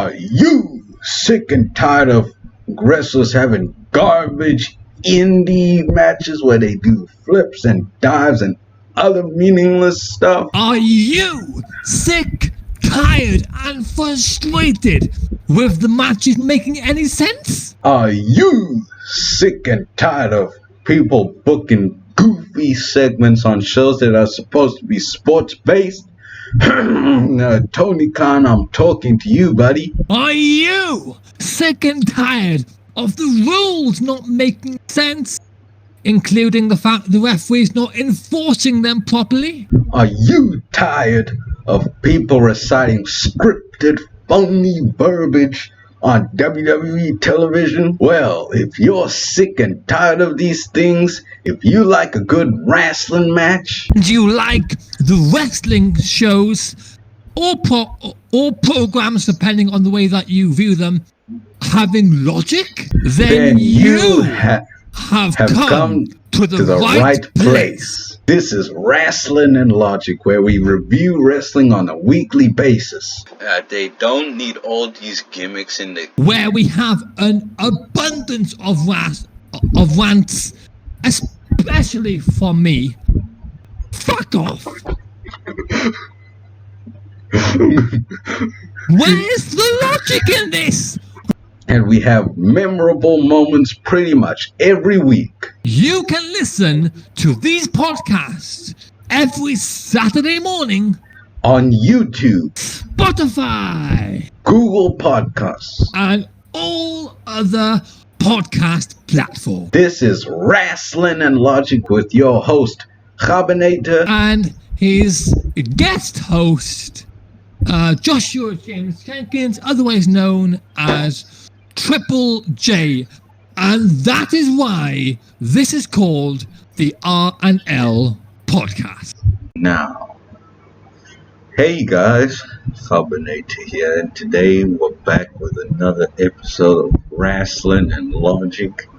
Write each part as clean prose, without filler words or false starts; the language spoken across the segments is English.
Are you sick and tired of wrestlers having garbage indie matches where they do flips and dives and other meaningless stuff? Are you sick, tired, and frustrated with the matches making any sense? Are you sick and tired of people booking goofy segments on shows that are supposed to be sports-based? Tony Khan, I'm talking to you, buddy. Are you sick and tired of the rules not making sense, including the fact the referee's not enforcing them properly? Are you tired of people reciting scripted, phony verbiage on WWE television? Well, if you're sick and tired of these things, if you like a good wrestling match, Do you like the wrestling shows or programs, depending on the way that you view them, having logic? Then you have come to the right place. This is Rasslin and Logic, where we review wrestling on a weekly basis. They don't need all these gimmicks in the... Where we have an abundance of rants, especially from me. Fuck off! Where's the logic in this? And we have memorable moments pretty much every week. You can listen to these podcasts every Saturday morning On YouTube, Spotify, Google Podcasts, and all other podcast platforms. This is Rasslin and Logic with your host, Kgabinator, And his guest host, Joshua James Jenkins, otherwise known as Triple J. And that is why this is called the R&L podcast. Now, hey guys, Kgabinator here, and today we're back with another episode of Rasslin and Logic.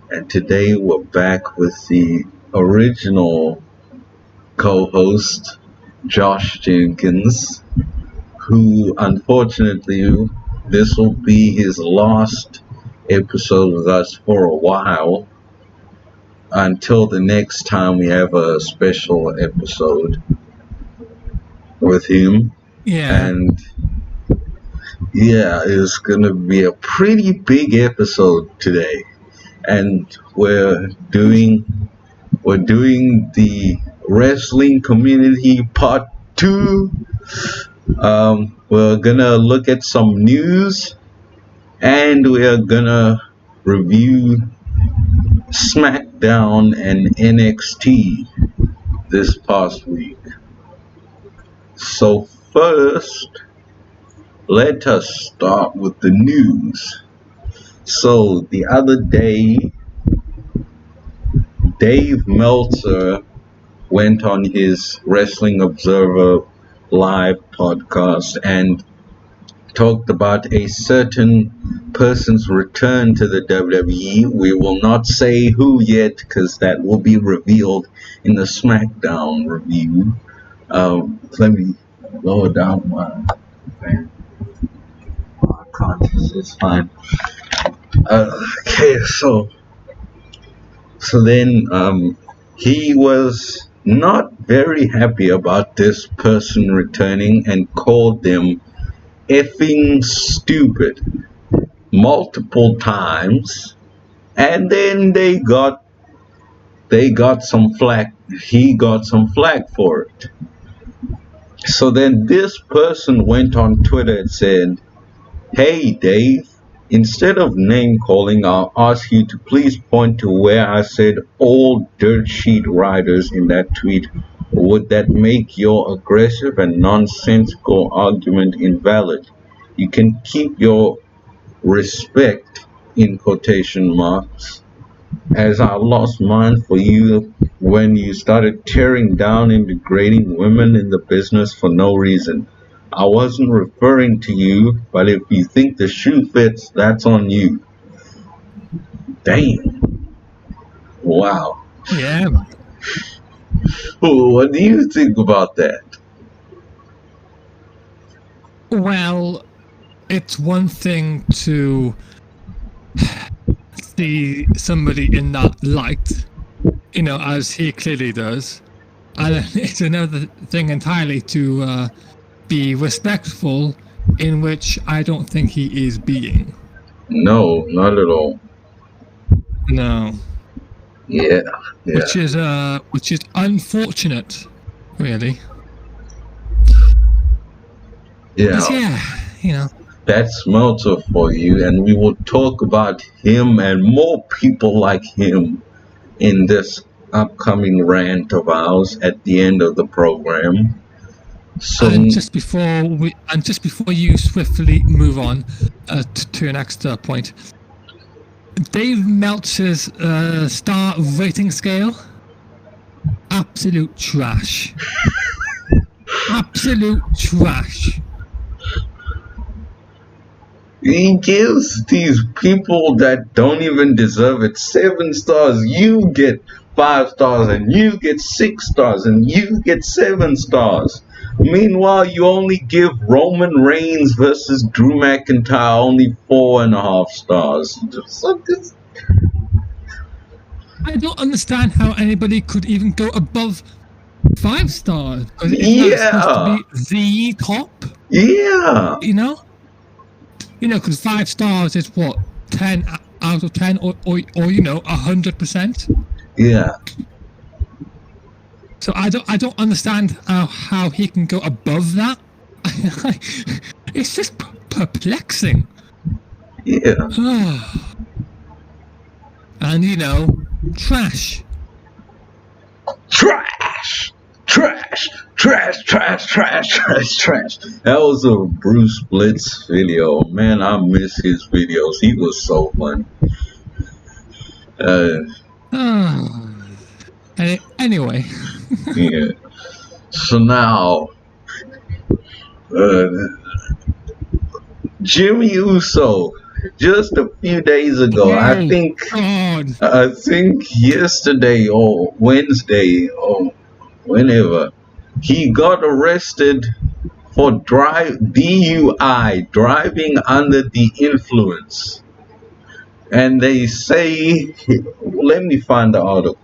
And today we're back with the original co-host, Josh Jenkins, who unfortunately this will be his last episode with us for a while, until the next time we have a special episode with him. And yeah, it's gonna be a pretty big episode today, and we're doing the wrestling community part 2. We're gonna look at some news, and we're gonna review SmackDown and NXT this past week. So first, let us start with the news. So the other day, Dave Meltzer went on his Wrestling Observer Live podcast and talked about a certain person's return to the WWE. We will not say who yet, because that will be revealed in the SmackDown review. Let me lower down my fan. I can't, it's fine. Okay, so then he was not very happy about this person returning and called them effing stupid multiple times, and then they got some flack. He got some flack for it. So then this person went on Twitter and said, "Hey Dave, instead of name calling, I'll ask you to please point to where I said all dirt sheet riders in that tweet. Would that make your aggressive and nonsensical argument invalid? You can keep your respect in quotation marks, as I lost mine for you when you started tearing down and degrading women in the business for no reason. I wasn't referring to you, but if you think the shoe fits, that's on you." Damn. Wow. Yeah. What do you think about that? Well, it's one thing to see somebody in that light, as he clearly does, and it's another thing entirely to be respectful, in which I don't think he is being. No, not at all. No. Yeah. Which is unfortunate, really. Yeah. But yeah, That's Meltzer for you, and we will talk about him and more people like him in this upcoming rant of ours at the end of the program. So, and just before you swiftly move on to your next point, Dave Meltzer's star rating scale, absolute trash. Absolute trash. he gives these people that don't even deserve it 7 stars. You get 5 stars, and you get 6 stars, and you get 7 stars. Meanwhile, you only give Roman Reigns versus Drew McIntyre only 4.5 stars. I don't understand how anybody could even go above 5 stars. Because it's not supposed to be the top. Yeah. Because 5 stars is what, 10 out of 10, or 100%. Yeah. So I don't understand how he can go above that. It's just perplexing. Yeah. And trash. Trash. Trash. Trash. Trash. Trash. Trash. Trash. That was a Bruce Blitz video. Man, I miss his videos. He was so fun. Anyway. Yeah. So now, Jimmy Uso, just a few days ago, I think yesterday or Wednesday or whenever, he got arrested for DUI, driving under the influence. And they say, let me find the article.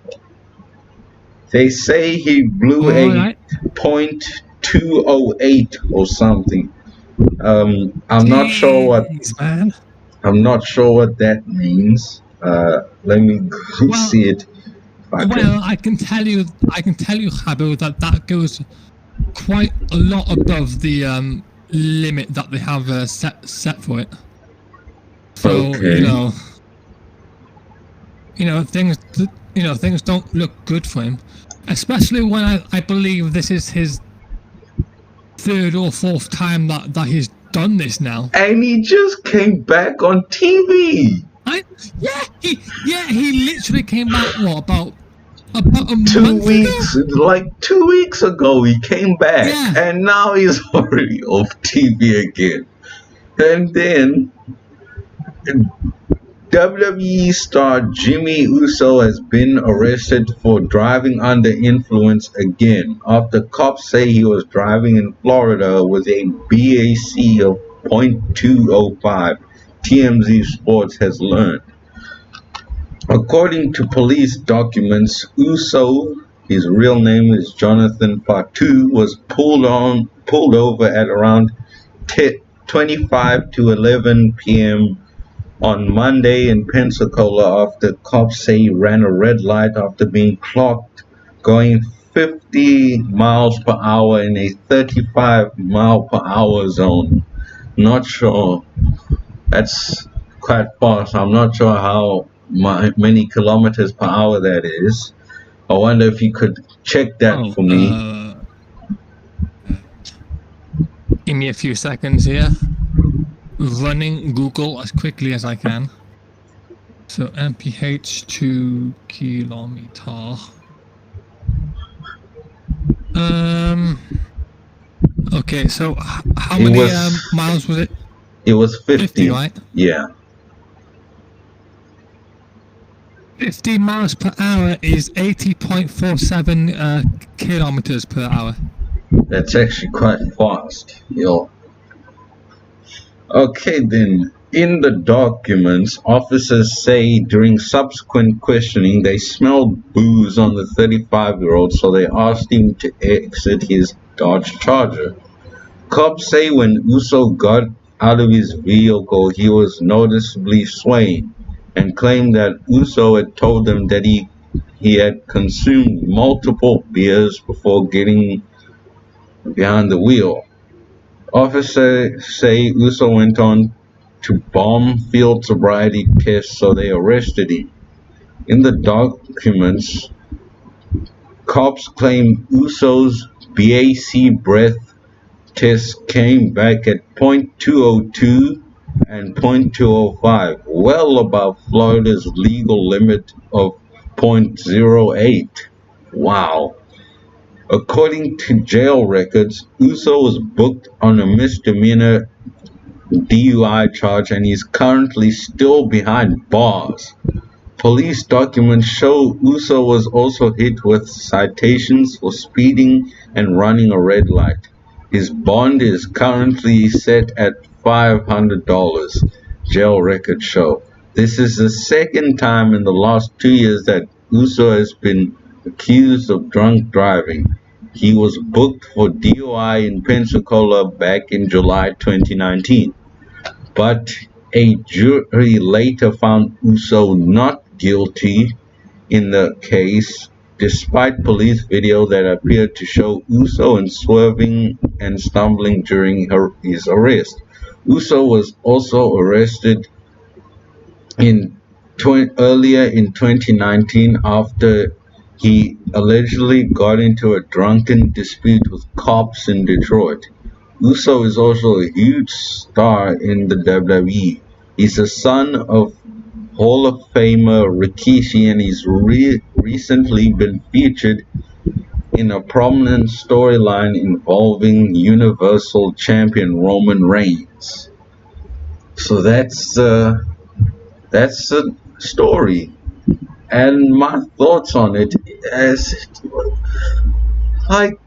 They say he blew a .208 or something. I'm not sure what that means. Let me go see it. I can tell you, Kgabo, that goes quite a lot above the limit that they have set for it. So things don't look good for him, especially when I believe this is his 3rd or 4th time that he's done this now. And he just came back on TV. He literally came back about a 2 weeks ago? Like 2 weeks ago he came back, and now he's already off TV again. And then WWE star Jimmy Uso has been arrested for driving under influence again after cops say he was driving in Florida with a BAC of .205, TMZ Sports has learned. According to police documents, Uso, his real name is Jonathan Fatu, was pulled over at around 25 to 11 p.m. on Monday in Pensacola after cops say he ran a red light after being clocked going 50 miles per hour in a 35 mile per hour zone. Not sure. That's quite fast. I'm not sure how many kilometers per hour that is. I wonder if you could check that for me. Give me a few seconds here. Running Google as quickly as I can. So MPH to kilometer. Okay, so how many miles was it? It was 50, right? Yeah. 50 miles per hour is 80.47 kilometers per hour. That's actually quite fast. Okay, then. In the documents, officers say during subsequent questioning they smelled booze on the 35-year-old, so they asked him to exit his Dodge Charger. Cops say when Uso got out of his vehicle, he was noticeably swaying, and claimed that Uso had told them that he had consumed multiple beers before getting behind the wheel. Officers say Uso went on to bomb field sobriety tests, so they arrested him. In the documents, cops claim Uso's BAC breath tests came back at .202 and .205, well above Florida's legal limit of .08. Wow. According to jail records, Uso was booked on a misdemeanor DUI charge and is currently still behind bars. Police documents show Uso was also hit with citations for speeding and running a red light. His bond is currently set at $500, jail records show. This is the second time in the last 2 years that Uso has been accused of drunk driving. He was booked for DUI in Pensacola back in July 2019. But a jury later found Uso not guilty in the case, despite police video that appeared to show Uso swerving and stumbling during his arrest. Uso was also arrested earlier in 2019 after he allegedly got into a drunken dispute with cops in Detroit. Uso is also a huge star in the WWE. He's the son of Hall of Famer Rikishi, and he's recently been featured in a prominent storyline involving Universal Champion Roman Reigns. So that's the story, and my thoughts on it is like,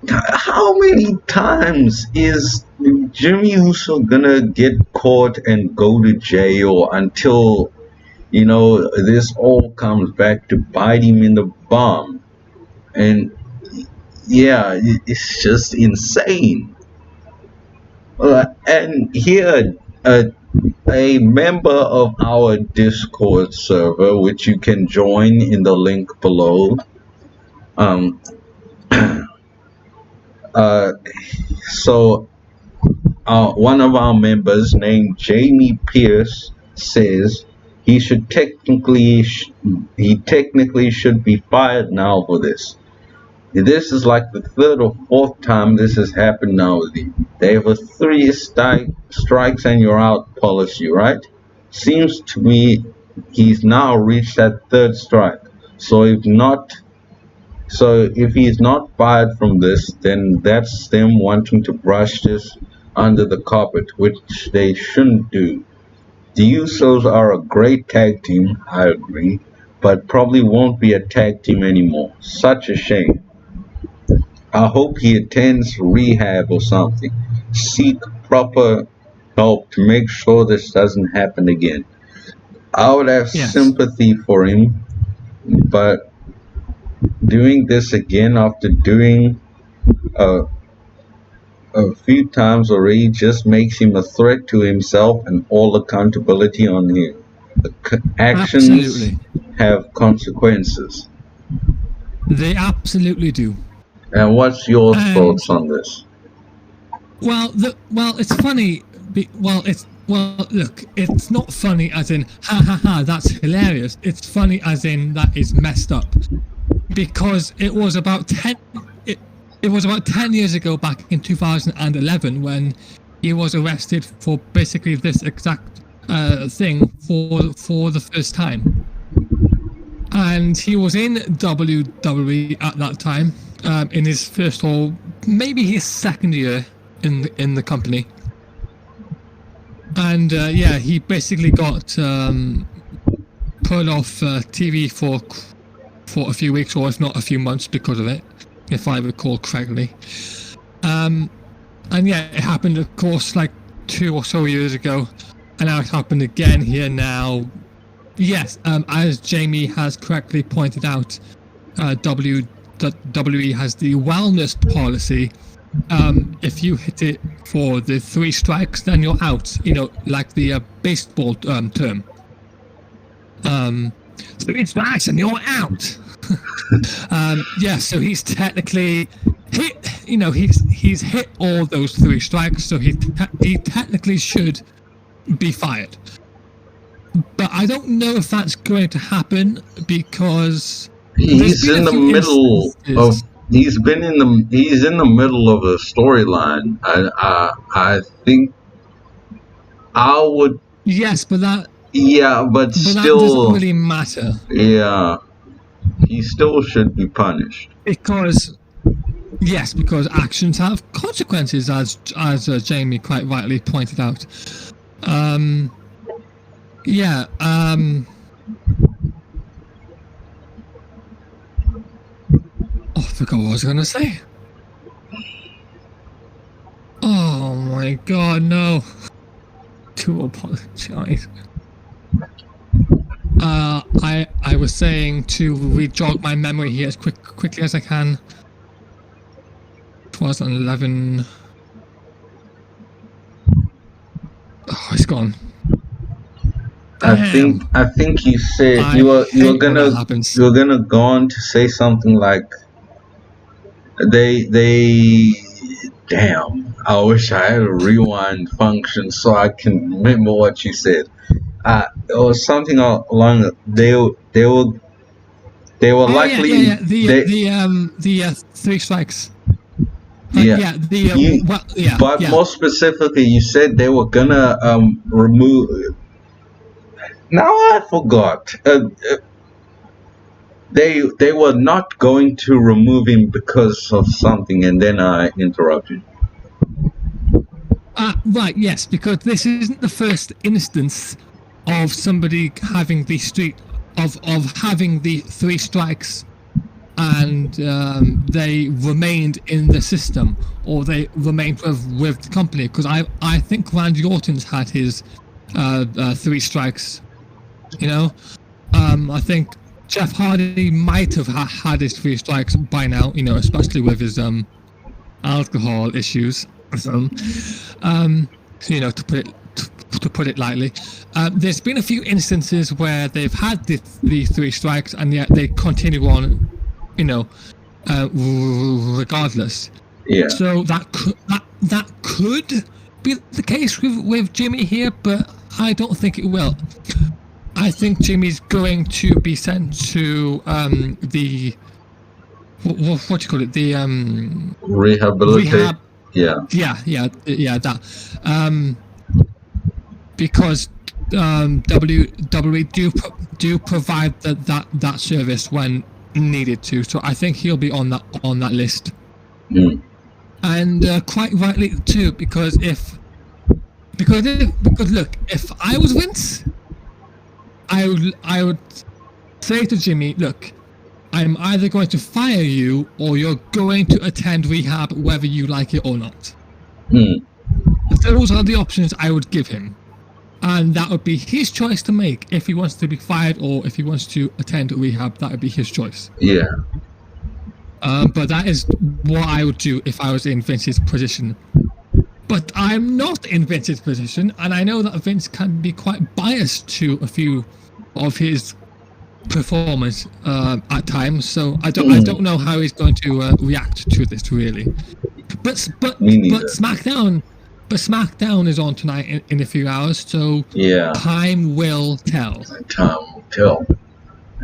how many times is Jimmy Uso gonna get caught and go to jail until, this all comes back to bite him in the bum? And yeah, it's just insane. And here, a member of our Discord server, which you can join in the link below, so one of our members named Jamie Pierce says he technically should be fired now for this. This is like the third or fourth time this has happened now with him. They have a 3 strikes and you're out policy, right? Seems to me he's now reached that third strike. So if he's not fired from this, then that's them wanting to brush this under the carpet, which they shouldn't do. The Usos are a great tag team, I agree, but probably won't be a tag team anymore. Such a shame. I hope he attends rehab or something. Seek proper help to make sure this doesn't happen again. I would have sympathy for him, but doing this again after doing a few times already just makes him a threat to himself and all accountability on him. The actions Absolutely. have consequences. They absolutely do. And what's your thoughts on this? Well, it's funny. Look, it's not funny as in ha ha ha, that's hilarious. It's funny as in that is messed up, because it was about 10 years ago, back in 2011, when he was arrested for basically this exact thing for the first time, and he was in WWE at that time, in his first or maybe his second year in the company. And he basically got put off TV for a few weeks, or if not a few months, because of it, if I recall correctly. And it happened, of course, like 2 or so years ago, and now it's happened again here now. Yes, as Jamie has correctly pointed out, WWE has the wellness policy. If you hit it for the 3 strikes, then you're out. Like the baseball term. 3 strikes and you're out. So he's technically hit. He's hit all those 3 strikes, so he technically should be fired. But I don't know if that's going to happen because he's in the middle of. He's in the middle of a storyline. I think I would. Yes, but that. Yeah, but still. That doesn't really matter. Yeah, he still should be punished. Because actions have consequences, as Jamie quite rightly pointed out. I forgot what I was going to say. Oh my god, no. To apologize. I was saying to re-jog my memory here as quickly as I can. 2011. Oh, it's gone. I think you said you were gonna go on to say something like they damn. I wish I had a rewind function so I can remember what you said. It was something along they were likely the 3 strikes. But more specifically, you said they were gonna remove. Now I forgot. They were not going to remove him because of something, and then I interrupted. Right, yes, because this isn't the first instance of somebody having the having the 3 strikes, and they remained in the system, or they remained with the company. Because I think Randy Orton's had his 3 strikes. I think Jeff Hardy might have had his 3 strikes by now. Especially with his alcohol issues. To put it lightly, there's been a few instances where they've had the 3 strikes and yet they continue on, regardless. Yeah. So that could be the case with Jimmy here, but I don't think it will. I think Jimmy's going to be sent to the what do you call it? The rehab. Yeah, that. Because WWE do provide that service when needed to, so I think he'll be on that list. And quite rightly too, because look, if I was Vince, I would say to Jimmy, look, I'm either going to fire you or you're going to attend rehab whether you like it or not. Those are the options I would give him. And that would be his choice to make. If he wants to be fired or if he wants to attend rehab, that would be his choice. Yeah. But that is what I would do if I was in Vince's position. But I'm not in Vince's position, and I know that Vince can be quite biased to a few of his performance at times. So I don't know how he's going to react to this really. But SmackDown is on tonight in a few hours, so yeah, time will tell.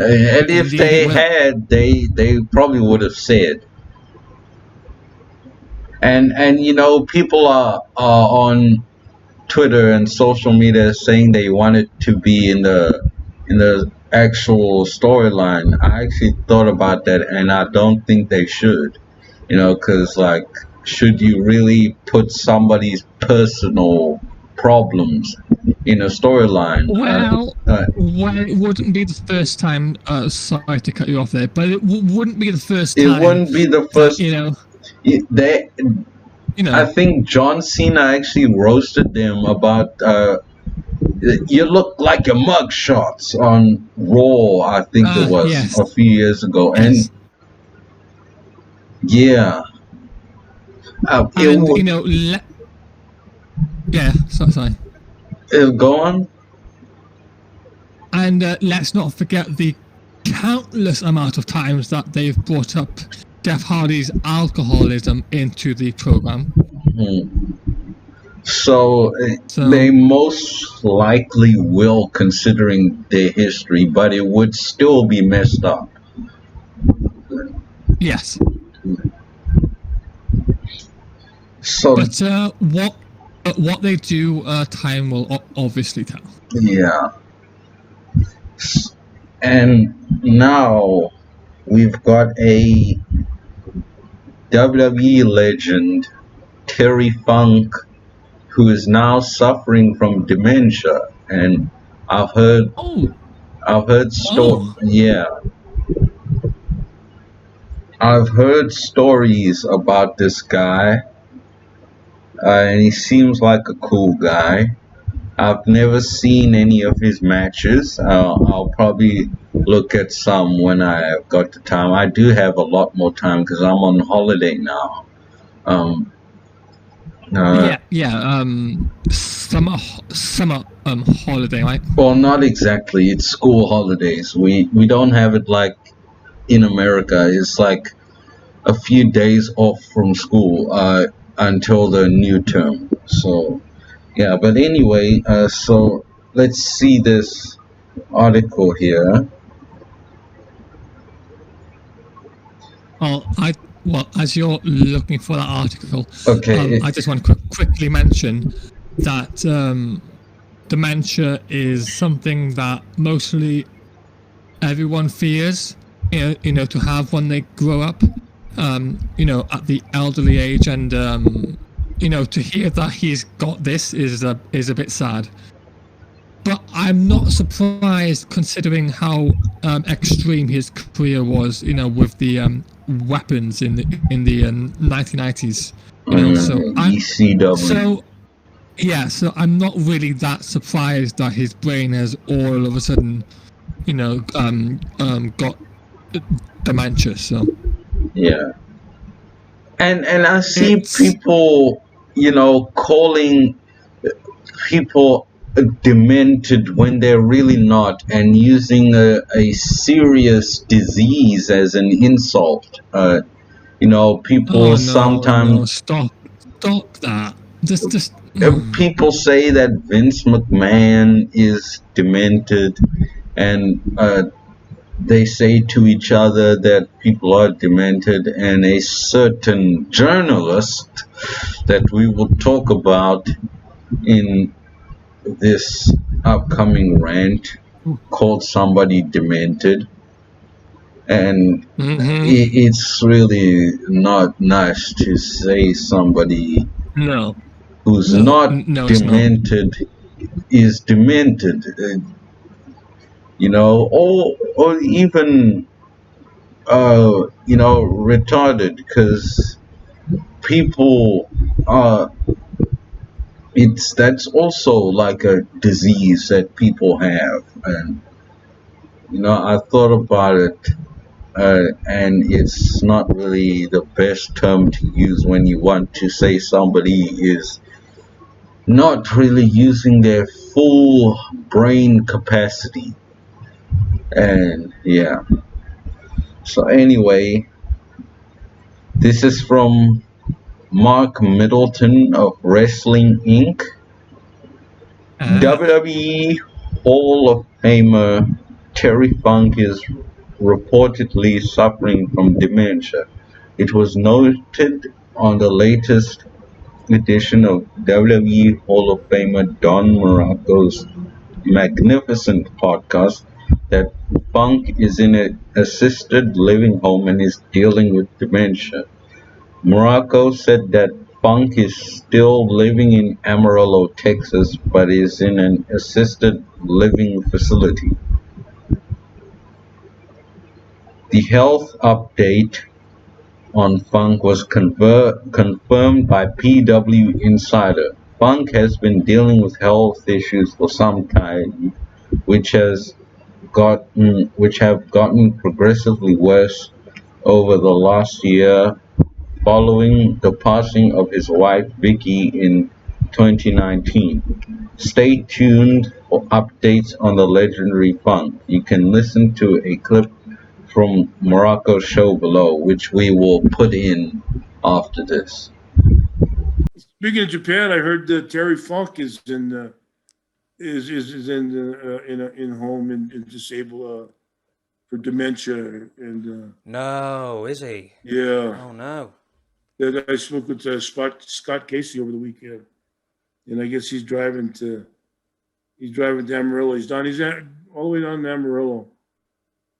And if they had, they probably would have said. And people are on Twitter and social media saying they wanted to be in the actual storyline. I actually thought about that, and I don't think they should. Because should you really put somebody's personal problems in a storyline? Well, it wouldn't be the first time. Sorry to cut you off there, but it wouldn't be the first time. It wouldn't be the first. I think John Cena actually roasted them about you look like your mug shots on Raw, I think it was yes, a few years ago. yes. And yeah, it And would sorry. go on. And let's not forget the countless amount of times that they've brought up Jeff Hardy's alcoholism into the program. So they most likely will, considering their history, but it would still be messed up. Yes. So, but what they do, time will obviously tell. Yeah. And now we've got a WWE legend, Terry Funk, who is now suffering from dementia. And I've heard I've heard stories about this guy, and he seems like a cool guy. I've never seen any of his matches. I'll probably look at some when I've got the time. I do have a lot more time because I'm on holiday now. Summer holiday, right? Well, not exactly. It's school holidays. We don't have it like in America. It's like a few days off from school until the new term. So yeah, but anyway, so let's see this article here. As you're looking for that article, okay, I just want to quickly mention that dementia is something that mostly everyone fears, to have when they grow up, at the elderly age, and to hear that he's got this is a bit sad. But I'm not surprised, considering how extreme his career was, with the weapons in the 1990s. So I'm not really that surprised that his brain has all of a sudden, got dementia. So yeah, and I see people, calling people demented when they're really not, and using a serious disease as an insult. People sometimes stop that. Just people say that Vince McMahon is demented, and they say to each other that people are demented, and a certain journalist that we will talk about in this upcoming rant called somebody demented, and it's really not nice to say somebody who's not demented is demented, or even retarded, because people that's also like a disease that people have. And I thought about it, and it's not really the best term to use when you want to say somebody is not really using their full brain capacity. And yeah, so anyway, this is from Mark Middleton of Wrestling Inc. WWE Hall of Famer Terry Funk is reportedly suffering from dementia. It was noted on the latest edition of WWE Hall of Famer Don Morocco's Magnificent podcast that Funk is in an assisted living home and is dealing with dementia. Morocco said that Funk is still living in Amarillo, Texas, but is in an assisted living facility. The health update on Funk was confirmed by PW Insider. Funk has been dealing with health issues for some time, which have gotten progressively worse over the last year following the passing of his wife Vicky in 2019. Stay tuned for updates on the legendary Funk. You can listen to a clip from Morocco's show below, which we will put in after this. Speaking of Japan, I heard that Terry Funk is in home and disabled for dementia and No, is he? yeah. Oh no. That I spoke with Scott Casey over the weekend, and I guess he's driving to Amarillo. He's all the way down to Amarillo.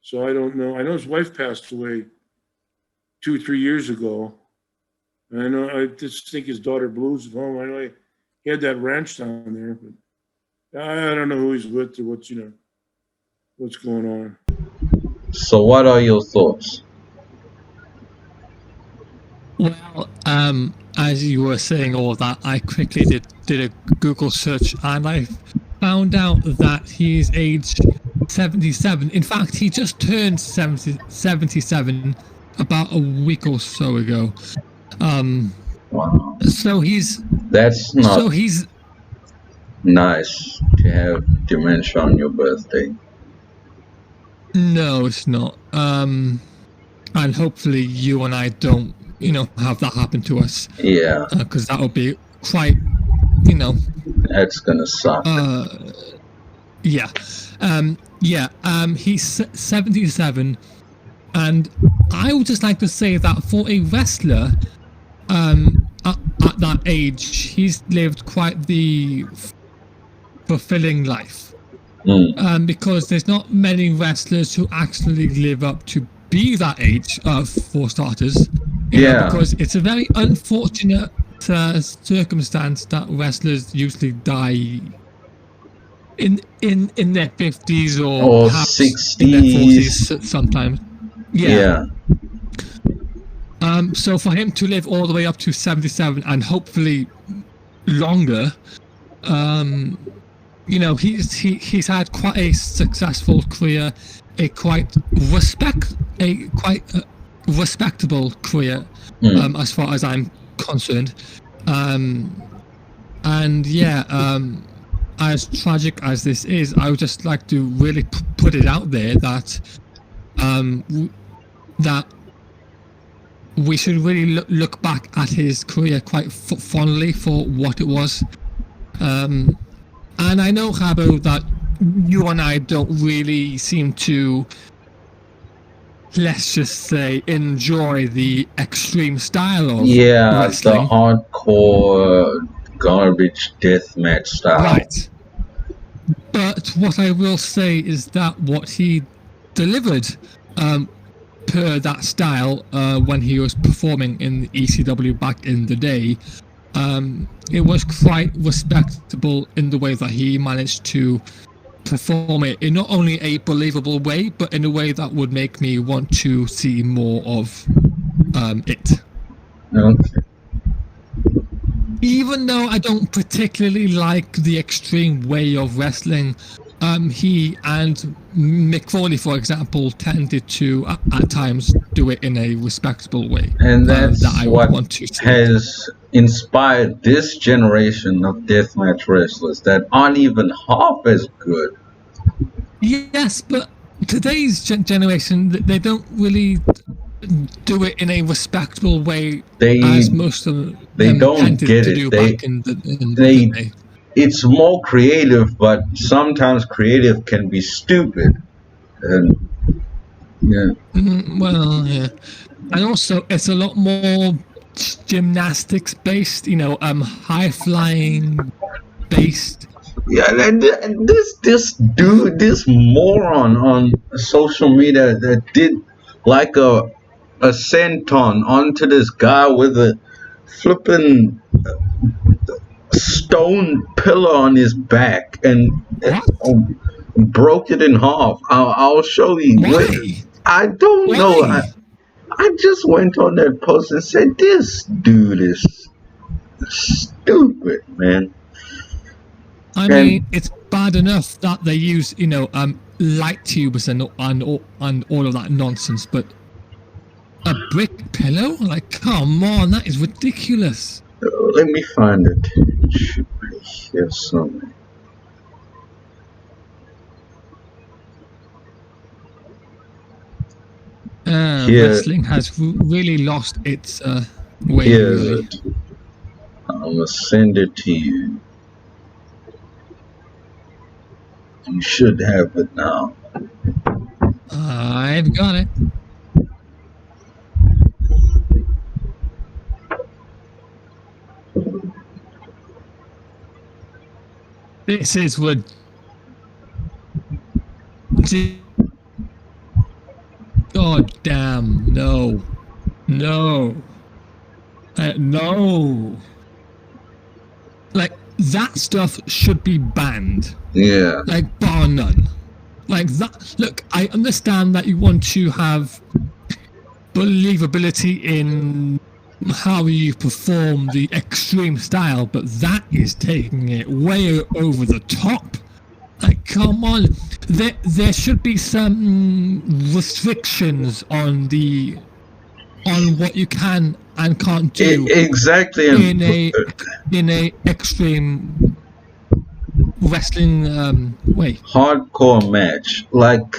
So I don't know. I know his wife passed away 2-3 years ago. And I just think his daughter Blue's at home. I know he had that ranch down there, but I don't know who he's with or what's going on. So what are your thoughts? Well, as you were saying all that, I quickly did a Google search and I found out that he's aged 77. In fact, he just turned 77 about a week or so ago. Wow. So That's not so he's nice to have dementia on your birthday. No, it's not. And hopefully you and I don't, have that happen to us. Yeah. Because that would be quite, That's gonna suck. Yeah. He's 77, and I would just like to say that for a wrestler, at that age, he's lived quite the fulfilling life. Because there's not many wrestlers who actually live up to be that age, for starters. Because it's a very unfortunate circumstance that wrestlers usually die in their 50s or perhaps 60s. in their 40s sometimes. Yeah. So for him to live all the way up to 77 and hopefully longer, he's had quite a successful career, a quite respectable career, as far as I'm concerned. As tragic as this is, I would just like to really put it out there that that we should really look back at his career quite fondly for what it was. And I know, Kgabo, that you and I don't really seem to, let's just say, enjoy the extreme style of wrestling. The hardcore garbage deathmatch style. Right. But what I will say is that what he delivered per that style when he was performing in ECW back in the day, it was quite respectable in the way that he managed to perform it in not only a believable way, but in a way that would make me want to see more of it. Okay. Even though I don't particularly like the extreme way of wrestling, he and Mick Foley, for example, tended to at times do it in a respectable way. And that's that I what want to see. has inspired this generation of deathmatch wrestlers that aren't even half as good. Yes, but today's generation, they don't really do it in a respectable way as most of them don't tended get to it. do back in the day. It's more creative, but sometimes creative can be stupid. And yeah. Well, yeah. And also, it's a lot more gymnastics based, high flying based. Yeah, and this moron on social media that did like a senton onto this guy with a flipping stone pillar on his back and broke it in half. I'll show you. Why? I don't know. I just went on that post and said, this dude is stupid, man. I mean, it's bad enough that they use, light tubes and all of that nonsense, but a brick pillow? Like, come on, that is ridiculous. Let me find it. It should be here somewhere. Wrestling has really lost its way. Here's really. it. I'm gonna send it to you. You should have it now. I've got it. This is what. God damn, no. No. No. Like, that stuff should be banned. Yeah. Like, bar none. Like, that. Look, I understand that you want to have believability in how you perform the extreme style, but that is taking it way over the top. Like, come on, there should be some restrictions on what you can and can't do. Exactly. In a extreme wrestling way. Hardcore match, like,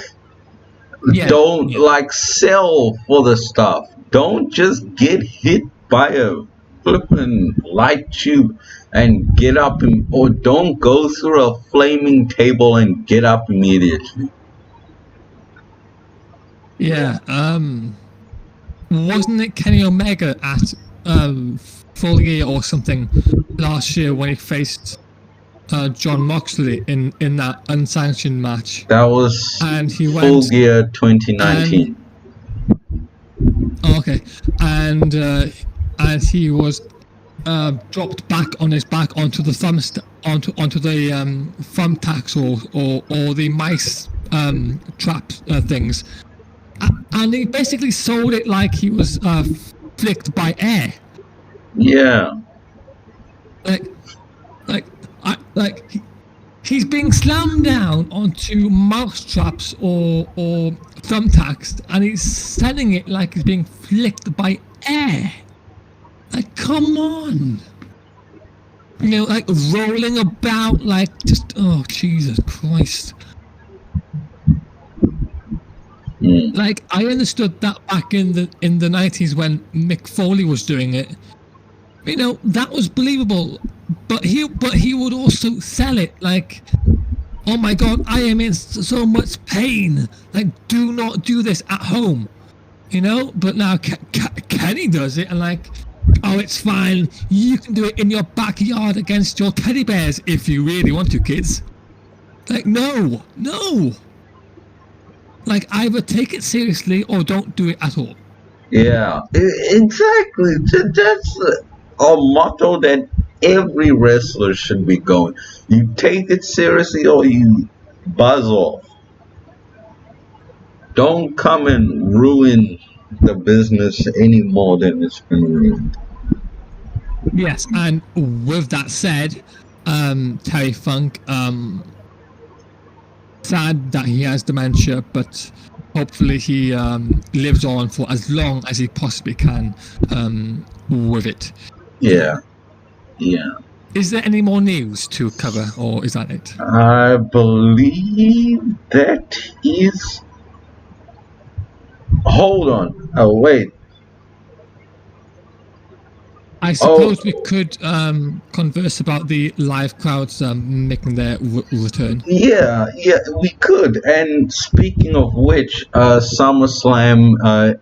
like sell for the stuff. Don't just get hit by a flippin' light tube and get up, or don't go through a flaming table and get up immediately. Yeah, wasn't it Kenny Omega at Full Gear or something last year when he faced John Moxley in that unsanctioned match? That was and he went, Full Gear 2019. Okay, and he was dropped back on his back onto the onto the thumbtacks or the mice trap things, and he basically sold it like he was flicked by air. Yeah. He's being slammed down onto mouse traps or thumbtacks, and he's selling it like he's being flicked by air. Like, come on. Like rolling about, like, just, oh, Jesus Christ. Like, I understood that back in the 90s when Mick Foley was doing it. That was believable. But he would also sell it like, oh my God, I am in so much pain. Like, do not do this at home. But now Kenny does it and like, oh, it's fine. You can do it in your backyard against your teddy bears if you really want to, kids. Like, no. Like, either take it seriously or don't do it at all. Yeah, exactly. That's a motto that every wrestler should be going. You take it seriously or you buzz off. Don't come and ruin the business any more than it's been ruined. Yes, and with that said, Terry Funk, sad that he has dementia, but hopefully he lives on for as long as he possibly can with it. Yeah. Is there any more news to cover, or is that it? I believe that is... Hold on. Oh, wait. I suppose we could converse about the live crowds making their return. Yeah, we could. And speaking of which, SummerSlam,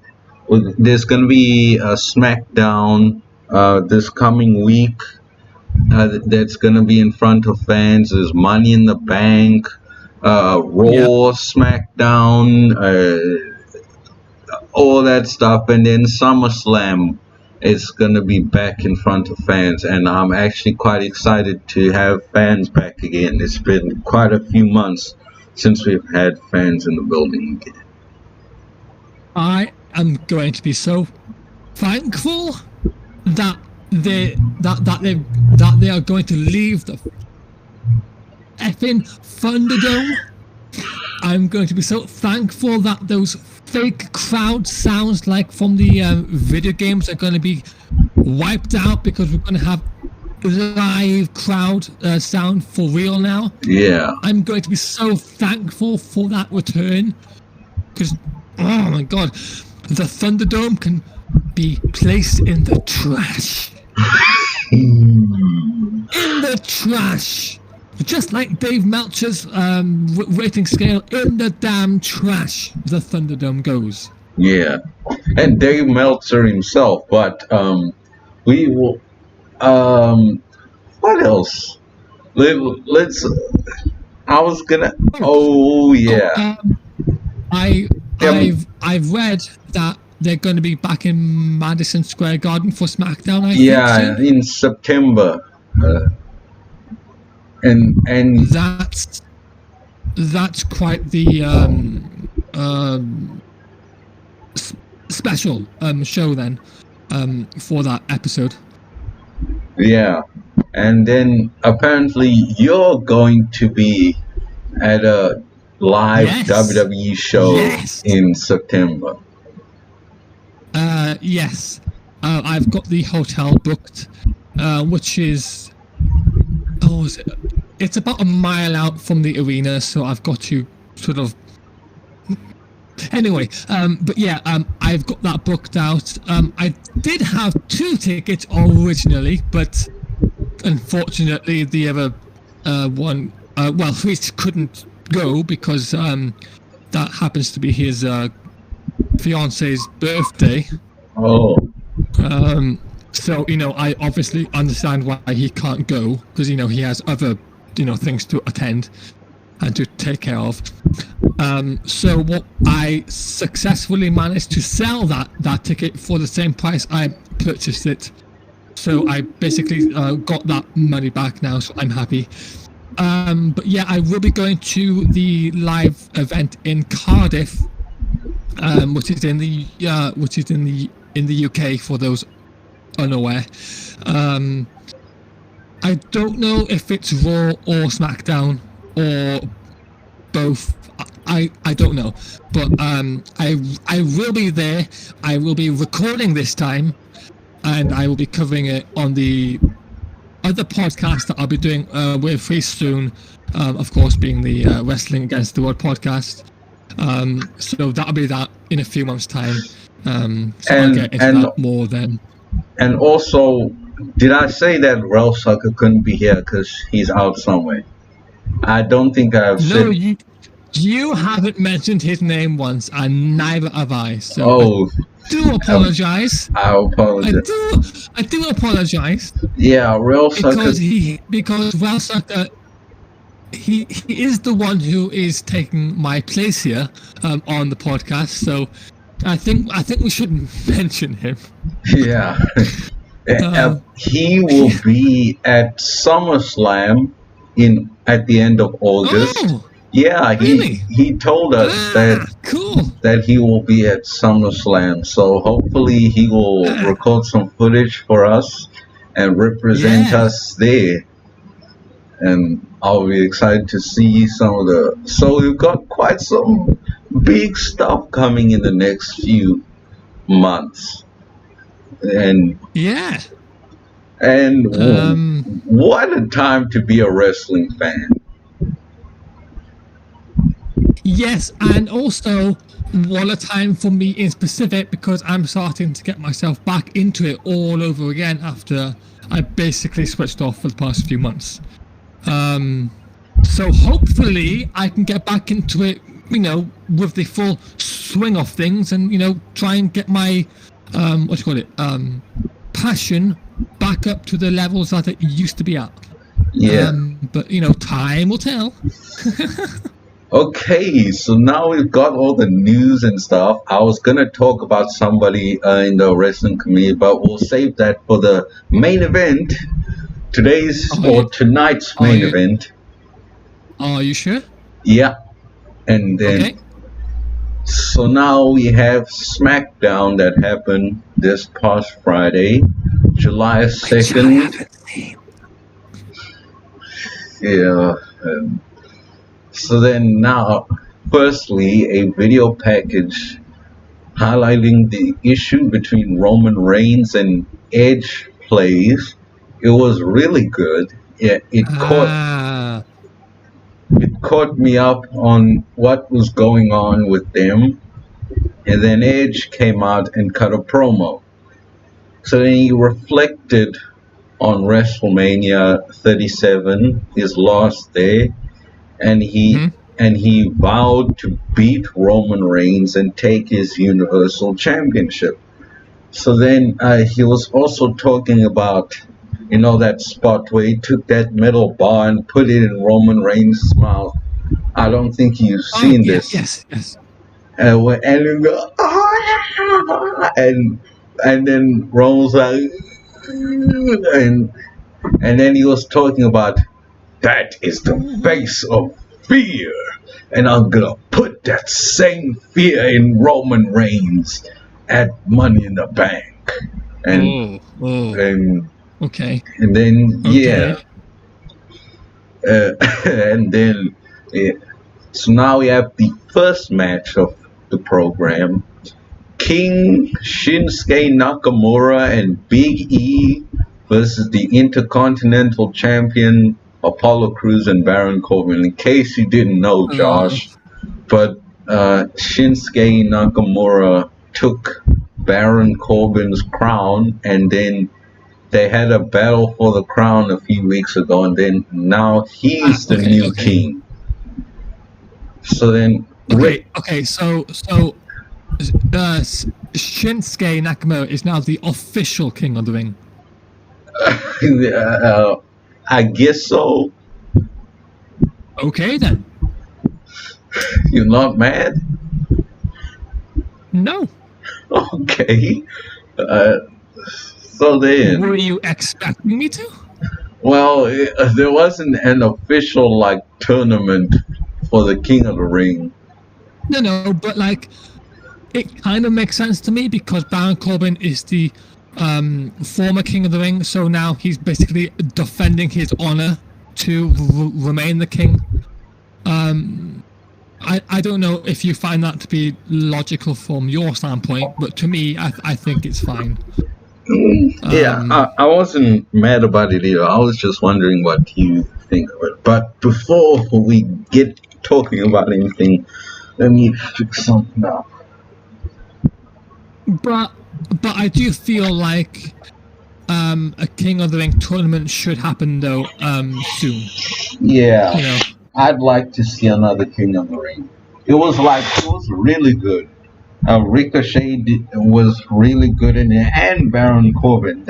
there's going to be a SmackDown this coming week that's going to be in front of fans. There's Money in the Bank, Raw, SmackDown, all that stuff. And then SummerSlam is going to be back in front of fans, and I'm actually quite excited to have fans back again. It's been quite a few months since we've had fans in the building again. I am going to be so thankful that they are going to leave the effing Thunderdome. I'm going to be so thankful that those fake crowd sounds like from the video games are going to be wiped out, because we're going to have live crowd sound for real now. Yeah. I'm going to be so thankful for that return, because, oh my god, the Thunderdome can be placed in the trash. In the trash. Just like Dave Meltzer's rating scale, in the damn trash the Thunderdome goes. Yeah. And Dave Meltzer himself, but we will what else? Let's I was gonna I've read that they're going to be back in Madison Square Garden for SmackDown, I think. In September. And that's quite the special show then for that episode. Yeah. And then apparently you're going to be at a live WWE show in September. Yes. I've got the hotel booked, which is it's about a mile out from the arena, so I've got to sort of anyway, but yeah, I've got that booked out. I did have 2 tickets originally, but unfortunately the other one, Reese couldn't go because that happens to be his fiance's birthday. So, I obviously understand why he can't go, because, he has other, things to attend and to take care of. So what I successfully managed to sell that ticket for the same price I purchased it. So I basically got that money back now, so I'm happy. But yeah, I will be going to the live event in Cardiff, which is in the UK for those unaware. I don't know if it's Raw or SmackDown or both. I don't know, but I will be there. I will be recording this time, and I will be covering it on the other podcast that I'll be doing with Reese soon. Of course, being the Wrestling Against the World podcast. So that'll be that in a few months' time. So I'll get into that more then. And also, did I say that Ralph Sucker couldn't be here because he's out somewhere? I don't think I've said... No, you haven't mentioned his name once, and neither have I. So I do apologize. I apologize. I do apologize. Yeah, Ralph Sucker... Because Ralph Sucker... He is the one who is taking my place here on the podcast, so I think we should mention him. Yeah. He will be at SummerSlam at the end of August. Oh, yeah, really? he told us that he will be at SummerSlam. So hopefully he will record some footage for us and represent us there. And I'll be excited to see some of the... So we've got quite some big stuff coming in the next few months. And what a time to be a wrestling fan. Yes, and also what a time for me in specific, because I'm starting to get myself back into it all over again after I basically switched off for the past few months. So hopefully I can get back into it, with the full swing of things, and try and get my passion back up to the levels that it used to be at. Yeah. But time will tell. Okay, so now we've got all the news and stuff. I was gonna talk about somebody in the wrestling community, but we'll save that for the main event. Tonight's main event. Are you sure? Yeah. And then So now we have SmackDown that happened this past Friday, July 2nd. Yeah. So then now, firstly, a video package highlighting the issue between Roman Reigns and Edge plays. It was really good. It caught me up on what was going on with them. And then Edge came out and cut a promo. So then he reflected on WrestleMania 37, his loss there, and he vowed to beat Roman Reigns and take his Universal Championship. So then he was also talking about, that spot where he took that metal bar and put it in Roman Reigns' mouth. I don't think you've seen this. Yes. And you go, and then Roman's like, and then he was talking about, that is the face of fear, and I'm gonna put that same fear in Roman Reigns at Money in the Bank, and okay, and then and then so now we have the first match of the program: King Shinsuke Nakamura and Big E versus the Intercontinental Champion Apollo Crews and Baron Corbin. In case you didn't know, Josh, but Shinsuke Nakamura took Baron Corbin's crown, and then they had a battle for the crown a few weeks ago, and then now he's the new king. So then, so Shinsuke Nakamura is now the official king of the ring. I guess so. Okay then. You're not mad? No. Okay. So then. Were you expecting me to? Well, there wasn't an official tournament for the King of the Ring. No, but it kind of makes sense to me because Baron Corbin is the former King of the Ring, so now he's basically defending his honor to remain the king. I don't know if you find that to be logical from your standpoint, but to me, I think it's fine. I wasn't mad about it either. I was just wondering what you think of it. But before we get talking about anything, let me fix something up. But I do feel like a King of the Ring tournament should happen though soon. Yeah, I'd like to see another King of the Ring. It was really good. Ricochet was really good in it, and Baron Corbin.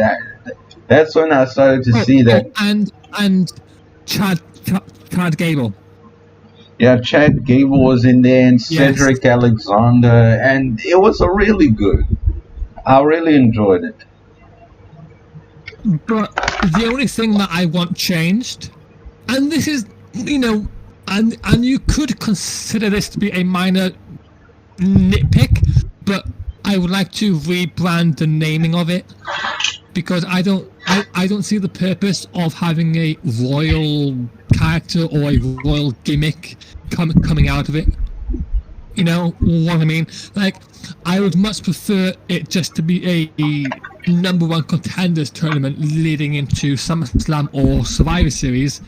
That's when I started to see that. And Chad Gable. Yeah, Chad Gable was in there, and Cedric Alexander, and it was really good. I really enjoyed it. But the only thing that I want changed, and this is, and you could consider this to be a minor nitpick, but I would like to rebrand the naming of it because I don't see the purpose of having a royal character or a royal gimmick coming out of it. You know what I mean? I would much prefer it just to be a number one contenders tournament leading into SummerSlam or Survivor Series.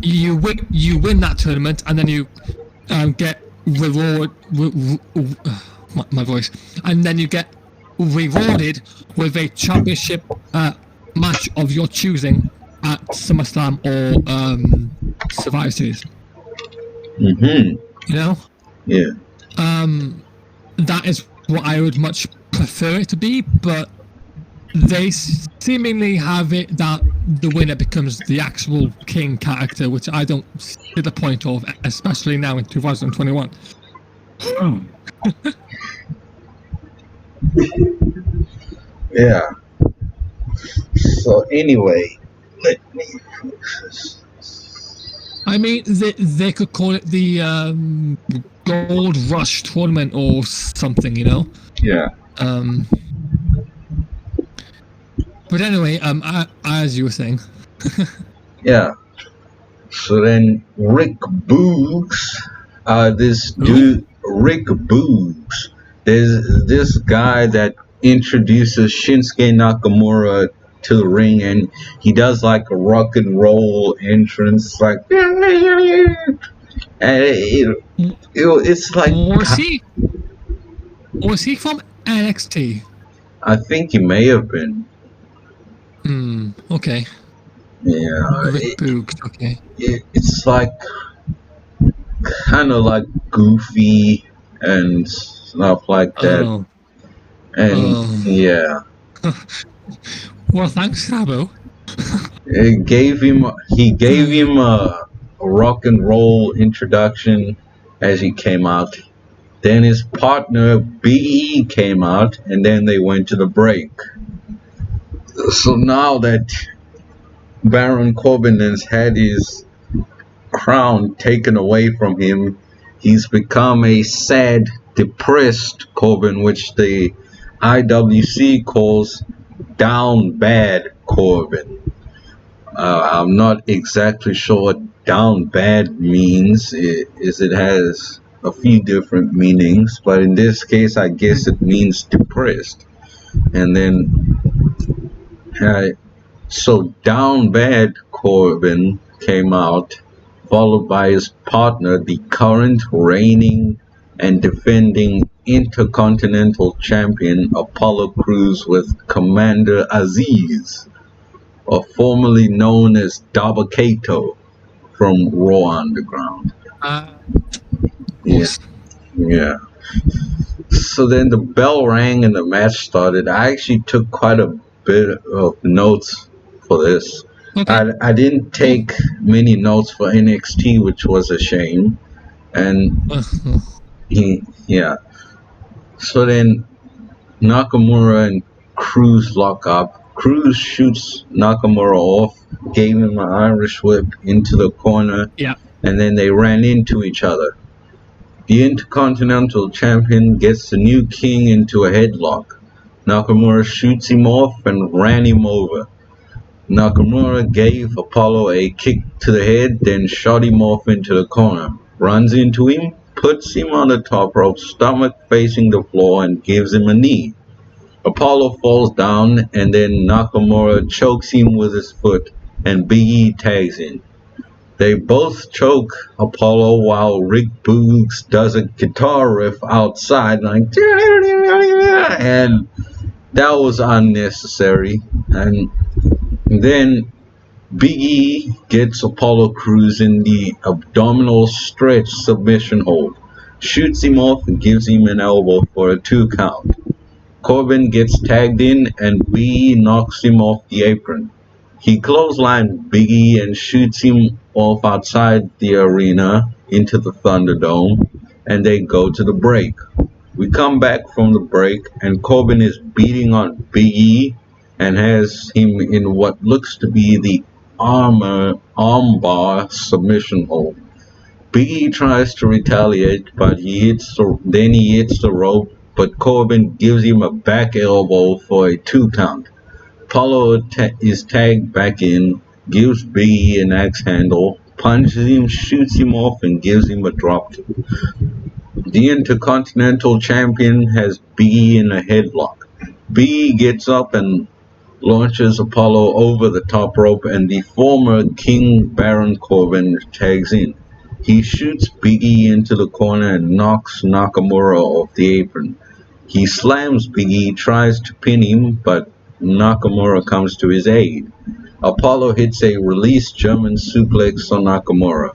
You win that tournament, and then you get my voice, and then you get rewarded with a championship match of your choosing at SummerSlam or Survivor Series. Yeah. That is what I would much prefer it to be, but they seemingly have it that the winner becomes the actual king character, which I don't see the point of, especially now in 2021. Yeah. So anyway, let me fix this. I mean, they could call it the Gold Rush Tournament or something, you know? Yeah. But anyway, as you were saying. Yeah. So then Rick Boogs, this Who? dude, Rick Boogs, there's this guy that introduces Shinsuke Nakamura to the ring, and he does like a rock and roll entrance, like, and it's like, Was he from NXT? I think he may have been. Okay. Yeah, Rick Boogs, okay. it's like kind of like goofy and stuff like that. Oh. And yeah, Well, thanks, Kgabo. he gave him a rock and roll introduction as he came out. Then his partner Big E came out, and then they went to the break. So now that Baron Corbin has had his crown taken away from him, he's become a sad, depressed Corbin, which the IWC calls down bad Corbin. I'm not exactly sure what down bad means. It has a few different meanings, but in this case, I guess it means depressed. And then, so down bad Corbin came out, followed by his partner, the current reigning and defending Intercontinental Champion Apollo Crews with Commander Aziz, or formerly known as Dabba-Kato from Raw Underground. Yeah. So then the bell rang and the match started. I actually took quite a bit of notes for this. Okay. I didn't take many notes for NXT, which was a shame. And so then Nakamura and Crews lock up. Crews shoots Nakamura off, gave him an Irish whip into the corner, and then they ran into each other. The Intercontinental Champion gets the new king into a headlock. Nakamura shoots him off and ran him over. Nakamura gave Apollo a kick to the head, then shot him off into the corner. Runs into him, puts him on the top rope, stomach facing the floor, and gives him a knee. Apollo falls down, and then Nakamura chokes him with his foot, and Big E tags in. They both choke Apollo while Rick Boogs does a guitar riff outside, like, and that was unnecessary. And then Big E gets Apollo Crews in the abdominal stretch submission hold, shoots him off and gives him an elbow for a 2 count. Corbin gets tagged in and Big E knocks him off the apron. He clotheslines Big E and shoots him off outside the arena into the Thunderdome, and they go to the break. We come back from the break and Corbin is beating on Big E and has him in what looks to be the armbar submission hold. Big E tries to retaliate, but he hits the rope, but Corbin gives him a back elbow for a 2 count. Apollo is tagged back in, gives Big E an axe handle, punches him, shoots him off, and gives him a dropkick. The Intercontinental Champion has Big E in a headlock. Big E gets up and launches Apollo over the top rope, and the former King Baron Corbin tags in. He shoots Big E into the corner and knocks Nakamura off the apron. He slams Big E, tries to pin him, but Nakamura comes to his aid. Apollo hits a release German suplex on Nakamura.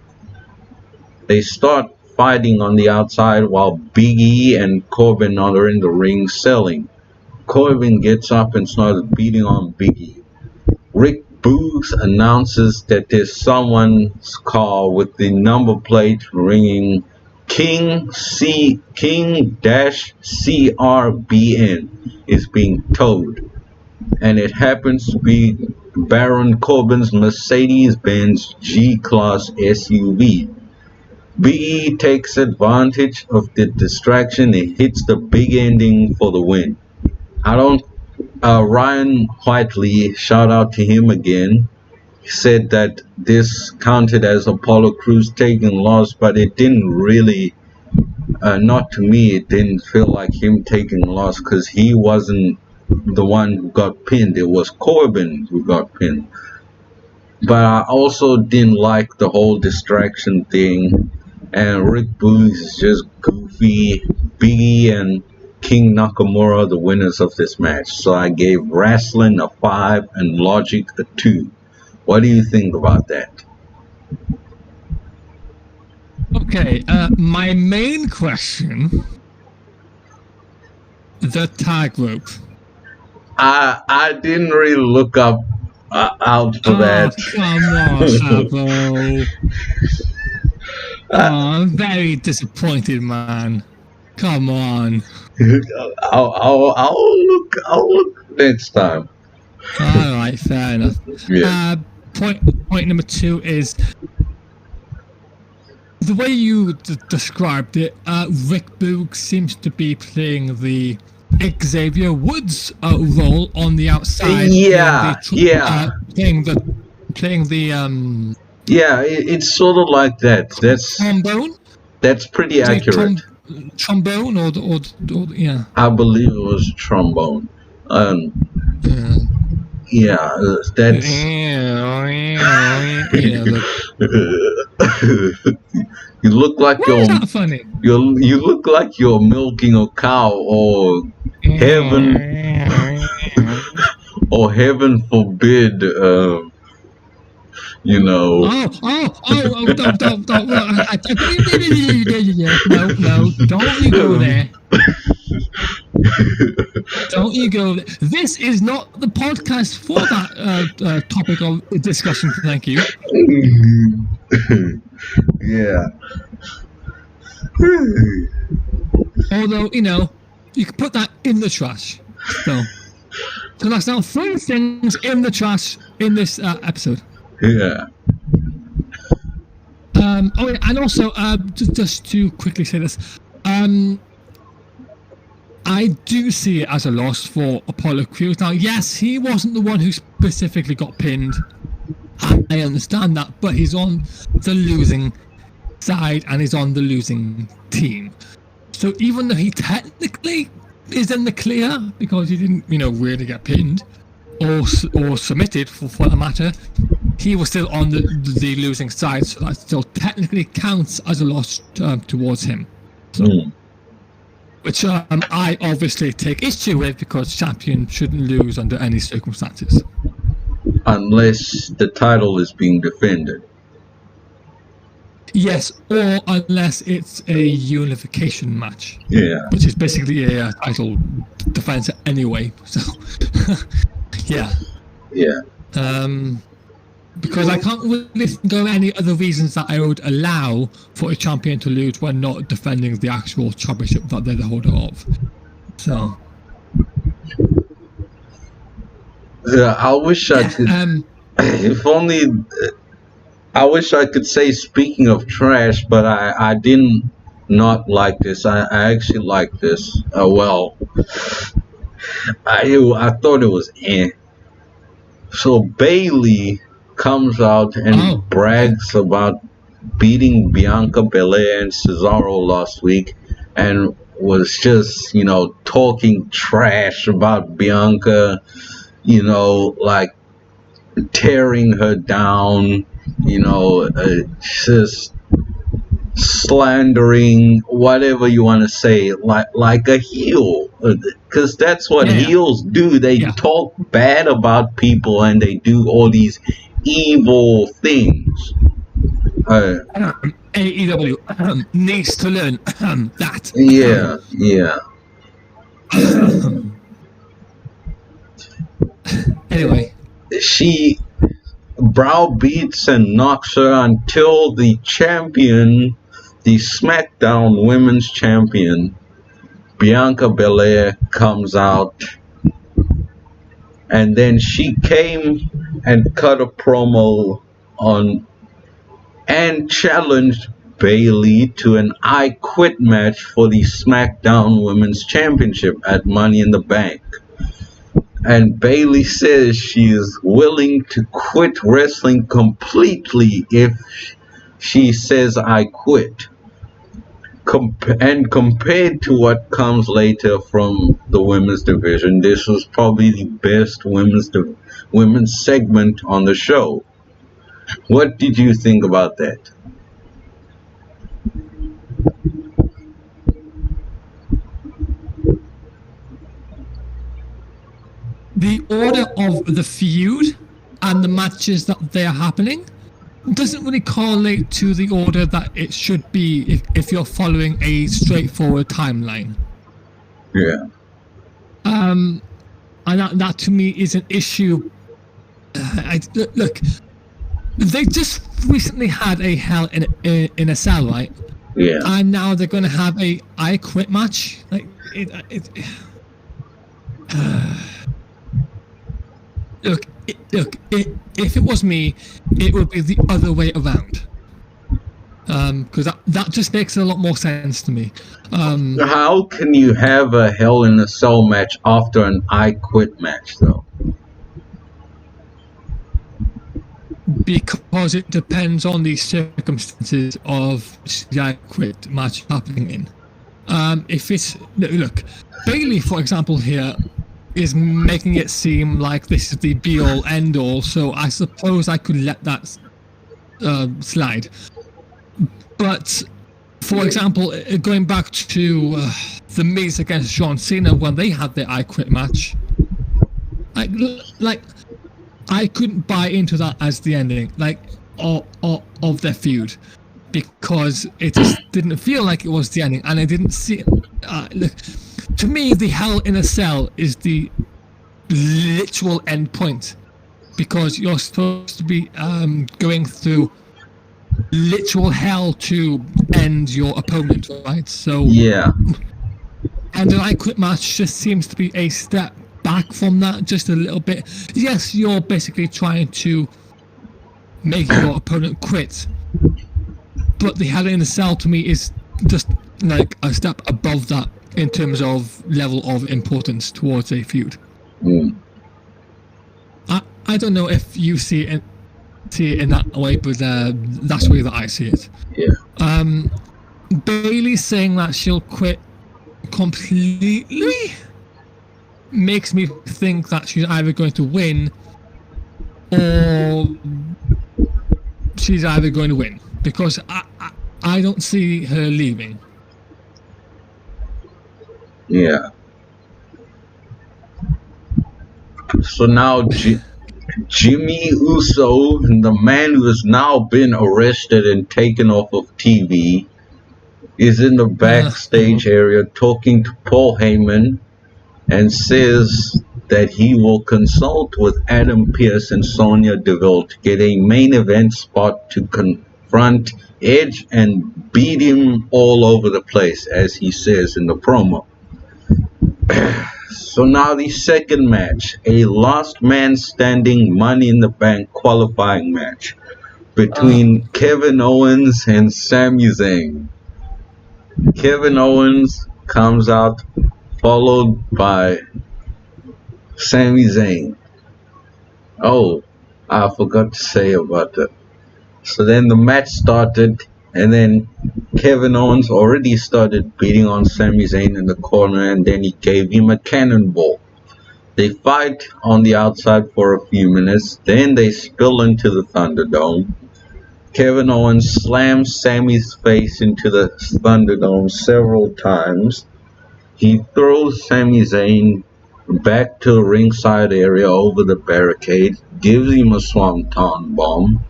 They start fighting on the outside while Big E and Corbin are in the ring selling. Corbin gets up and starts beating on Big E. Rick Boogs announces that there's someone's car with the number plate ringing King-CRBN is being towed. And it happens to be Baron Corbin's Mercedes-Benz G-Class SUV. BE takes advantage of the distraction and hits the big ending for the win. Ryan Whiteley, shout out to him again, said that this counted as Apollo Crews taking loss, but it didn't really, not to me, it didn't feel like him taking loss because he wasn't the one who got pinned. It was Corbin who got pinned. But I also didn't like the whole distraction thing, and Rick Boogs is just goofy. Biggie and King Nakamura the winners of this match. So I gave Rasslin a 5 and Logic a 2. What do you think about that? Okay, my main question, the tag rope. I didn't really look up out for that. Come on, Kgabo. I'm very disappointed, man. Come on. I'll look next time. All right, fair enough. Yeah. Point number 2 is the way you described it. Rick Boogs seems to be playing the Xavier Woods role on the outside. Yeah. Playing the Yeah, it's sort of like that. trombone. That's pretty accurate. Trombone or yeah. I believe it was trombone. Yeah, that's. You look like Why is that funny? You look like you're milking a cow, or heaven forbid. You know. No, don't you go there. Don't you go there. This is not the podcast for that topic of discussion, thank you. Yeah. Although, you can put that in the trash. So that's now 3 things in the trash in this episode. Yeah. And also, just to quickly say this, I do see it as a loss for Apollo Crews. Now, yes, he wasn't the one who specifically got pinned. I understand that, but he's on the losing side and he's on the losing team. So even though he technically is in the clear because he didn't, really get pinned or submitted for that matter, he was still on the losing side, so that still technically counts as a loss towards him. So, which I obviously take issue with because champion shouldn't lose under any circumstances. Unless the title is being defended. Yes, or unless it's a unification match. Yeah. Which is basically a title defense anyway. So, yeah. Yeah. Because I can't really think of any other reasons that I would allow for a champion to lose when not defending the actual championship that they're the holder of. So. Yeah, I wish I could. If only. I wish I could say, speaking of trash, but I didn't not like this. I actually like this. Well, I thought it was So Bayley comes out and brags about beating Bianca, Belair, and Cesaro last week, and was just, talking trash about Bianca, like tearing her down, just slandering, whatever you want to say, like a heel, because that's what heels do. They talk bad about people and they do all these evil things. AEW needs to learn that. Yeah. Anyway, she browbeats and knocks her until the champion, the SmackDown Women's Champion, Bianca Belair, comes out And then she came and cut a promo on and challenged Bayley to an I Quit match for the SmackDown Women's Championship at Money in the Bank. And Bayley says she is willing to quit wrestling completely if she says I quit. And compared to what comes later from the women's division, this was probably the best women's segment on the show. What did you think about that? The order of the feud and the matches that they are happening doesn't really correlate to the order that it should be if you're following a straightforward timeline. Yeah. And that to me is an issue. Look, they just recently had a Hell in a Cell, right? Yeah. And now they're going to have a I Quit match. Like Look, if it was me, it would be the other way around. Because that just makes a lot more sense to me. How can you have a Hell in a Cell match after an I Quit match, though? Because it depends on the circumstances of the I Quit match happening in. If it's... Look, Bayley, for example, here is making it seem like this is the be-all, end-all, so I suppose I could let that slide. But, for example, going back to The Miz against John Cena when they had their I Quit match, like I couldn't buy into that as the ending, of their feud, because it just didn't feel like it was the ending, and I didn't see it. Look, to me, the Hell in a Cell is the literal end point, because you're supposed to be going through literal hell to end your opponent, right? So yeah, and an I Quit match just seems to be a step back from that, just a little bit. Yes, you're basically trying to make your opponent quit, but the Hell in a Cell to me is just like a step above that in terms of level of importance towards a feud. I don't know if you see it in that way, but that's the way that I see it. Yeah. Bayley saying that she'll quit completely makes me think that she's either going to win or she's either going to win, because I don't see her leaving. Yeah. So now Jimmy Uso, the man who has now been arrested and taken off of TV, is in the backstage area talking to Paul Heyman and says that he will consult with Adam Pearce and Sonya Deville to get a main event spot to confront Edge and beat him all over the place, as he says in the promo. So now the second match, a last man standing Money in the Bank qualifying match between Kevin Owens and Sami Zayn. Kevin Owens comes out followed by Sami Zayn. Oh, I forgot to say about that. So then the match started, and then Kevin Owens already started beating on Sami Zayn in the corner, and then he gave him a cannonball. They fight on the outside for a few minutes, then they spill into the Thunderdome. Kevin Owens slams Sami's face into the Thunderdome several times. He throws Sami Zayn back to the ringside area over the barricade, gives him a Swanton bomb,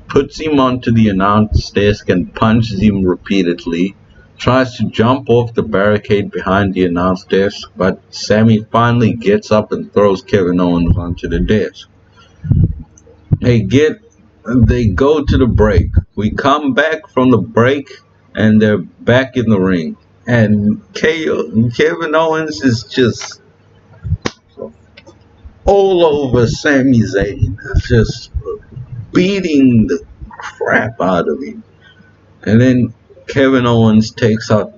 puts him onto the announce desk and punches him repeatedly, tries to jump off the barricade behind the announce desk, but Sami finally gets up and throws Kevin Owens onto the desk. They go to the break. We come back from the break and they're back in the ring. And Kevin Owens is just all over Sami Zayn, just beating the crap out of him. And then Kevin Owens takes out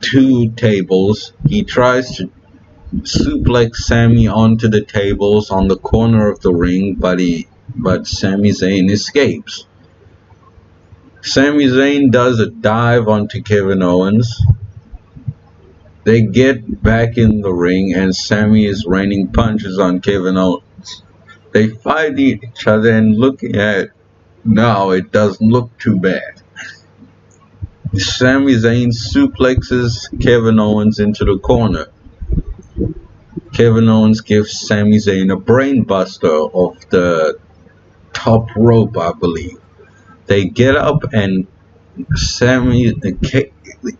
2 tables. He tries to suplex Sami onto the tables on the corner of the ring, but Sami Zayn escapes. Sami Zayn does a dive onto Kevin Owens. They get back in the ring and Sami is raining punches on Kevin Owens. They fight each other, and looking at now, it doesn't look too bad. Sami Zayn suplexes Kevin Owens into the corner. Kevin Owens gives Sami Zayn a brainbuster off the top rope, I believe. They get up and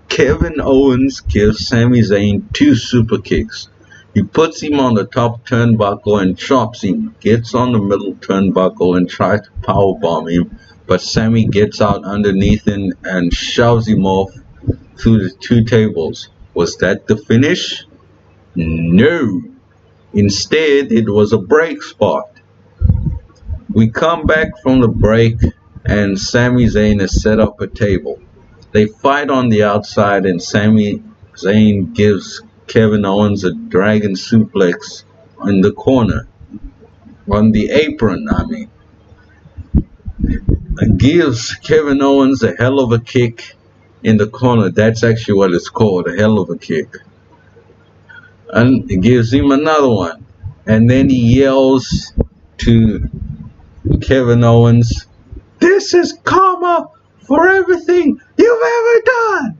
Kevin Owens gives Sami Zayn 2 super kicks. He puts him on the top turnbuckle and chops him, gets on the middle turnbuckle and tries to powerbomb him, but Sami gets out underneath him and shoves him off through the 2 tables. Was that the finish? No. Instead, it was a break spot. We come back from the break and Sami Zayn has set up a table. They fight on the outside and Sami Zayn gives Kevin Owens a dragon suplex in the corner. On the apron, I mean. It gives Kevin Owens a hell of a kick in the corner. That's actually what it's called, a hell of a kick. And it gives him another one. And then he yells to Kevin Owens, "This is karma for everything you've ever done."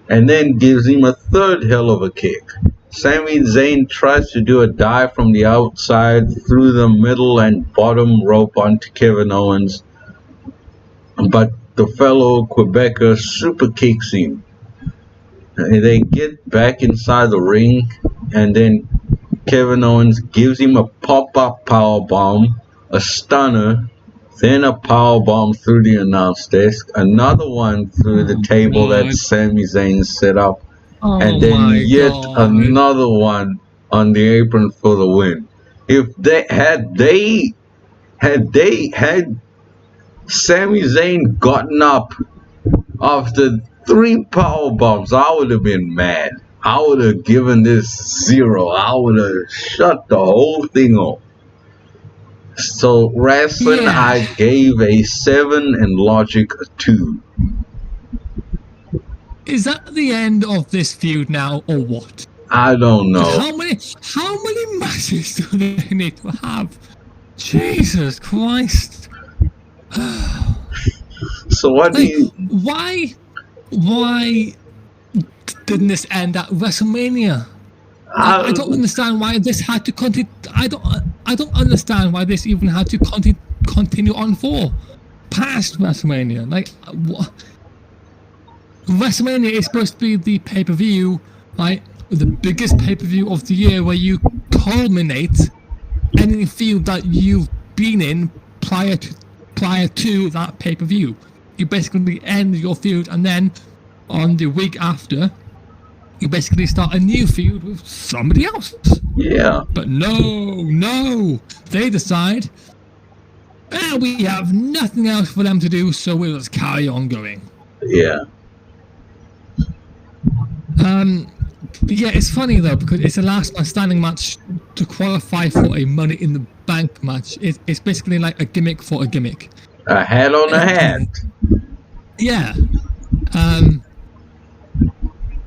And then gives him a third hell of a kick. Sami Zayn tries to do a dive from the outside through the middle and bottom rope onto Kevin Owens, but the fellow Quebecer super kicks him. They get back inside the ring, and then Kevin Owens gives him a pop-up powerbomb, a stunner, then a powerbomb through the announce desk, another one through the table that Sami Zayn set up, and then yet another one on the apron for the win. If they had Sami Zayn gotten up after 3 power bombs, I would have been mad. I would have given this 0. I would have shut the whole thing off. So wrestling, Yeah. I gave a 7 and Logic a 2. Is that the end of this feud now, or what? I don't know. How many matches do they need to have? Jesus Christ! So what do you? Why didn't this end at WrestleMania? I don't understand why this had to continue. I don't understand why this even had to continue on for past WrestleMania. Like, WrestleMania is supposed to be the pay-per-view, right? The biggest pay-per-view of the year, where you culminate any feud that you've been in prior to that pay-per-view. You basically end your feud, and then on the week after, you basically start a new feud with somebody else. Yeah. But no, they decide, we have nothing else for them to do, so we'll just carry on going. Yeah. But yeah, it's funny though, because it's a last man standing match to qualify for a Money in the Bank match. It's basically like a gimmick for a gimmick. A hat on a hat. Yeah.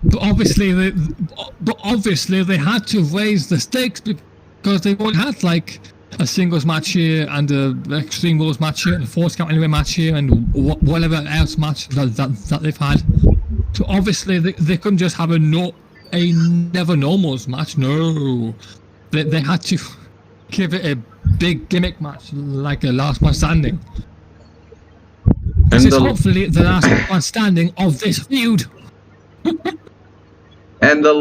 But obviously they had to raise the stakes, because they only had like a singles match here and a Extreme Rules match here and a Force Count Anywhere match here and whatever else match that they've had. So obviously they couldn't just have a Never Normals match. No, they had to give it a big gimmick match, like a last man standing. This is hopefully the last man standing of this feud. And the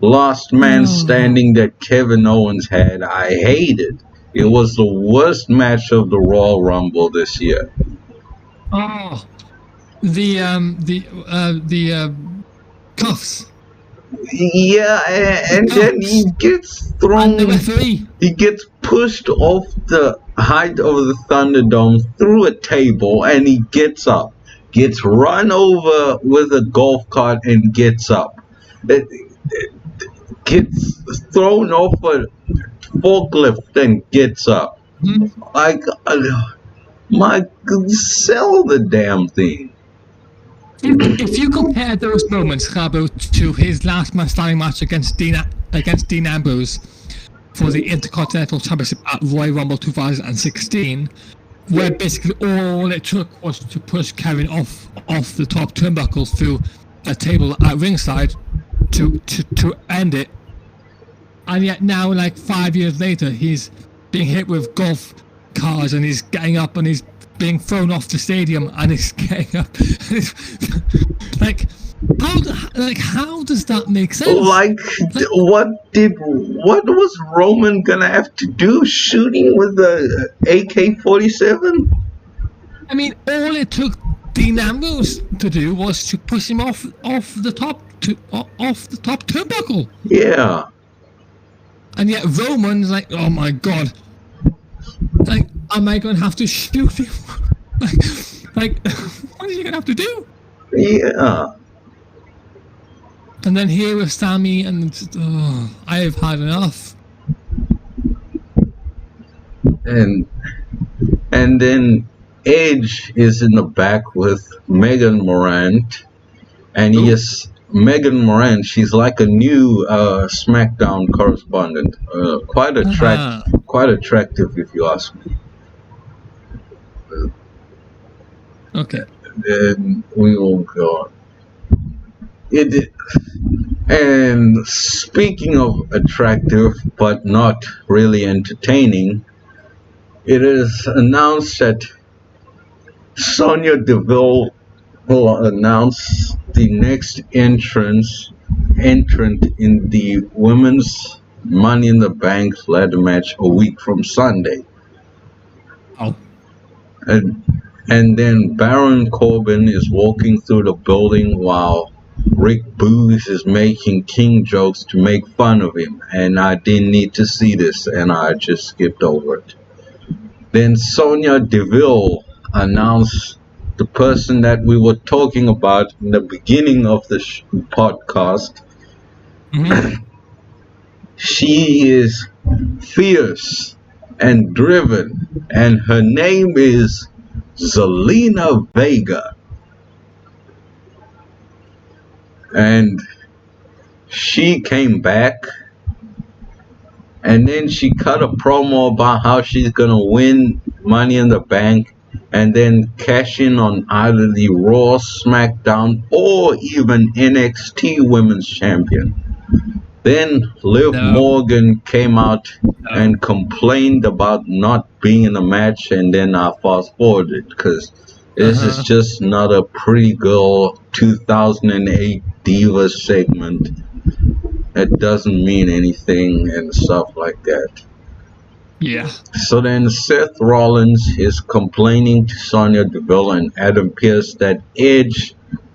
last man standing that Kevin Owens had, I hated. It was the worst match of the Royal Rumble this year. Oh, the cuffs. Yeah, and then he gets And thrown. the referee. He gets pushed off the height of the Thunderdome through a table, and he gets up. Gets run over with a golf cart and gets up. It gets thrown off a forklift and gets up. Like, sell the damn thing. If you compare those moments, Kgabo, to his last man standing match against Dean Ambrose for the Intercontinental Championship at Royal Rumble 2016, where basically all it took was to push Kevin off the top turnbuckle through a table at ringside to end it, and yet now, like 5 years later, he's being hit with golf cars and he's getting up and he's being thrown off the stadium and he's getting up. How does that make sense? What was Roman gonna have to do? Shooting with the AK-47? I mean, all it took Dean Ambrose to do was to push him off the top turnbuckle. Yeah. And yet Roman's like, oh my god, like, am I going to have to shoot him? like, what are you going to have to do? Yeah. And then here with Sammy, and I have had enough. And then Edge is in the back with Megan Morant, and Megan Morant, she's like a new SmackDown correspondent. Quite attractive, if you ask me. Okay. Then we will go on. And speaking of attractive but not really entertaining, it is announced that Sonya Deville will announce the next entrant in the women's Money in the Bank ladder match a week from Sunday. Oh. And then Baron Corbin is walking through the building while Rick Boogs is making King jokes to make fun of him. And I didn't need to see this, and I just skipped over it. Then Sonya Deville announced the person that we were talking about in the beginning of the podcast. Mm-hmm. She is fierce and driven, and her name is Zelina Vega. And she came back, and then she cut a promo about how she's gonna win Money in the Bank and then cash in on either the Raw, SmackDown, or even NXT Women's Champion. Then Liv Morgan came out and complained about not being in the match, and then I fast forwarded because this is just not a pretty girl 2008 diva segment. It doesn't mean anything and stuff like that. Yeah. So then Seth Rollins is complaining to Sonya Deville and Adam Pearce that Edge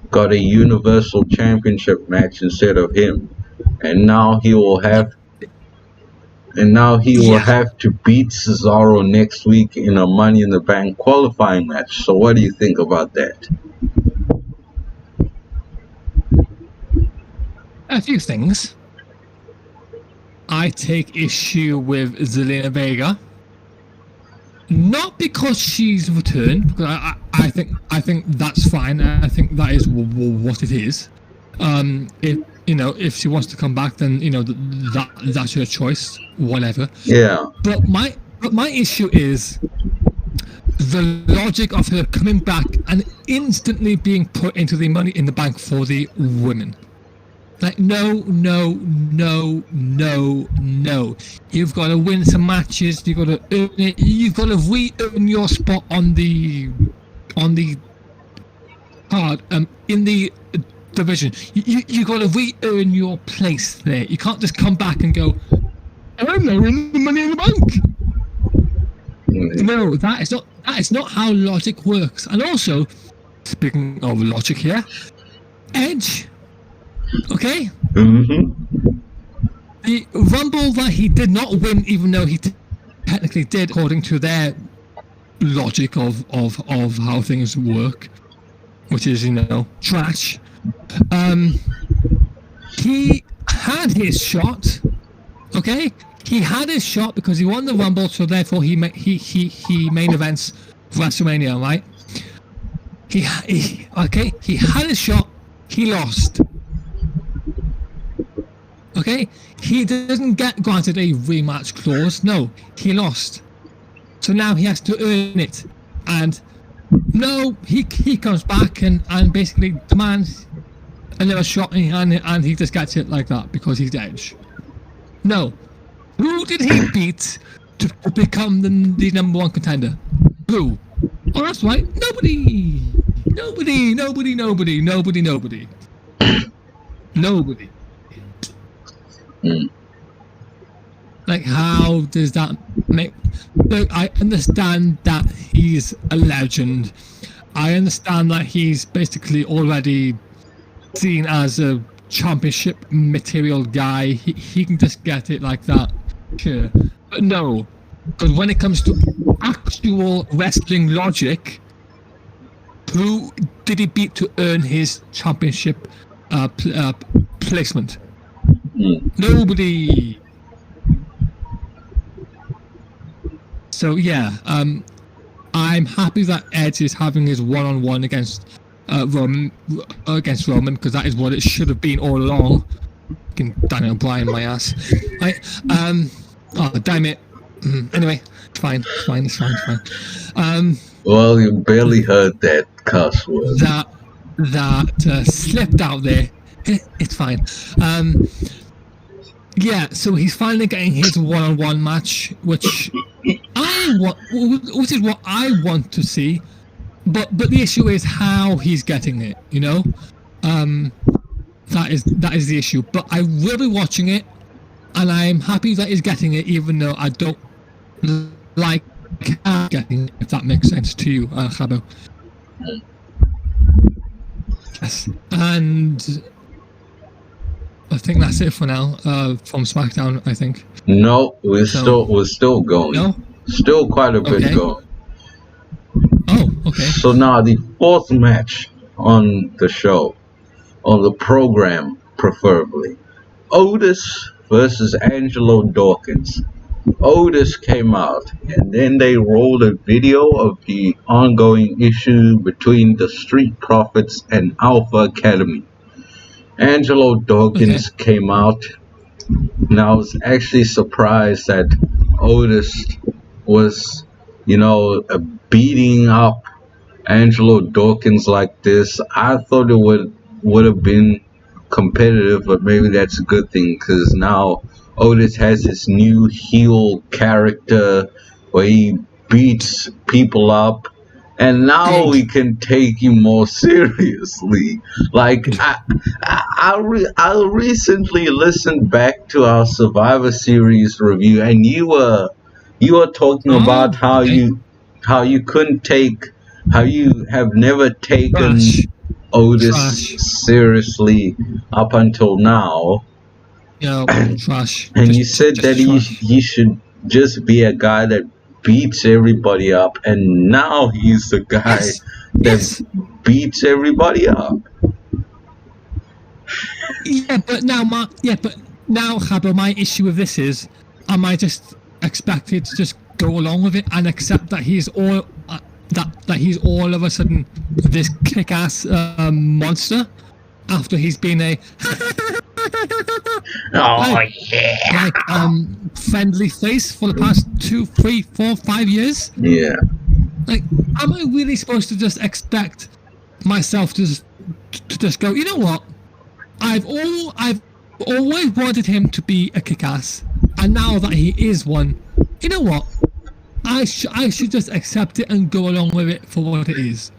got a Universal Championship match instead of him. And now he will have to beat Cesaro next week in a Money in the Bank qualifying match. So what do you think about that? A few things. I take issue with Zelina Vega, not because she's returned, because I think that's fine. I think that is what it is. If she wants to come back, then that's her choice. Whatever. Yeah. But my issue is the logic of her coming back and instantly being put into the Money in the Bank for the women. Like, no. You've got to win some matches. You've got to earn it. You've got to re-earn your spot on the card in the division. You got to re-earn your place there. You can't just come back and go, I'm now in the Money in the Bank. No, that is not how logic works. And also, speaking of logic here, Edge Okay? Mm-hmm. The Rumble that he did not win, even though he technically did, according to their logic of how things work, which is, trash. He had his shot. Okay? He had his shot because he won the Rumble, so therefore he main events WrestleMania, right? He had his shot. He lost. Okay? He doesn't get granted a rematch clause. No, he lost. So now he has to earn it. And no, he comes back and basically demands another shot and he just gets it like that because he's Edge. No. Who did he beat to become the number one contender? Who? Oh, that's right. Nobody. Like, how does that make... Look, I understand that he's a legend. I understand that he's basically already seen as a championship material guy. He can just get it like that. Sure. But no. Because when it comes to actual wrestling logic, who did he beat to earn his championship placement? Nobody. So yeah, I'm happy that Edge is having his one-on-one against Roman, because that is what it should have been all along. Fucking Daniel Bryan, my ass. Right? Oh damn it. Anyway, it's fine. Well, you barely heard that cuss word. That slipped out there. It's fine. Yeah, so he's finally getting his one-on-one match, which is what I want to see. But the issue is how he's getting it. That is the issue. But I will be watching it, and I'm happy that he's getting it, even though I don't like getting it, if that makes sense to you, Kgabo. Yes, and I think that's it for now. From SmackDown, I think. No, we're still going. No? Still quite a bit going. Oh, okay. So now the fourth match on the show, on the program, preferably, Otis versus Angelo Dawkins. Otis came out, and then they rolled a video of the ongoing issue between the Street Profits and Alpha Academy. Angelo Dawkins came out, and I was actually surprised that Otis was, beating up Angelo Dawkins like this. I thought it would have been competitive, but maybe that's a good thing, because now Otis has this new heel character where he beats people up, and now we can take him more seriously. Like, I recently listened back to our Survivor Series review, and you were talking about how you have never taken Otis seriously up until now. Trash. And you said that he should just be a guy that beats everybody up, and now he's the guy that beats everybody up. But now, Kgabo, my issue with this is, am I just expected to just go along with it and accept that he's all that he's all of a sudden this kick-ass monster after he's been a friendly face for the past 2, 3, 4, 5 years? Yeah. Like, am I really supposed to just expect myself to just go, you know what? I've always wanted him to be a kick-ass, and now that he is one, you know what? I should just accept it and go along with it for what it is.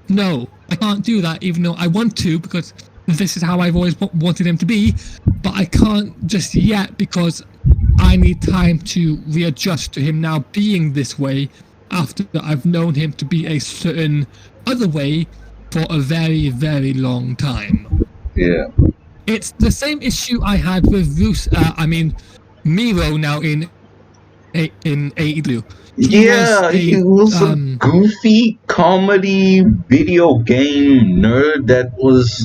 No, I can't do that, even though I want to, because this is how I've always wanted him to be, but I can't just yet because I need time to readjust to him now being this way after I've known him to be a certain other way for a very, very long time. Yeah. It's the same issue I had with Miro now in AEW. He was a goofy comedy video game nerd that was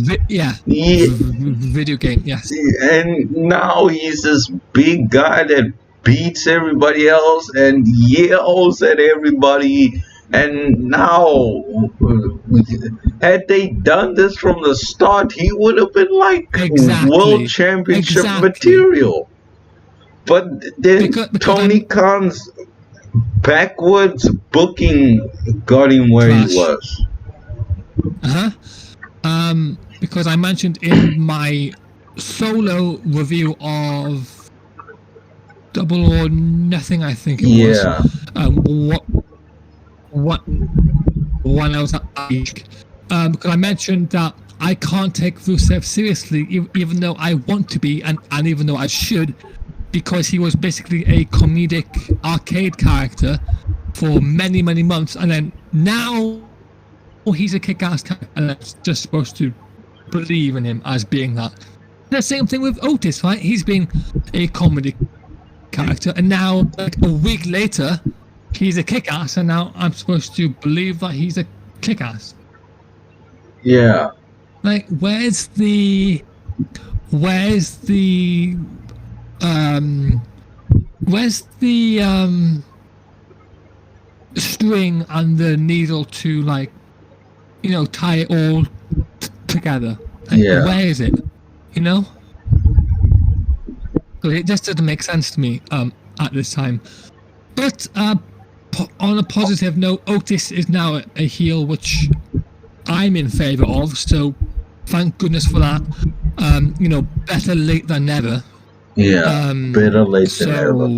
video game, yes. And now he's this big guy that beats everybody else and yells at everybody. And now, had they done this from the start, he would have been like world championship material. But then Tony Khan's backwards booking got him where he was. Because I mentioned in my solo review of Double or Nothing, I think it was. When I was at because I mentioned that I can't take Rusev seriously, even though I want to be, and even though I should, because he was basically a comedic arcade character for many, many months, and then now he's a kick-ass character, and I'm just supposed to believe in him as being that. The same thing with Otis, right? He's been a comedy character, and now, like a week later, he's a kick-ass, and now I'm supposed to believe that he's a kick-ass. Yeah. Like, where's the string and the needle to, like, tie it all together? Like, where is it? It just doesn't make sense to me at this time. But on a positive note, Otis is now a heel, which I'm in favour of, so thank goodness for that. Better late than never. Yeah, better late than ever.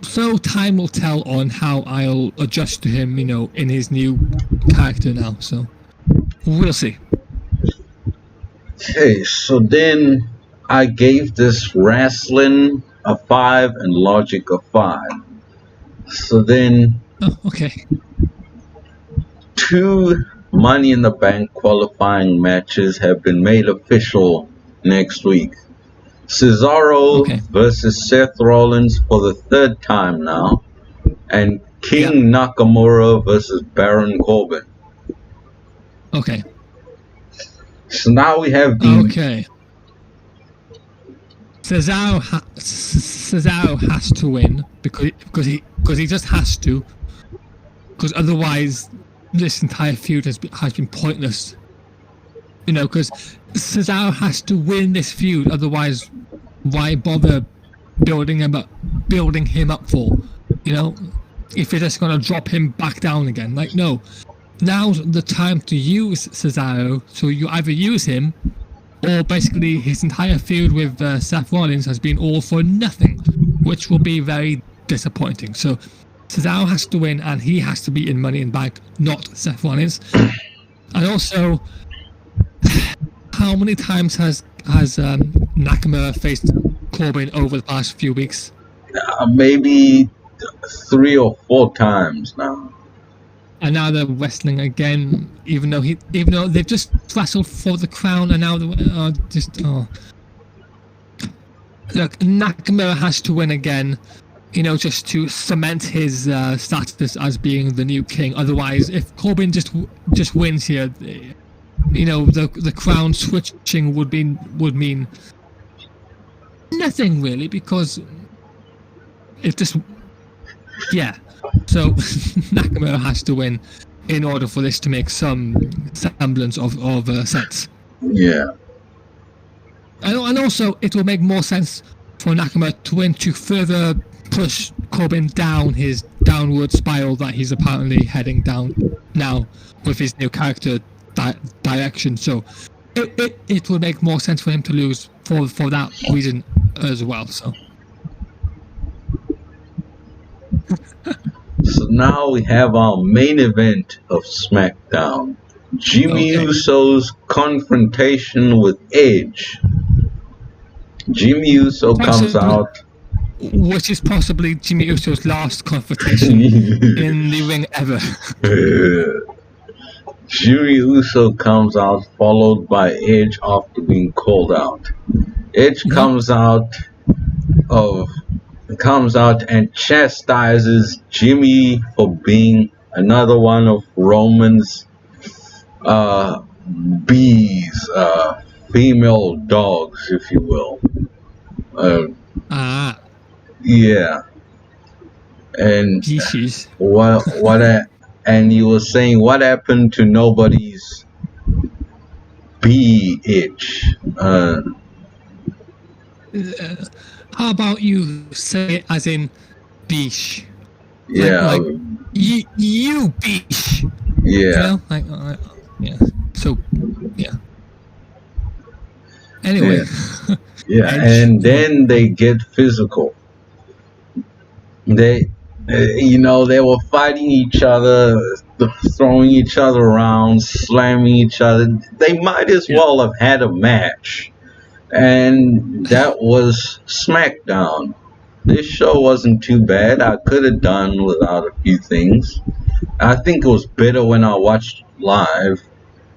So time will tell on how I'll adjust to him, in his new character now. So we'll see. Okay, so then I gave this Rasslin a 5 and Logic a 5. So then, okay. 2 Money in the Bank qualifying matches have been made official next week. Cesaro versus Seth Rollins for the 3rd time now, and King Nakamura versus Baron Corbin. Okay. So now we have the... Okay. Cesaro has to win because he just has to, because otherwise this entire feud has been pointless. Because Cesaro has to win this feud, otherwise why bother building him up for? If you're just gonna drop him back down again. Like, no, now's the time to use Cesaro. So you either use him, or basically his entire feud with Seth Rollins has been all for nothing, which will be very disappointing. So Cesaro has to win, and he has to be in Money in the Bank, not Seth Rollins. And also, how many times has Nakamura faced Corbin over the past few weeks? Maybe 3 or 4 times now. And now they're wrestling again, even though they've just wrestled for the crown, and now Look, Nakamura has to win again, just to cement his status as being the new king. Otherwise, if Corbin just wins here, the crown switching would mean nothing really, because it just So Nakamura has to win in order for this to make some semblance of sense. Yeah. And also, it will make more sense for Nakamura to win to further push Corbin down his downward spiral that he's apparently heading down now with his new character direction. So it will make more sense for him to lose for that reason as well. So. So now we have our main event of SmackDown. Jimmy Uso's confrontation with Edge. Jimmy Uso comes out. Which is possibly Jimmy Uso's last confrontation in the ring ever. Jimmy Uso comes out, followed by Edge after being called out. Edge comes out and chastises Jimmy for being another one of Roman's bees, female dogs, if you will. Yeah. And Jesus. and he was saying, what happened to nobody's bee itch? How about you say it as in beesh? Yeah. Like you beesh. Yeah. You know? Yeah. So, yeah. Anyway. Yeah. And then they get physical. They were fighting each other, throwing each other around, slamming each other. They might as well have had a match. And that was SmackDown. This show wasn't too bad. I could have done without a few things. I think it was better when I watched live,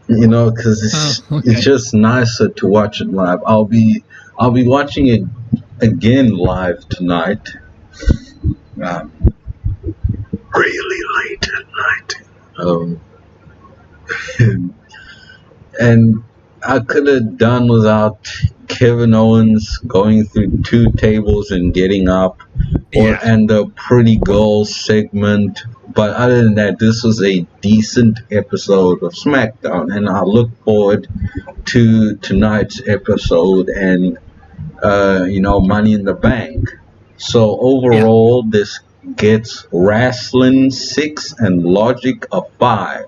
because it's just nicer to watch it live. I'll be watching it again live tonight. Really late at night. And I could have done without Kevin Owens going through 2 tables and getting up, and the pretty girl segment. But other than that, this was a decent episode of SmackDown, and I look forward to tonight's episode and Money in the Bank. So overall, this gets Rasslin 6 and Logic a 5.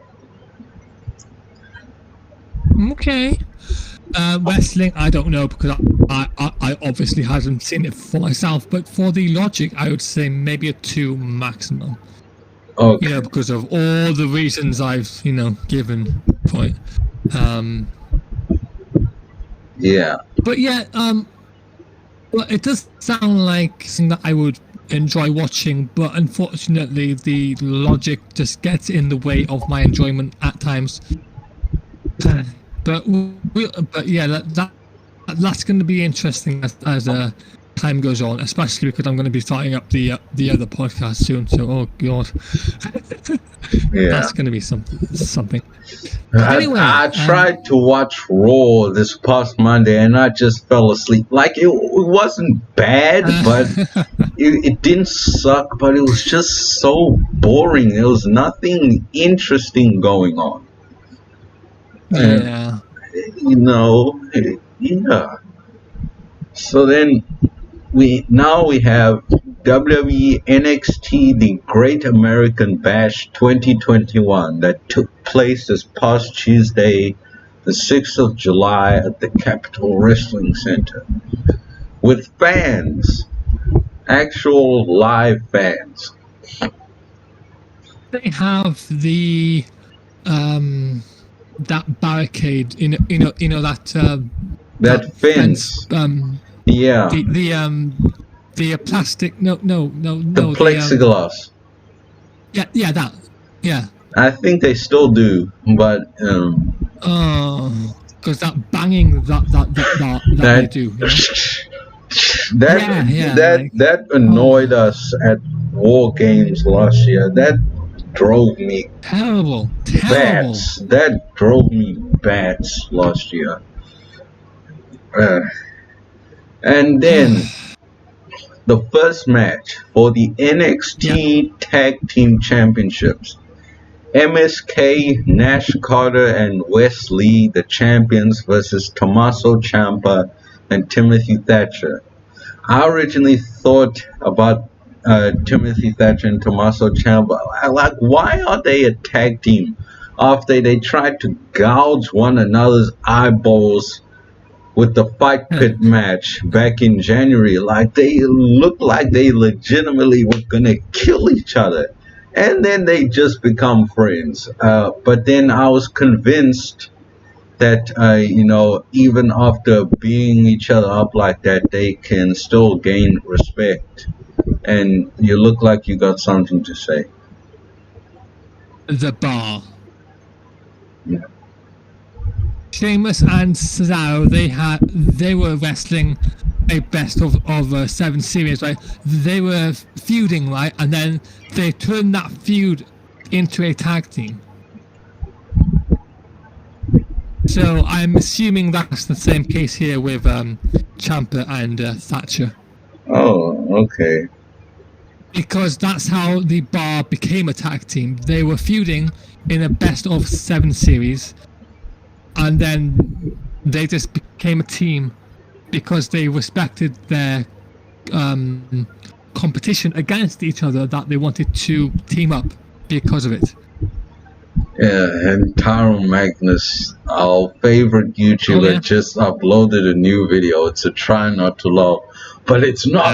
Okay. Wrestling, I don't know, because I obviously hasn't seen it for myself, but for the Logic, I would say maybe a 2 maximum. Okay. Because of all the reasons I've, given for it. Yeah. But yeah, well, it does sound like something that I would enjoy watching, but unfortunately the Logic just gets in the way of my enjoyment at times. But yeah, that's going to be interesting as time goes on, especially because I'm going to be starting up the other podcast soon. So, oh god, that's going to be something. Anyway, I tried to watch Raw this past Monday, and I just fell asleep. Like it wasn't bad, but it didn't suck. But it was just so boring. There was nothing interesting going on. Yeah. Yeah. So then we have WWE NXT The Great American Bash 2021 that took place this past Tuesday, the 6th of July at the Capitol Wrestling Center with fans, actual live fans. They have the that barricade that fence. Yeah. The plastic. No. The plexiglass. Yeah, that. Yeah. I think they still do, but because that banging that they do. That annoyed us at War Games last year. That drove me terrible. bats. That drove me bats last year. And then the first match for the NXT Tag Team Championships. MSK, Nash Carter, and Wes Lee, the champions, versus Tommaso Ciampa and Timothy Thatcher. I originally thought about Timothy Thatcher and Tommaso Ciampa. Like, why are they a tag team after they tried to gouge one another's eyeballs with the Fight Pit match back in January? Like, they looked like they legitimately were gonna kill each other, and then they just become friends. But then I was convinced that even after beating each other up like that, they can still gain respect. And you look like you got something to say. The bar. Sheamus and Cesaro, they were wrestling a best of 7 series, right? They were feuding, right? And then they turned that feud into a tag team. So I'm assuming that's the same case here with Ciampa and Thatcher. Oh, okay. Because that's how the Bar became a tag team. They were feuding in a best of 7 series, and then they just became a team because they respected their competition against each other, that they wanted to team up because of it. Yeah, and Tyrone Magnus, our favorite YouTuber, just uploaded a new video. It's a try not to laugh, but it's not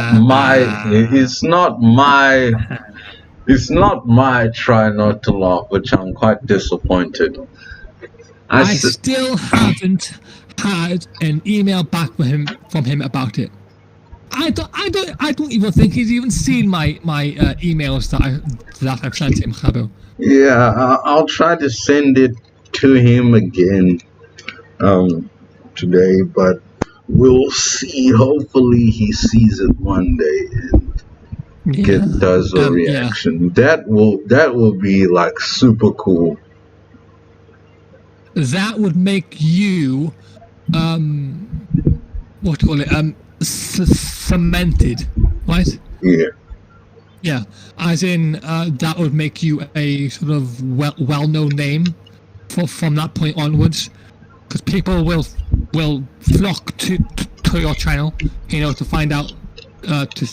it's not my try not to laugh, which I'm quite disappointed. I still haven't had an email back from him about it. I don't even think he's even seen my emails that I've sent him, Kgabo. Yeah, I'll try to send it to him again today, but we'll see. Hopefully he sees it one day and does a reaction. Yeah. That will be like super cool. That would make you what do you call it? Cemented, right? Yeah. Yeah, as in that would make you a sort of well-known name from that point onwards, because people will flock to your channel, to find out, to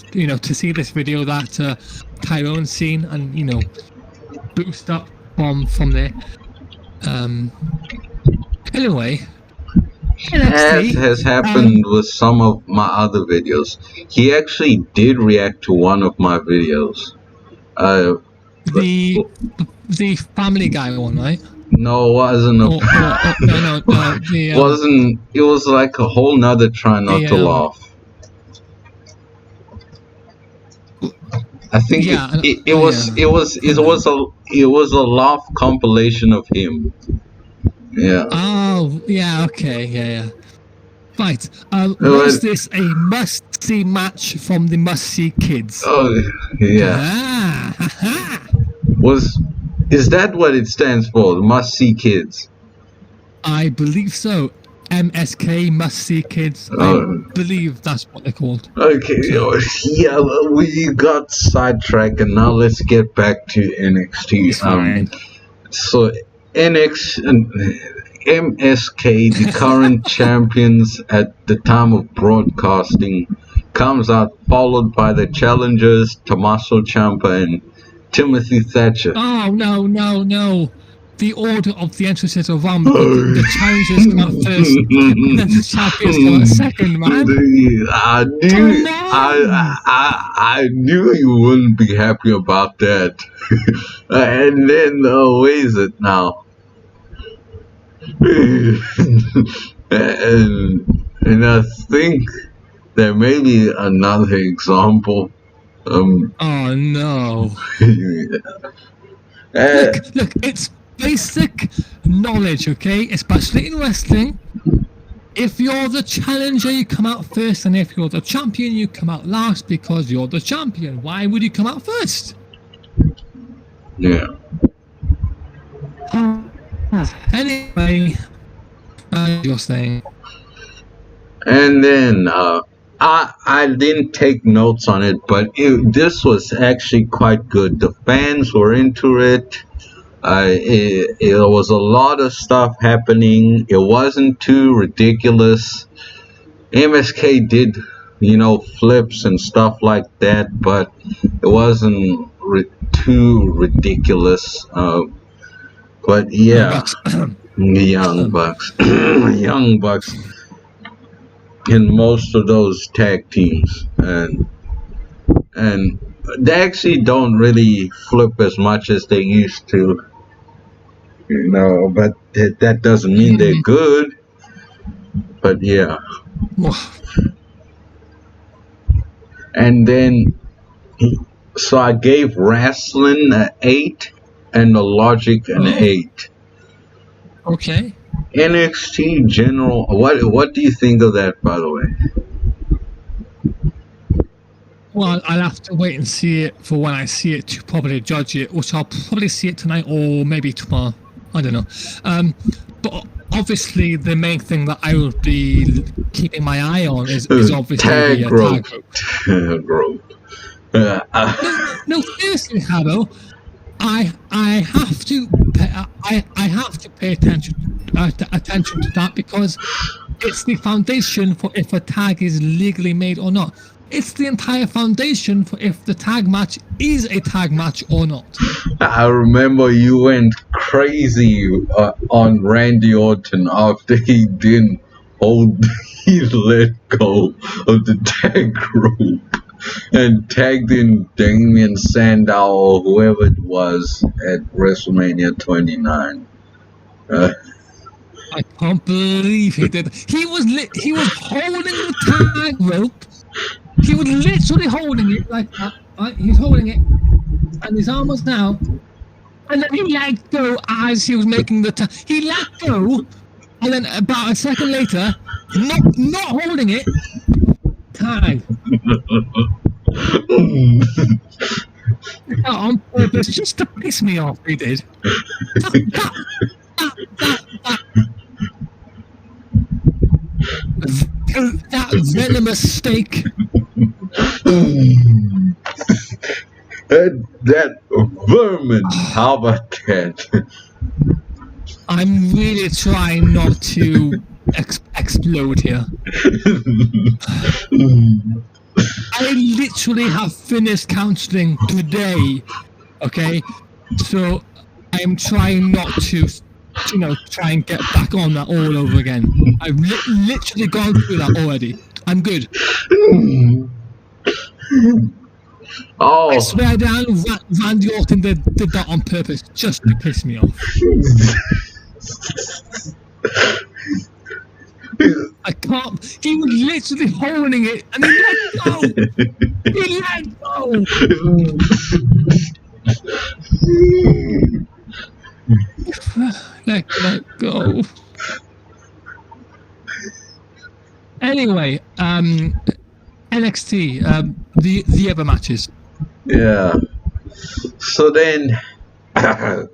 see this video that Tyrone's seen, and boost up from there. Anyway. As has happened with some of my other videos. He actually did react to one of my videos. The Family Guy one, right? No, it wasn't. Wasn't. It was like a whole nother try not to laugh. I think it was a laugh compilation of him. Yeah. Oh, yeah, okay, yeah. Right. Was this a must-see match from the must-see kids? Oh, yeah. Is that what it stands for? The must-see kids? I believe so. MSK, must-see kids. I believe that's what they're called. Okay, yeah, we got sidetracked, and now let's get back to NXT. So MSK, the current champions at the time of broadcasting, comes out followed by the challengers Tommaso Ciampa and Timothy Thatcher. Oh, no. The order of the entrances are wrong, because the challengers come out first and then the champions come out second, man. I knew you wouldn't be happy about that. And then, where is it now? and I think there may be another example. Oh no! Look, it's basic knowledge, okay? Especially in wrestling. If you're the challenger, you come out first, and if you're the champion, you come out last because you're the champion. Why would you come out first? Yeah. Anyway, you're saying. And then I didn't take notes on it, but this was actually quite good. The fans were into it. It was a lot of stuff happening. It wasn't too ridiculous. MSK did, flips and stuff like that, but it wasn't too ridiculous. But yeah, the Young Bucks in most of those tag teams, and they actually don't really flip as much as they used to, but that doesn't mean they're good. But yeah. And then so I gave Rasslin an 8 and the Logic an 8. Okay. NXT General. What do you think of that, by the way? Well, I'll have to wait and see it for when I see it to probably judge it, which I'll probably see it tonight or maybe tomorrow. I don't know. But obviously, the main thing that I will be keeping my eye on is obviously tag the rope. tag rope. No, seriously, Kgabo. I have to pay attention to that because it's the foundation for if a tag is legally made or not. It's the entire foundation for if the tag match is a tag match or not. I remember you went crazy on Randy Orton after he didn't he let go of the tag rope and tagged in Damien Sandow or whoever it was at WrestleMania 29. I can't believe he did. He was holding the tag rope. He was literally holding it like that. Right? He's holding it, and his arm was down. And then he let go as he was making the tag. He let go, and then about a second later, not holding it, tag. On purpose, just to piss me off, he did. That venomous steak. That vermin. How about that? I'm really trying not to explode here. I literally have finished counseling today. Okay, so I'm trying not to, try and get back on that all over again. I've literally gone through that already. I'm good. Oh. I swear down, Randy Orton did that on purpose just to piss me off. I can't. He was literally holding it and he let go. Let go. Anyway, NXT, the other matches. Yeah. So then, the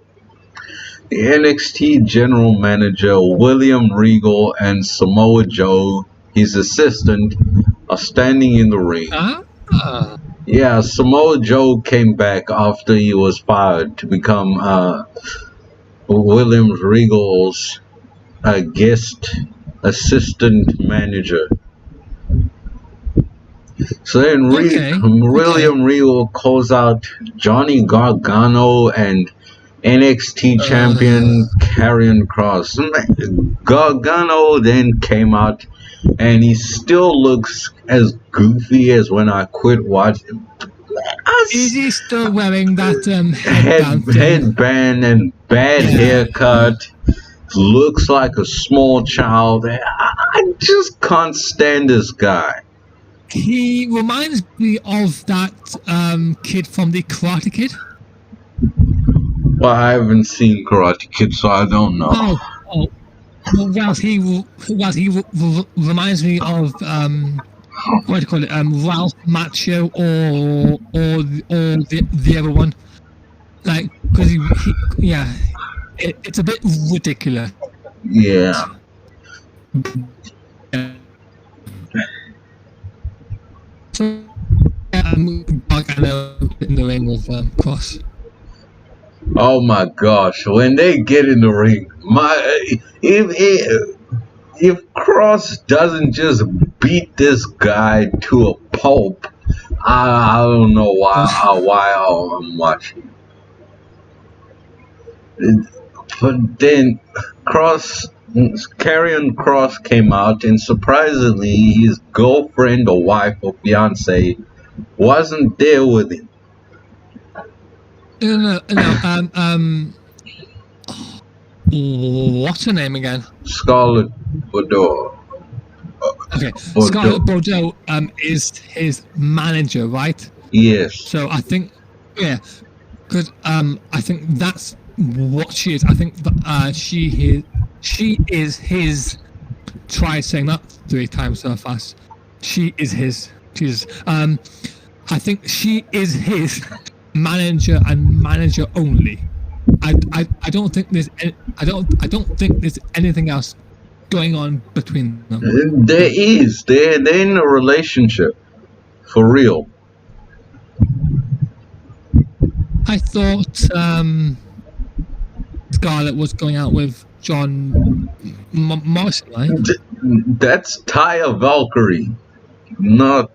NXT General Manager William Regal and Samoa Joe, his assistant, are standing in the ring. Yeah, Samoa Joe came back after he was fired to become William Regal's guest assistant manager. So then William Regal calls out Johnny Gargano and NXT champion Karrion Kross. Gargano then came out and he still looks as goofy as when I quit watching. Is he still wearing that headband and bad haircut? Looks like a small child. I just can't stand this guy. He reminds me of that kid from the Karate Kid. Well, I haven't seen Karate Kid, so I don't know. Oh. Well, he reminds me of what do you call it? Ralph Macchio or the other one. Like, because it's a bit ridiculous. Yeah. So, Gargano in the ring with Kross. Oh my gosh! When they get in the ring, if Kross doesn't just beat this guy to a pulp, I don't know why I'm watching. But then Karrion Kross came out, and surprisingly, his girlfriend or wife or fiance wasn't there with him. No. What's her name again? Scarlett Bordeaux. Okay, Scarlett Bordeaux is his manager, right? Yes. So I think, because I think that's what she is. I think that she She is his. Try saying that 3 times so fast. She is his. I think she is his manager and manager only. I don't think there's I don't think there's anything else going on between them. There is. They're in a relationship. For real. I thought Scarlett was going out with John Morrison, right? That's Taya Valkyrie, not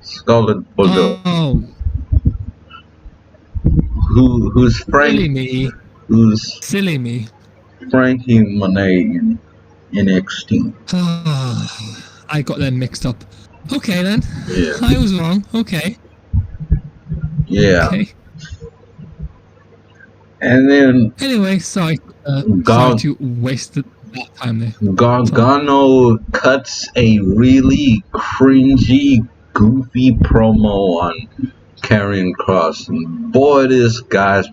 Scarlett Bordeaux. Oh, Who's Frank? silly me. Who's Silly me. Frankie Monet in NXT? I got them mixed up. Okay then. Yeah. I was wrong. Okay. Yeah. Okay. And then Anyway, sorry to waste that time there. Gargano cuts a really cringy, goofy promo on Karrion Kross. And boy, this guy's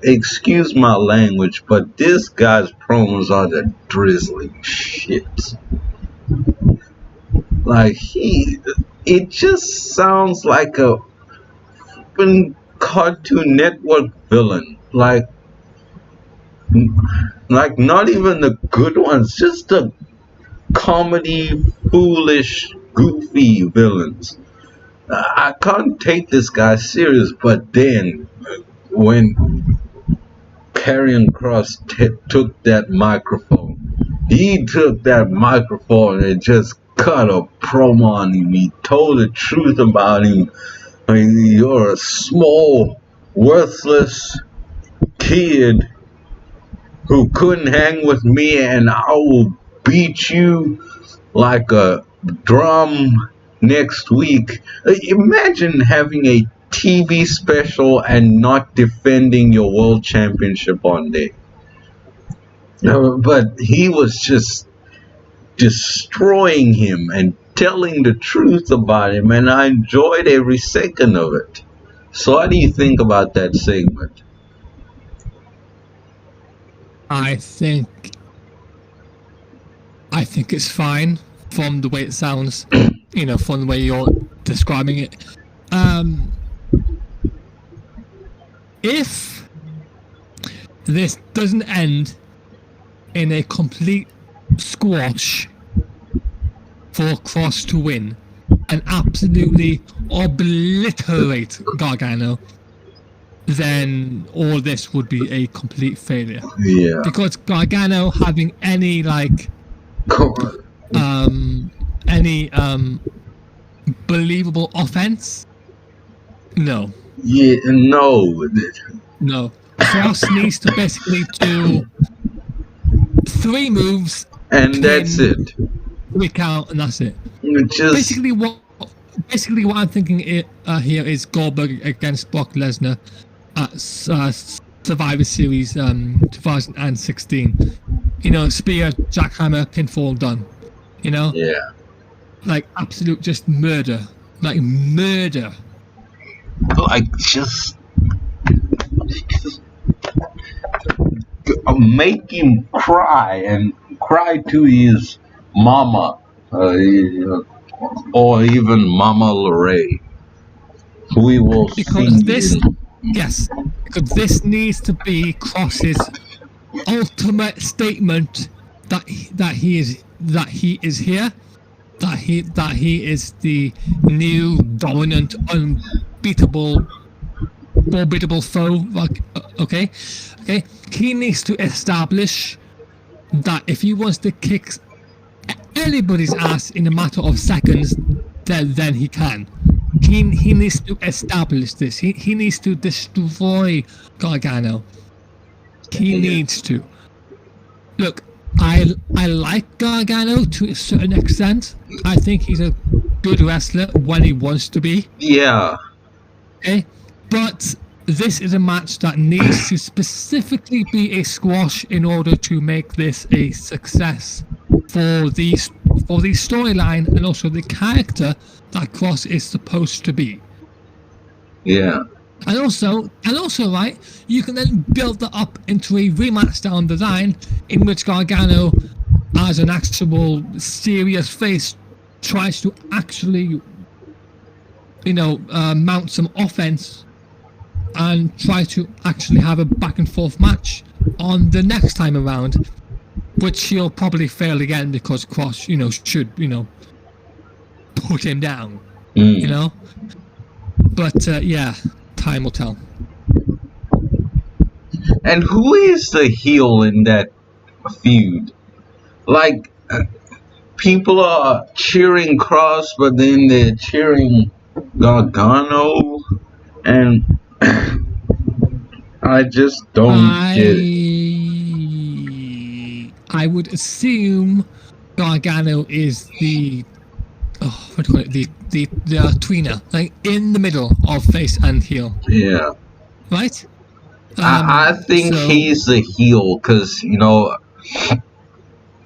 excuse my language, but this guy's promos are the drizzling shit. Like it just sounds like a flippin' Cartoon Network villain. Like not even the good ones, just the comedy, foolish, goofy villains. I can't take this guy serious, but then when Karrion Kross took that microphone, and just cut a promo on him. He told the truth about him. I mean, you're a small, worthless kid who couldn't hang with me, and I will beat you like a drum next week. Imagine having a TV special and not defending your world championship on day. But he was just destroying him and telling the truth about him, and I enjoyed every second of it. So what do you think about that segment? I think it's fine from the way it sounds, from the way you're describing it. If this doesn't end in a complete squash for Kross to win and absolutely obliterate Gargano, then all this would be a complete failure. Yeah. Because Gargano having any believable offense, no. Yeah, no. No. Kross needs to basically do 3 moves and that's it. 3 count, and that's it. Just Basically what I'm thinking here is Goldberg against Brock Lesnar at Survivor Series 2016. Spear, jackhammer, pinfall, done. Yeah. Like absolute just murder. Like murder. Like just make him cry and cry to his mama, or even Mama Lorraine. We will because see. because this needs to be Kross's ultimate statement that he is here, that he is the new dominant, unbeatable, formidable foe. Like, okay, he needs to establish that if he wants to kick anybody's ass in a matter of seconds, then he can. He needs to establish this. He needs to destroy Gargano. He needs to. Look, I like Gargano to a certain extent. I think he's a good wrestler when he wants to be. Yeah. Okay, but this is a match that needs to specifically be a squash in order to make this a success for the storyline and also the character that Kross is supposed to be. Yeah. And also, right, you can then build that up into a rematch down the line in which Gargano, as an actual serious face, tries to actually, mount some offense and try to actually have a back and forth match on the next time around, which he'll probably fail again because Cross, should, put him down, But, yeah, time will tell. And who is the heel in that feud? Like, people are cheering Cross, but then they're cheering Gargano, and I just don't get it. I would assume Gargano is the what do you call it? The tweener, like in the middle of face and heel. Yeah. Right? I think he's the heel because,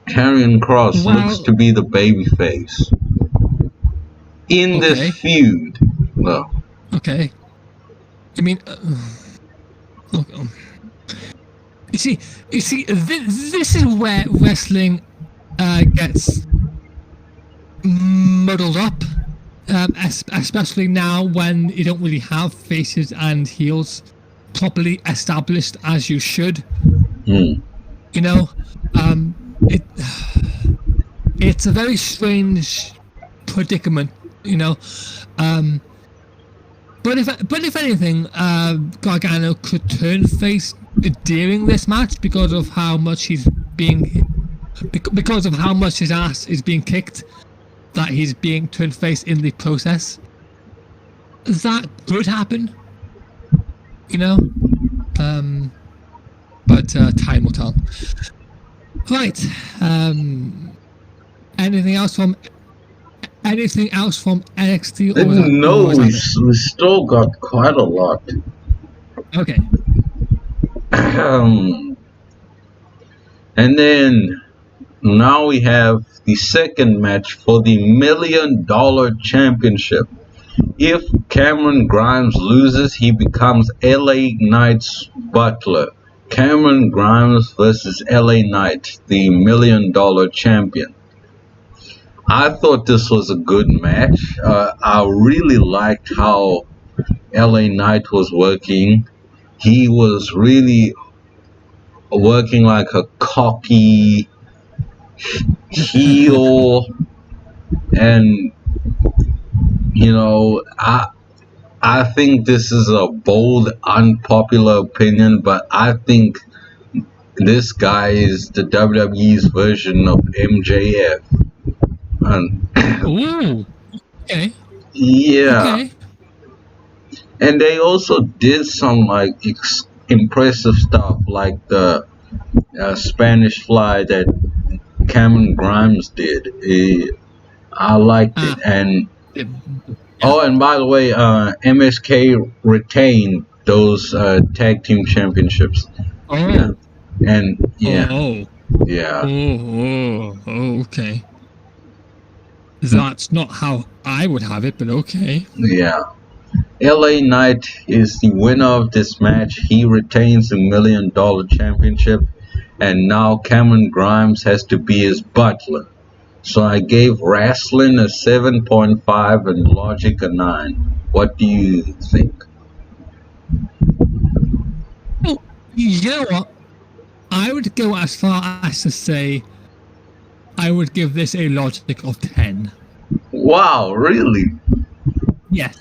Karrion Kross looks to be the babyface in this feud. No. Okay. I mean, look. You see, this is where wrestling gets muddled up, especially now when you don't really have faces and heels properly established as you should. It's a very strange predicament, But if anything, Gargano could turn face during this match because of how much because of how much his ass is being kicked, that he's being turned face in the process. That could happen, but time will tell. Right. Anything else from NXT? No, we still got quite a lot. Okay. And then now we have the second match for the $1 Million Championship. If Cameron Grimes loses, he becomes LA Knight's butler. Cameron Grimes versus LA Knight, the $1 Million Champion. I thought this was a good match. I really liked how LA Knight was working. He was really working like a cocky heel, and I think this is a bold, unpopular opinion, but I think this guy is the WWE's version of MJF. Ooh, okay. Yeah. Okay. And they also did some impressive stuff, like the Spanish Fly that Cameron Grimes did. I liked it. And and by the way, MSK retained those tag team championships. Oh. Yeah. And yeah. Oh. Yeah. Oh, okay. That's not how I would have it, but okay. Yeah. LA Knight is the winner of this match. He retains the $1 Million Championship, and now Cameron Grimes has to be his butler. So I gave Rasslin a 7.5 and Logic a 9. What do you think? Well, you know what? I would go as far as to say I would give this a Logic of 10. Wow, really? Yes.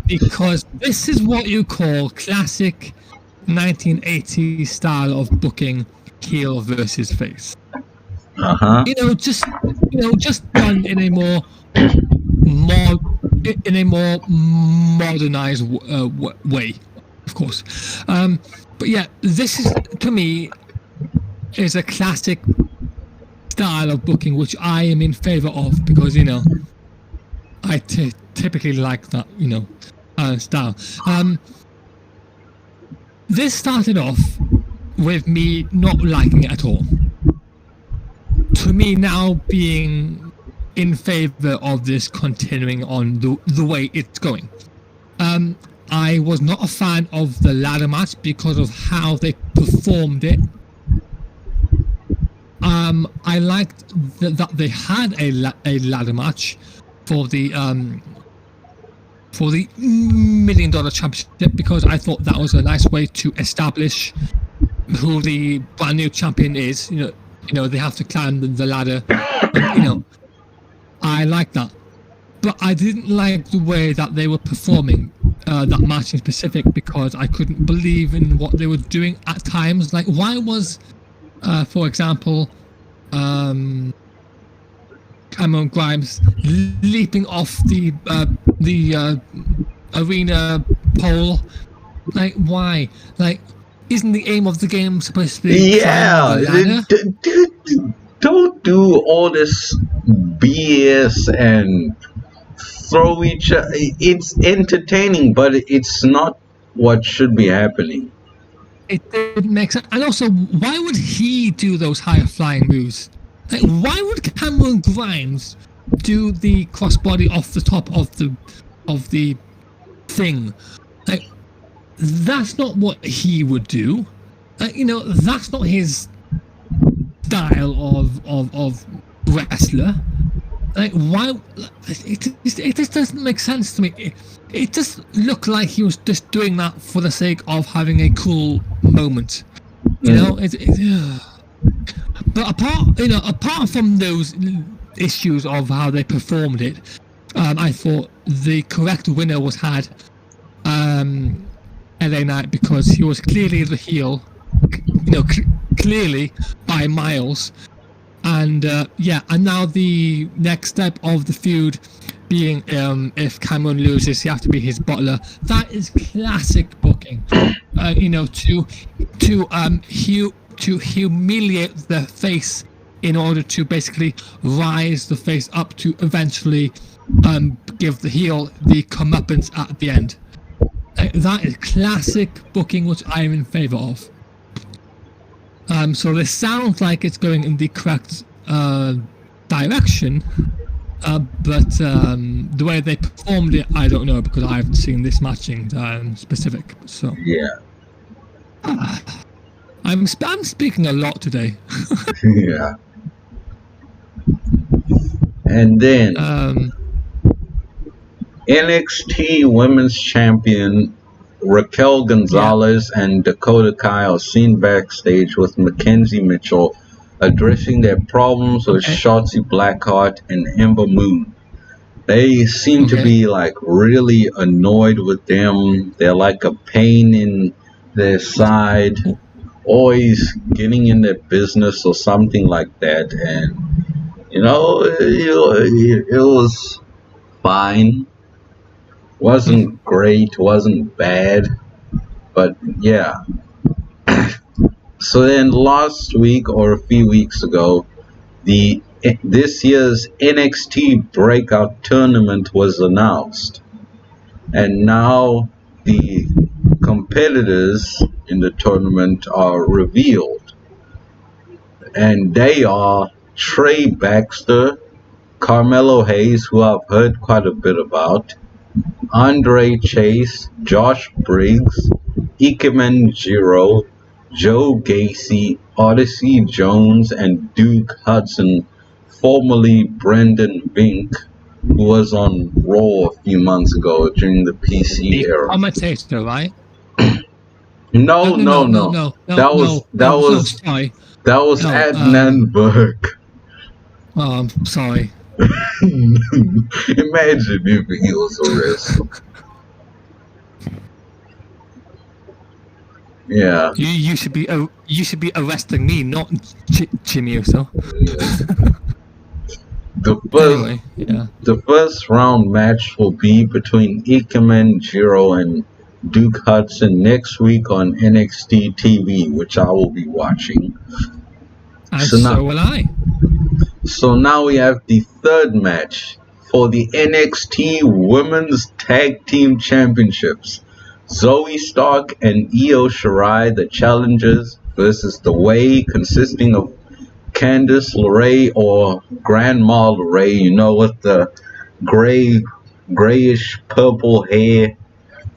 Because this is what you call classic 1980s style of booking heel versus face. Uh-huh. Just done in a more modernized way, of course. But yeah, this is, to me, is a classic style of booking which I am in favor of, because I typically like that style. This started off with me not liking it at all, to me now being in favor of this continuing on the way it's going. I was not a fan of the ladder match because of how they performed it. I liked that they had a ladder match for the $1 million championship, because I thought that was a nice way to establish who the brand new champion is. You know, they have to climb the ladder. And, I like that, but I didn't like the way that they were performing that match in specific, because I couldn't believe in what they were doing at times. Like, why was, for example, Cameron Grimes leaping off the arena pole? Like, why? Like, isn't the aim of the game supposed to be climbing the ladder? Don't do all this BS and throw each other. It's entertaining, but it's not what should be happening. It didn't make sense. And also, why would he do those higher flying moves? Like, why would Cameron Grimes do the crossbody off the top of the thing? Like, that's not what he would do. Like, that's not his style of wrestler. Like, why? It just doesn't make sense to me. It just looked like he was just doing that for the sake of having a cool moment. But apart from those issues of how they performed it, I thought the correct winner was had LA Knight, because he was clearly the heel, clearly by miles. And and now the next step of the feud being, if Cameron loses, you have to be his butler. That is classic booking. To humiliate the face in order to basically rise the face up to eventually give the heel the comeuppance at the end. That is classic booking, which I am in favour of. So this sounds like it's going in the correct direction, but the way they performed it, I don't know, because I haven't seen this matching specific. So yeah, I'm speaking a lot today. Yeah. And then NXT Women's Champion Raquel Gonzalez and Dakota Kai are seen backstage with Mackenzie Mitchell addressing their problems with Shotzi Blackheart and Ember Moon. They seem to be like really annoyed with them. They're like a pain in their side, always getting in their business or something like that. And it was fine. Wasn't great, wasn't bad, but yeah. So then last week or a few weeks ago, this year's NXT Breakout Tournament was announced. And now the competitors in the tournament are revealed. And they are Trey Baxter, Carmelo Hayes, who I've heard quite a bit about, Andre Chase, Josh Briggs, Ikemen Jiro, Joe Gacy, Odyssey Jones, and Duke Hudson, formerly Brendan Vink, who was on Raw a few months ago during the PC era. Commentator, right? No. That was Adnan Burke. Oh, I'm sorry. Imagine if he was a wrestler. Yeah. You should be arresting me, not Jimmy Uso. The first round match will be between Ikemen Jiro and Duke Hudson next week on NXT TV, which I will be watching. And so will I. So now we have the third match for the NXT Women's Tag Team Championships. Zoe Stark and Io Shirai, the challengers, versus The Way, consisting of Candice LeRae or Grandma LeRae, with the grayish purple hair,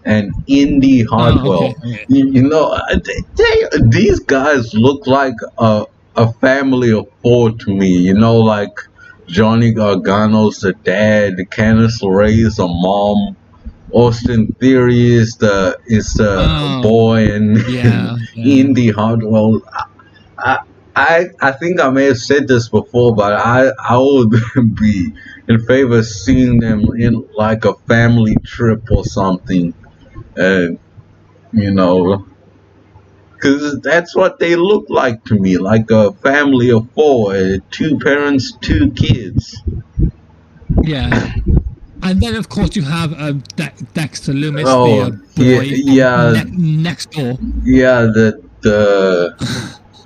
and Indy Hartwell. Okay. You know, these guys look like a family of four to me. You know, like Johnny Gargano's the dad, Candice LeRae's the mom, Austin Theory is the Oh, boy, and, yeah, and yeah. Indy Hartwell. I, I think I may have said this before, but I would be in favor of seeing them in like a family trip or something, and you know, because that's what they look like to me, like a family of four, two parents, two kids. Yeah. And then, of course, you have Dexter Loomis, the Oh, yeah, boy yeah, next door. yeah.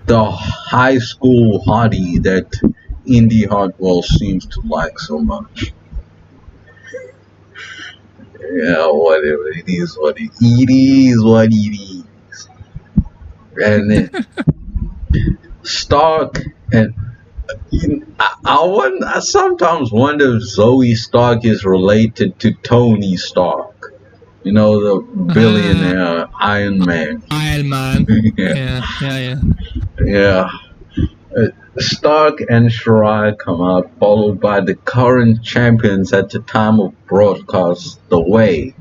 The high school hottie that Indy Hartwell seems to like so much. Yeah, whatever. It is what it is. What it is. And then Stark and I sometimes wonder if Zoe Stark is related to Tony Stark. You know, the billionaire Iron Man. Iron Man. Yeah, Yeah. yeah. Stark and Shirai come out, followed by the current champions at the time of broadcast, The Way.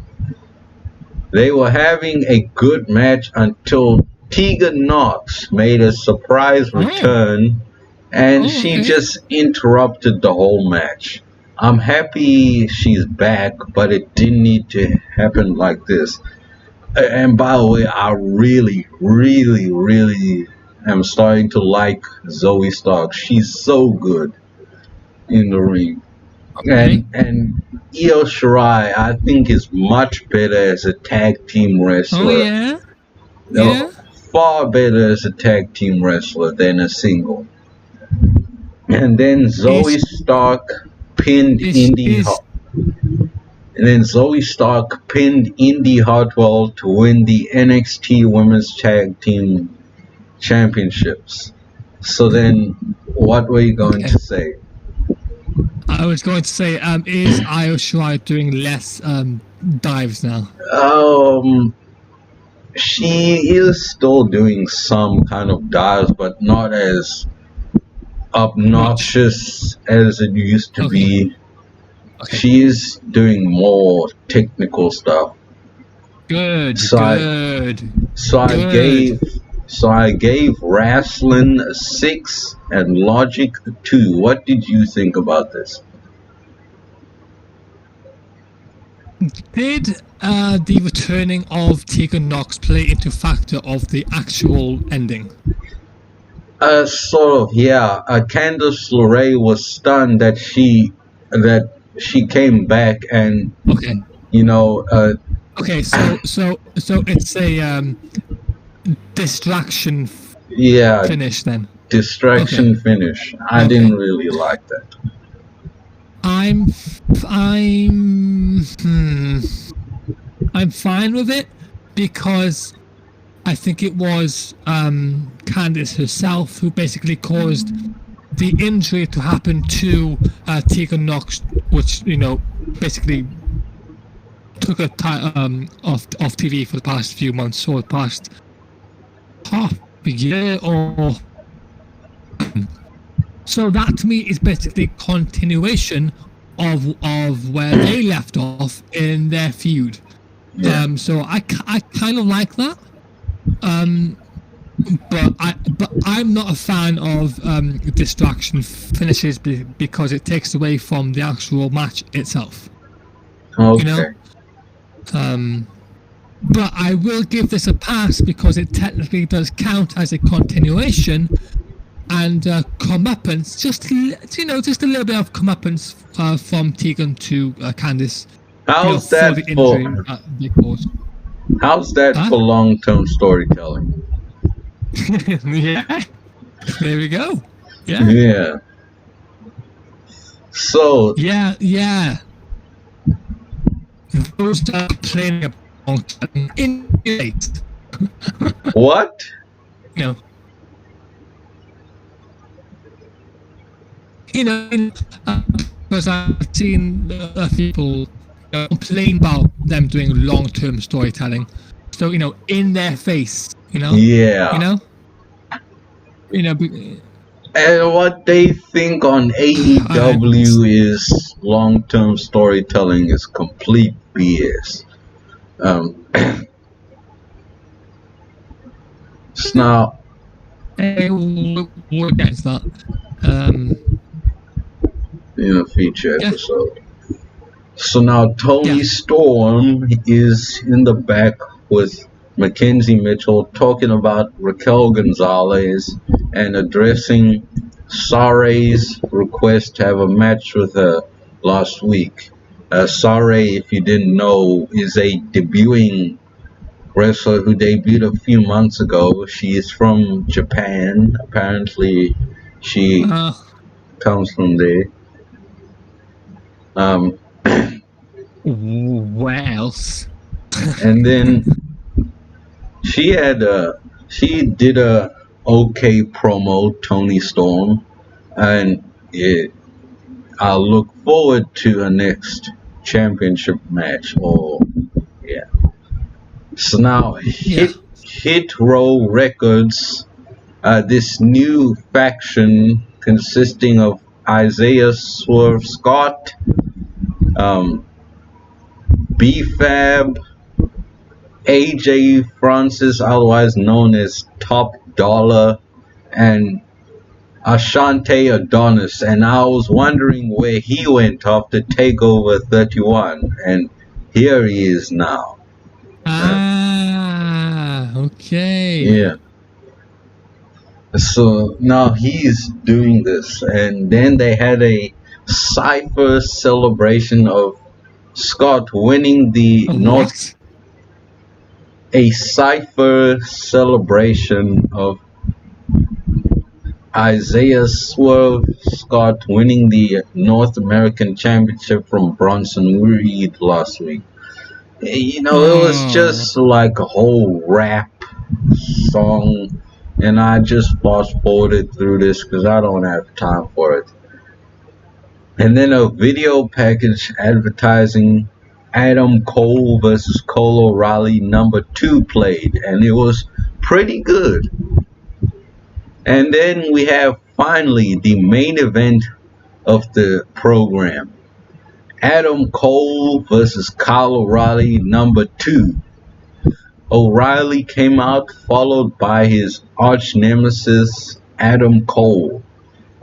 They were having a good match until Tegan Knox made a surprise return, and she Okay. just interrupted the whole match. I'm happy she's back, but it didn't need to happen like this. And by the way, I really, really, really am starting to like Zoe Stark. She's so good in the ring. Okay. And Io Shirai, I think, is much better as a tag team Oh, wrestler. yeah. No, far better as a tag team wrestler than a single. And then Zoe Stark pinned Indy. And then Zoe Stark pinned Indy Hartwell to win the NXT Women's Tag Team Championships. So then, what were you going to say? I was going to say, is Io Shirai doing less dives now? She is still doing some kind of dives, but not as obnoxious as it used to be. Okay. She's doing more technical stuff. Good. So I gave Rasslin a 6 and Logic a 2. What did you think about this? Did the returning of Tegan Knox play into factor of the actual ending? Sort of, yeah. Candice LeRae was stunned that she came back, and Okay. you know. Okay. So it's a distraction Yeah, finish then. distraction finish. I didn't really like that. I'm fine with it because I think it was Candice herself who basically caused the injury to happen to Tegan Knox, which basically took her off TV for the past few months or the past half a year or. So that to me is basically continuation of where they left off in their feud. Yeah. So I kind of like that. But I'm not a fan of distraction finishes because it takes away from the actual match itself. Okay. But I will give this a pass because it technically does count as a continuation. And comeuppance, just a little bit of comeuppance from Tegan to Candice. How's for that the injury they caused? How's that for long-term storytelling? Yeah, there we go. Yeah. Yeah. So. Yeah. Those are playing a long time in What? Because I've seen people complain about them doing long-term storytelling. So, in their face, Yeah. And what they think on AEW is long-term storytelling is complete BS. So now, we'll get to that. In a future episode. So now Tony Storm is in the back with Mackenzie Mitchell talking about Raquel Gonzalez and addressing Sare's request to have a match with her last week. Sare, if you didn't know, is a debuting wrestler who debuted a few months ago. She is from Japan. Apparently, she comes from there. Where else? And then she did a okay promo, Tony Storm, and I look forward to her next championship match. So now Hit Row Records, this new faction consisting of Isaiah Swerve Scott, B-Fab, AJ Francis, otherwise known as Top Dollar, and Ashante Adonis. And I was wondering where he went after TakeOver 31, and here he is now. Okay. Yeah. So now he's doing this, and then they had a Cypher celebration of Scott winning the a Cypher celebration of Isaiah Swerve Scott winning the North American Championship from Bronson Reed last week. It was just like a whole rap song, and I just fast forwarded through this because I don't have time for it. And then a video package advertising Adam Cole versus Cole O'Reilly #2 played, and it was pretty good. And then we have finally the main event of the program. Adam Cole versus Kyle O'Reilly #2. O'Reilly came out followed by his arch nemesis Adam Cole.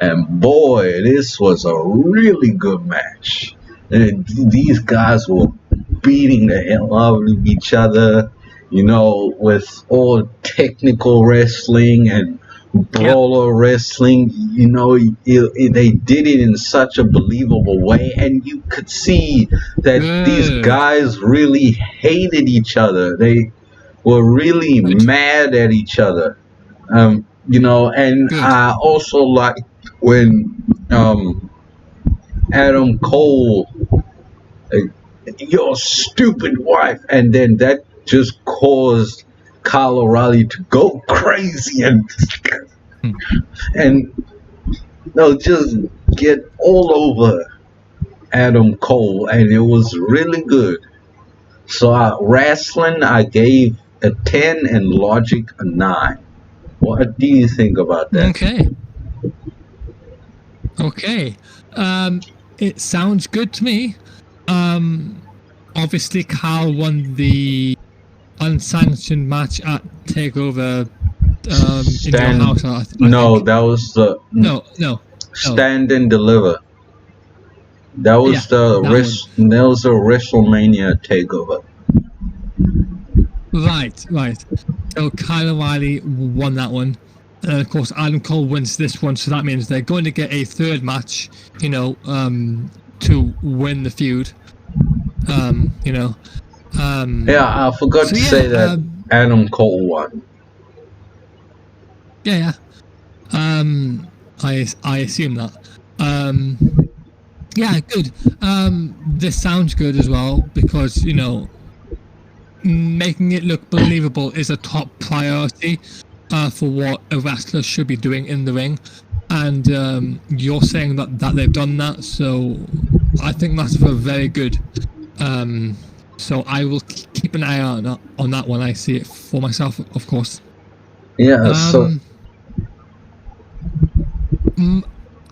And boy, this was a really good match. And these guys were beating the hell out of each other, with all technical wrestling and brawler wrestling. They did it in such a believable way, and you could see that these guys really hated each other. They were really mad at each other. And I also liked when Adam Cole, your stupid wife, and then that just caused Kyle O'Reilly to go crazy and just get all over Adam Cole, and it was really good. So Rasslin I gave a 10 and Logic a 9. What do you think about that? Okay. It sounds good to me. Obviously Carl won the unsanctioned match at TakeOver in your house. I think. That was the no. Stand and Deliver. That was that was a WrestleMania TakeOver. Right. So Kyle O'Reilly won that one. And of course Adam Cole wins this one, so that means they're going to get a third match, to win the feud. I forgot to say that Adam Cole won. I assume that. Good. This sounds good as well because, making it look believable is a top priority for what a wrestler should be doing in the ring. And you're saying that they've done that, so I think that's a very good So I will keep an eye on that when I see it for myself, of course. Yeah, so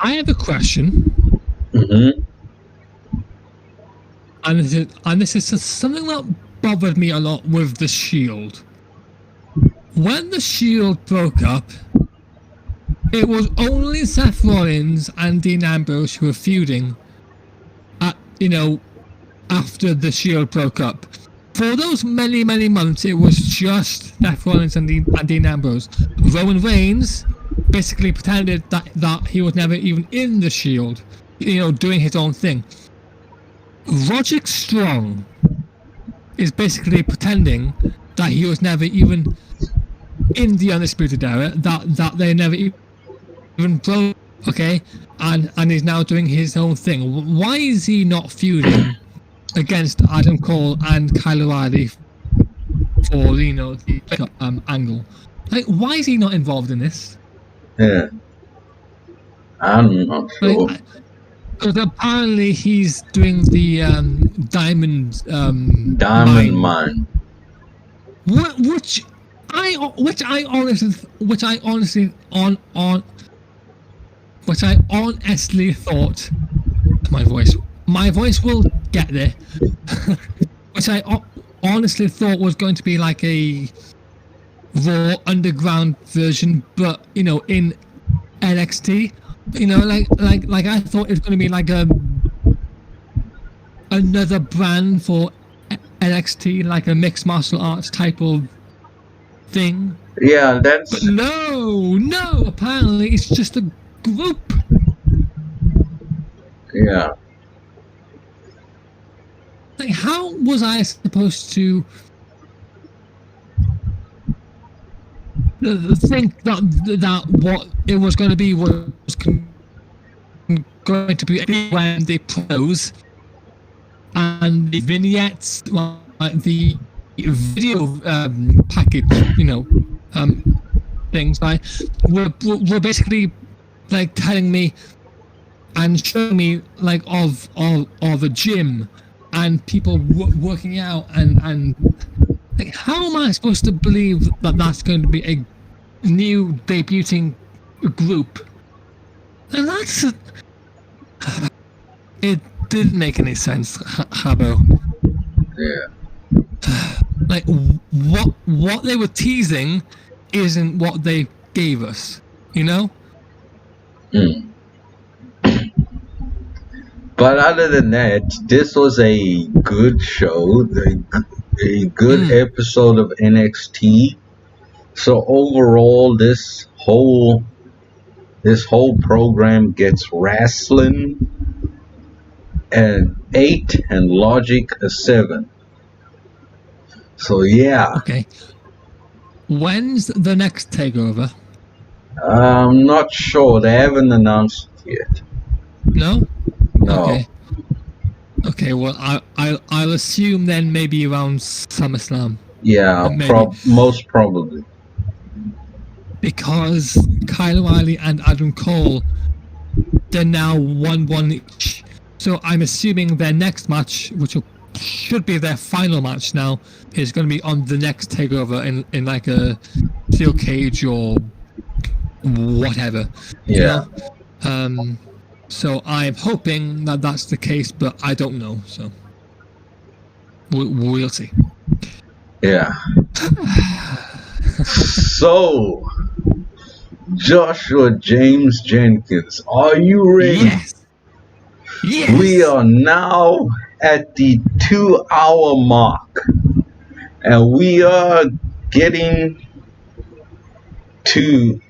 I have a question, mhm. and this is something that bothered me a lot with the Shield. When the Shield broke up, it was only Seth Rollins and Dean Ambrose who were feuding after the Shield broke up. For those many, many months, it was just Seth Rollins and Dean Ambrose. Roman Reigns basically pretended that he was never even in the Shield, doing his own thing. Roderick Strong is basically pretending that he was never even in the Undisputed Era, that they never even broke, okay? And he's now doing his own thing. Why is he not feuding against Adam Cole and Kyle O'Reilly for, the pickup angle? Like, why is he not involved in this? Yeah, I'm not sure. Because apparently he's doing the diamond Mine. which I honestly thought my voice will get there. Which I honestly thought was going to be like a Raw Underground version, but in NXT. Like I thought it was going to be like another brand for NXT, like a mixed martial arts type of thing. Yeah, that's. But no. Apparently, it's just a group. Yeah. Like, how was I supposed to think that what it was going to be was going to be when the pros and the vignettes, the video package, things like were basically like telling me and showing me like of a gym and people working out and like, how am I supposed to believe that that's going to be a new debuting group? And it didn't make any sense, Kgabo. Yeah. Like, what they were teasing isn't what they gave us, But other than that, this was a good show, a good episode of NXT. So overall, this whole program gets Rasslin an 8 and Logic a 7. So yeah. Okay. When's the next takeover? I'm not sure. They haven't announced it yet. No? No. Okay. Well, I'll assume then maybe around SummerSlam. Yeah, most probably. Because Kyle O'Reilly and Adam Cole, they're now 1-1 each. So I'm assuming their next match, which should be their final match now, is going to be on the next takeover in like a steel cage or whatever. Yeah. So I'm hoping that that's the case, but I don't know. So we'll see. Yeah. So, Joshua James Jenkins, are you ready? Yes. We are now at the 2-hour mark, and we are getting to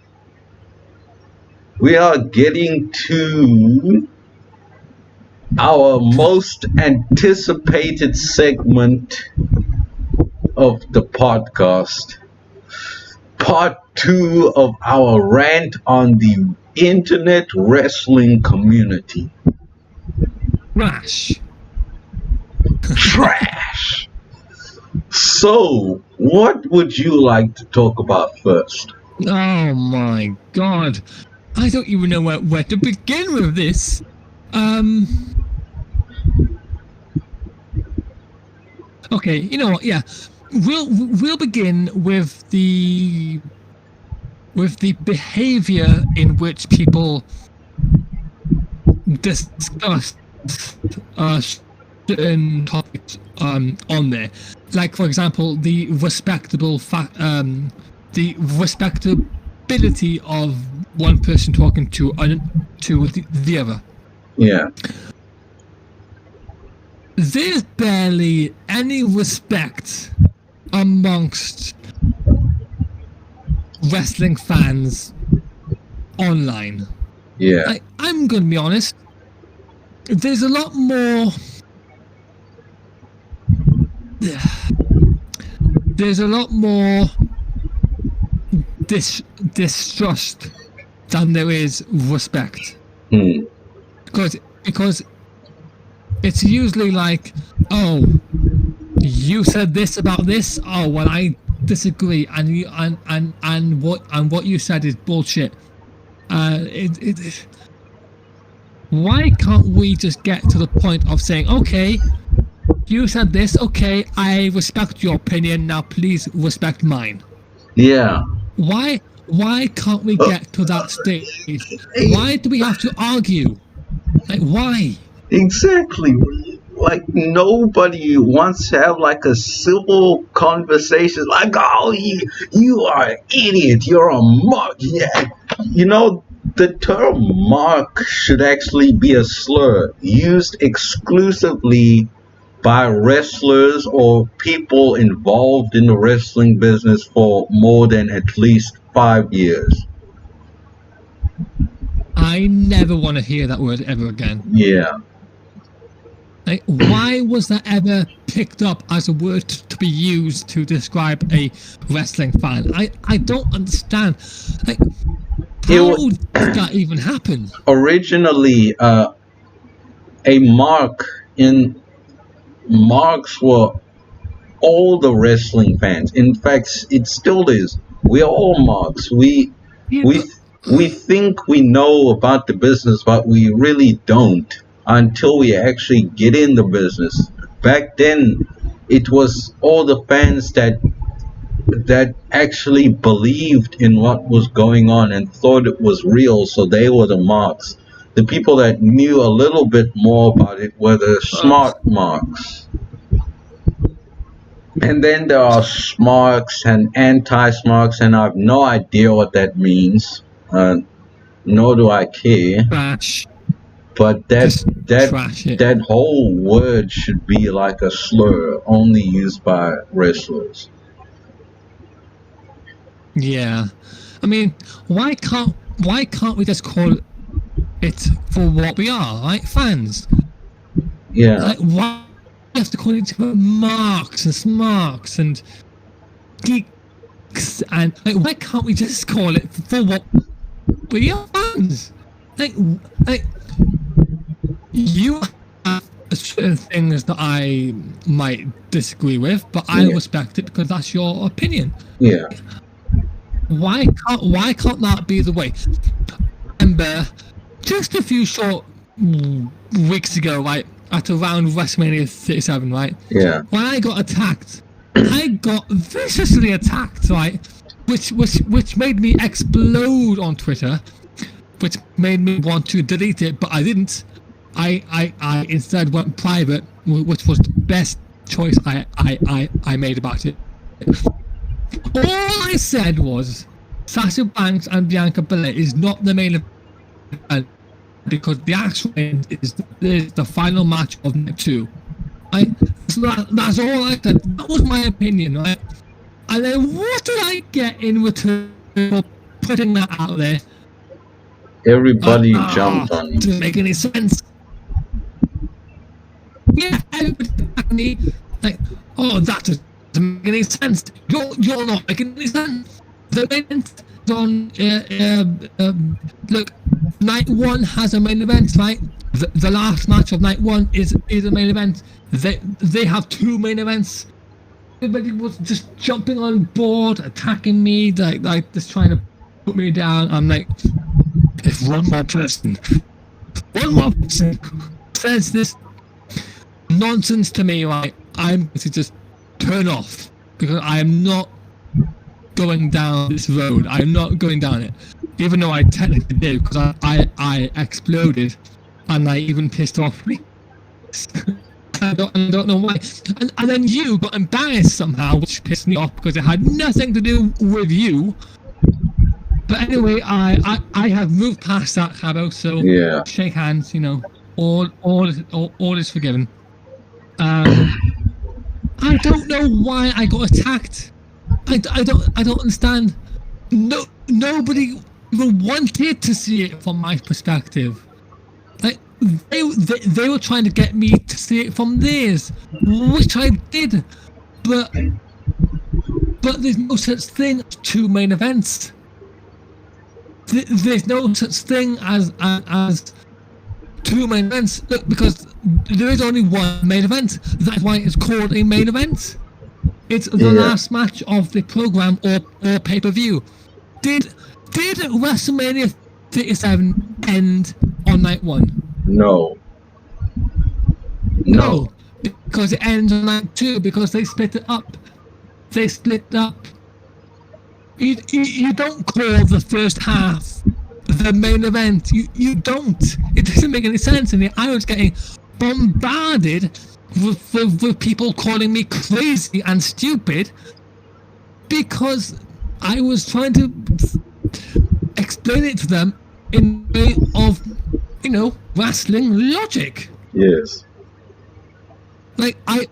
our most anticipated segment of the podcast. Part 2 of our rant on the internet wrestling community. Trash. So, what would you like to talk about first? Oh my god. I don't even know where to begin with this. Okay, you know what? Yeah, we'll begin with the behavior in which people discuss certain topics on there. Like, for example, the respectability of one person talking to the other. Yeah. There's barely any respect amongst wrestling fans online. Yeah. I'm going to be honest. There's a lot more. There's a lot more distrust than there is respect. Because it's usually like, oh, you said this about this. Oh, well, I disagree, and what you said is bullshit. Why can't we just get to the point of saying, okay, you said this, okay, I respect your opinion, now please respect mine? Yeah. Why can't we get to that stage? Why do we have to argue? Like, why? Exactly. Like, nobody wants to have like a civil conversation. Like, oh, you are an idiot. You're a mark. Yeah. You know, the term mark should actually be a slur used exclusively by wrestlers or people involved in the wrestling business for more than at least 5 years. I never want to hear that word ever again. Yeah. Like, why was that ever picked up as a word to be used to describe a wrestling fan? I don't understand. Like, how did that even happen? Originally, a mark in marks were all the wrestling fans. In fact, it still is. We're all marks. We think we know about the business, but we really don't until we actually get in the business. Back then, it was all the fans that actually believed in what was going on and thought it was real, so they were the marks. The people that knew a little bit more about it were the smart marks. And then there are smarks and anti-smarks, and I have no idea what that means. Nor do I care. Trash. But that whole word should be like a slur, only used by wrestlers. Yeah, I mean, why can't we just call it for what we are, right? Fans. Yeah. Like, why we have to call it marks and smarks and geeks, and like, why can't we just call it for what we are, fans? Like you have certain things that I might disagree with, but I respect it because that's your opinion. Yeah. Why can't that be the way? Remember, just a few short weeks ago, right, at around WrestleMania 37, right? Yeah. When I got attacked, I got viciously attacked, right? Which made me explode on Twitter, which made me want to delete it, but I didn't. I instead went private, which was the best choice I made about it. All I said was Sasha Banks and Bianca Belair is not the main event because the actual end is the final match of Night 2. So that's all I said. That was my opinion, right? And then what did I get in return for putting that out there? Everybody jumped on me. Doesn't make any sense. Yeah, everybody like, oh, that doesn't make any sense. You're not making any sense. The main event on look, night 1 has a main event, right? The last match of night 1 is a main event. They have 2 main events. Everybody was just jumping on board, attacking me, like just trying to put me down. I'm like, if one more person says this nonsense to me, right, I'm going to just turn off, because I am not going down this road. I am not going down it, even though I technically did, because I exploded, and I even pissed off me. I don't know why. And then you got embarrassed somehow, which pissed me off because it had nothing to do with you. But anyway, I have moved past that, Kgabo, so Yeah. shake hands, you know, all is forgiven. I don't know why I got attacked. I don't understand. No, nobody even wanted to see it from my perspective. Like they were trying to get me to see it from theirs, which I did. But there's no such thing as two main events. There's no such thing as two main events. Look, because there is only one main event. That's why it's called a main event. It's the last match of the program or pay-per-view. Did WrestleMania 37 end on night one? No. No, because it ends on night two, because they split it up. You don't call the first half the main event. You don't. It doesn't make any sense. And I was getting bombarded with people calling me crazy and stupid because I was trying to explain it to them in a way of, you know, wrestling logic. Yes. Like I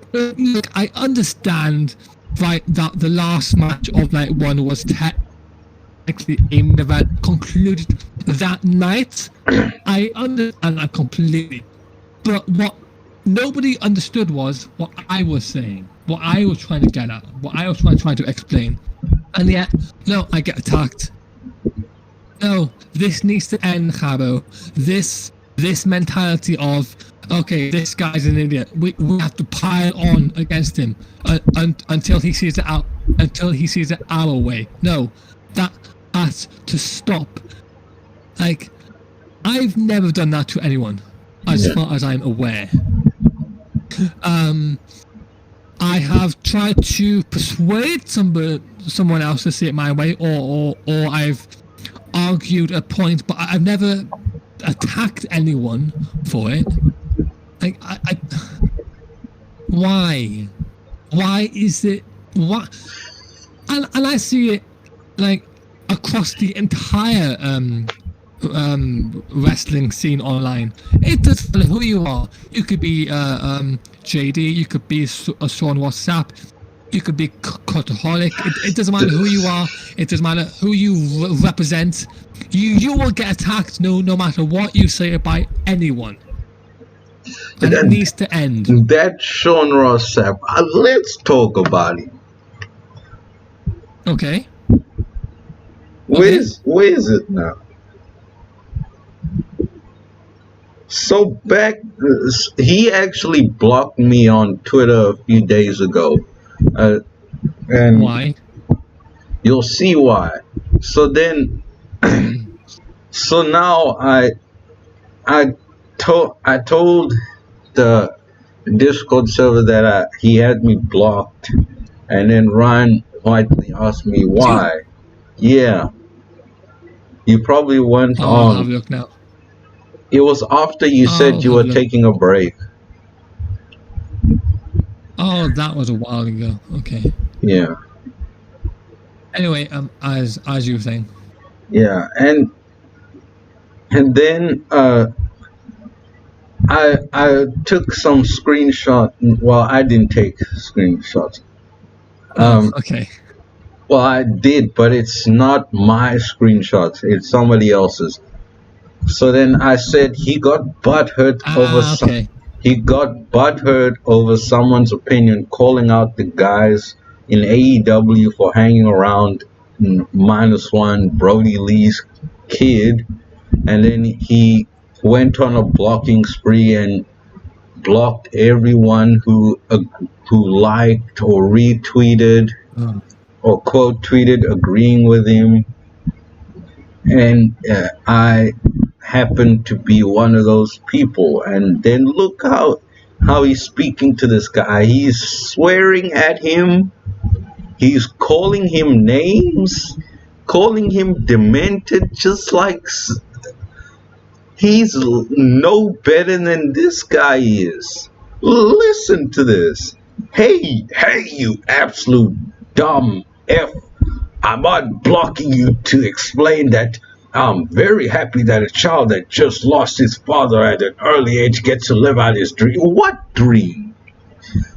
understand, right, that the last match of night one was technically a main event concluded that night. I understand that completely. But what nobody understood was what I was saying, what I was trying to get at, what I was trying to explain. And yet, no, I get attacked. No, this needs to end, Kgabo. This mentality of, okay, this guy's an idiot. We have to pile on against him until he sees it out. Until he sees it our way. No, that has to stop. Like, I've never done that to anyone, as far as I'm aware. I have tried to persuade someone else to see it my way, or I've argued a point, but I've never attacked anyone for it. Like, why is it, what? And I see it like across the entire wrestling scene online. It doesn't matter who you are. You could be JD, you could be a Sean WhatsApp, you could be Cultaholic. It doesn't matter who you are. It doesn't matter who you represent. You will get attacked no matter what you say by anyone. And it needs to end. That Sean WhatsApp, let's talk about it. Okay. Where is it now? So he actually blocked me on Twitter a few days ago. And why? You'll see why. So then, so now I told the Discord server that he had me blocked, and then Ryan Whiteley asked me why. Yeah, you probably went on. I'll have a look now. It was after you said you were taking a break. Oh, that was a while ago. Okay. Yeah. Anyway, as you were saying. Yeah, and then I took some screenshot. Well, I didn't take screenshots. Okay. Well, I did, but it's not my screenshots. It's somebody else's. So then I said he got butthurt over he got butthurt over someone's opinion, calling out the guys in AEW for hanging around -1 Brody Lee's kid, and then he went on a blocking spree and blocked everyone who liked or retweeted or quote tweeted agreeing with him. And I happened to be one of those people. And then look how how he's speaking to this guy. He's swearing at him. He's calling him names, calling him demented, just like he's no better than this guy is. Listen to this. Hey, you absolute dumb F. I'm unblocking you to explain that I'm very happy that a child that just lost his father at an early age gets to live out his dream. What dream?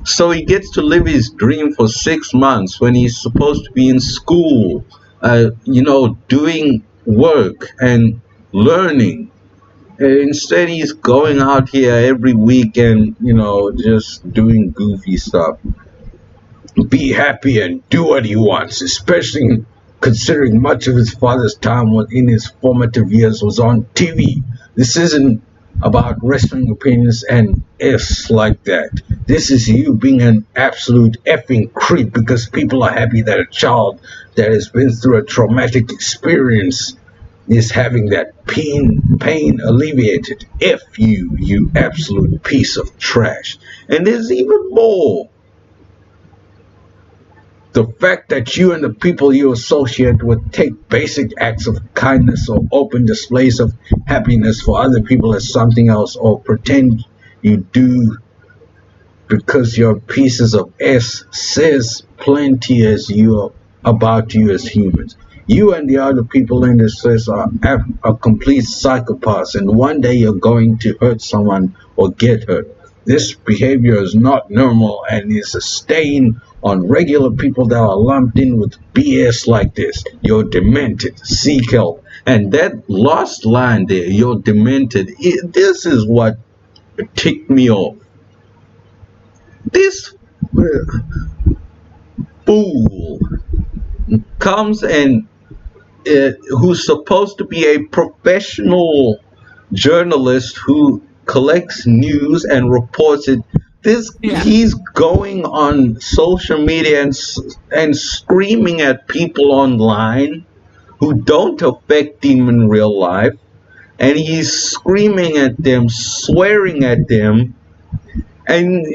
So he gets to live his dream for 6 months when he's supposed to be in school, doing work and learning. Instead, he's going out here every weekend, just doing goofy stuff. Be happy and do what he wants, especially considering much of his father's time in his formative years was on TV. This isn't about wrestling opinions and F's like that. This is you being an absolute effing creep because people are happy that a child that has been through a traumatic experience is having that pain alleviated. F you absolute piece of trash. And there's even more. The fact that you and the people you associate with take basic acts of kindness or open displays of happiness for other people as something else, or pretend you do because you're pieces of S, says plenty about you as humans. You and the other people in this place are complete psychopaths, and one day you're going to hurt someone or get hurt. This behavior is not normal and is a stain on regular people that are lumped in with BS like this. You're demented. Seek help. And that last line there, you're demented, this is what ticked me off. This fool comes and who's supposed to be a professional journalist who collects news and reports it. He's going on social media and screaming at people online who don't affect him in real life, and he's screaming at them, swearing at them, and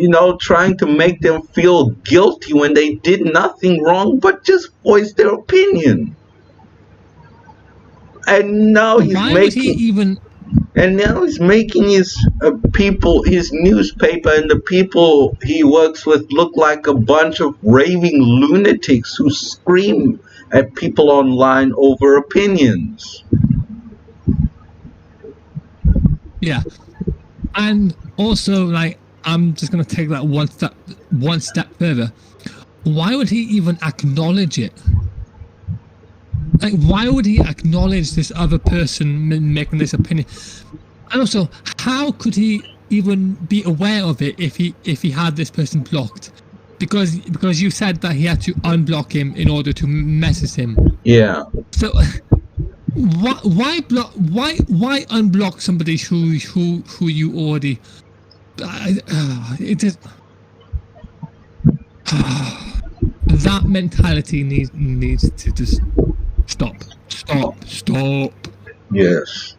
trying to make them feel guilty when they did nothing wrong but just voice their opinion. And now he's making his people, his newspaper, and the people he works with look like a bunch of raving lunatics who scream at people online over opinions. Yeah. And also, I'm just going to take that one step further. Why would he even acknowledge it? Why would he acknowledge this other person making this opinion? And also, how could he even be aware of it if he had this person blocked? Because you said that he had to unblock him in order to message him. Yeah. So why unblock somebody who you already? That mentality needs to just stop. Yes.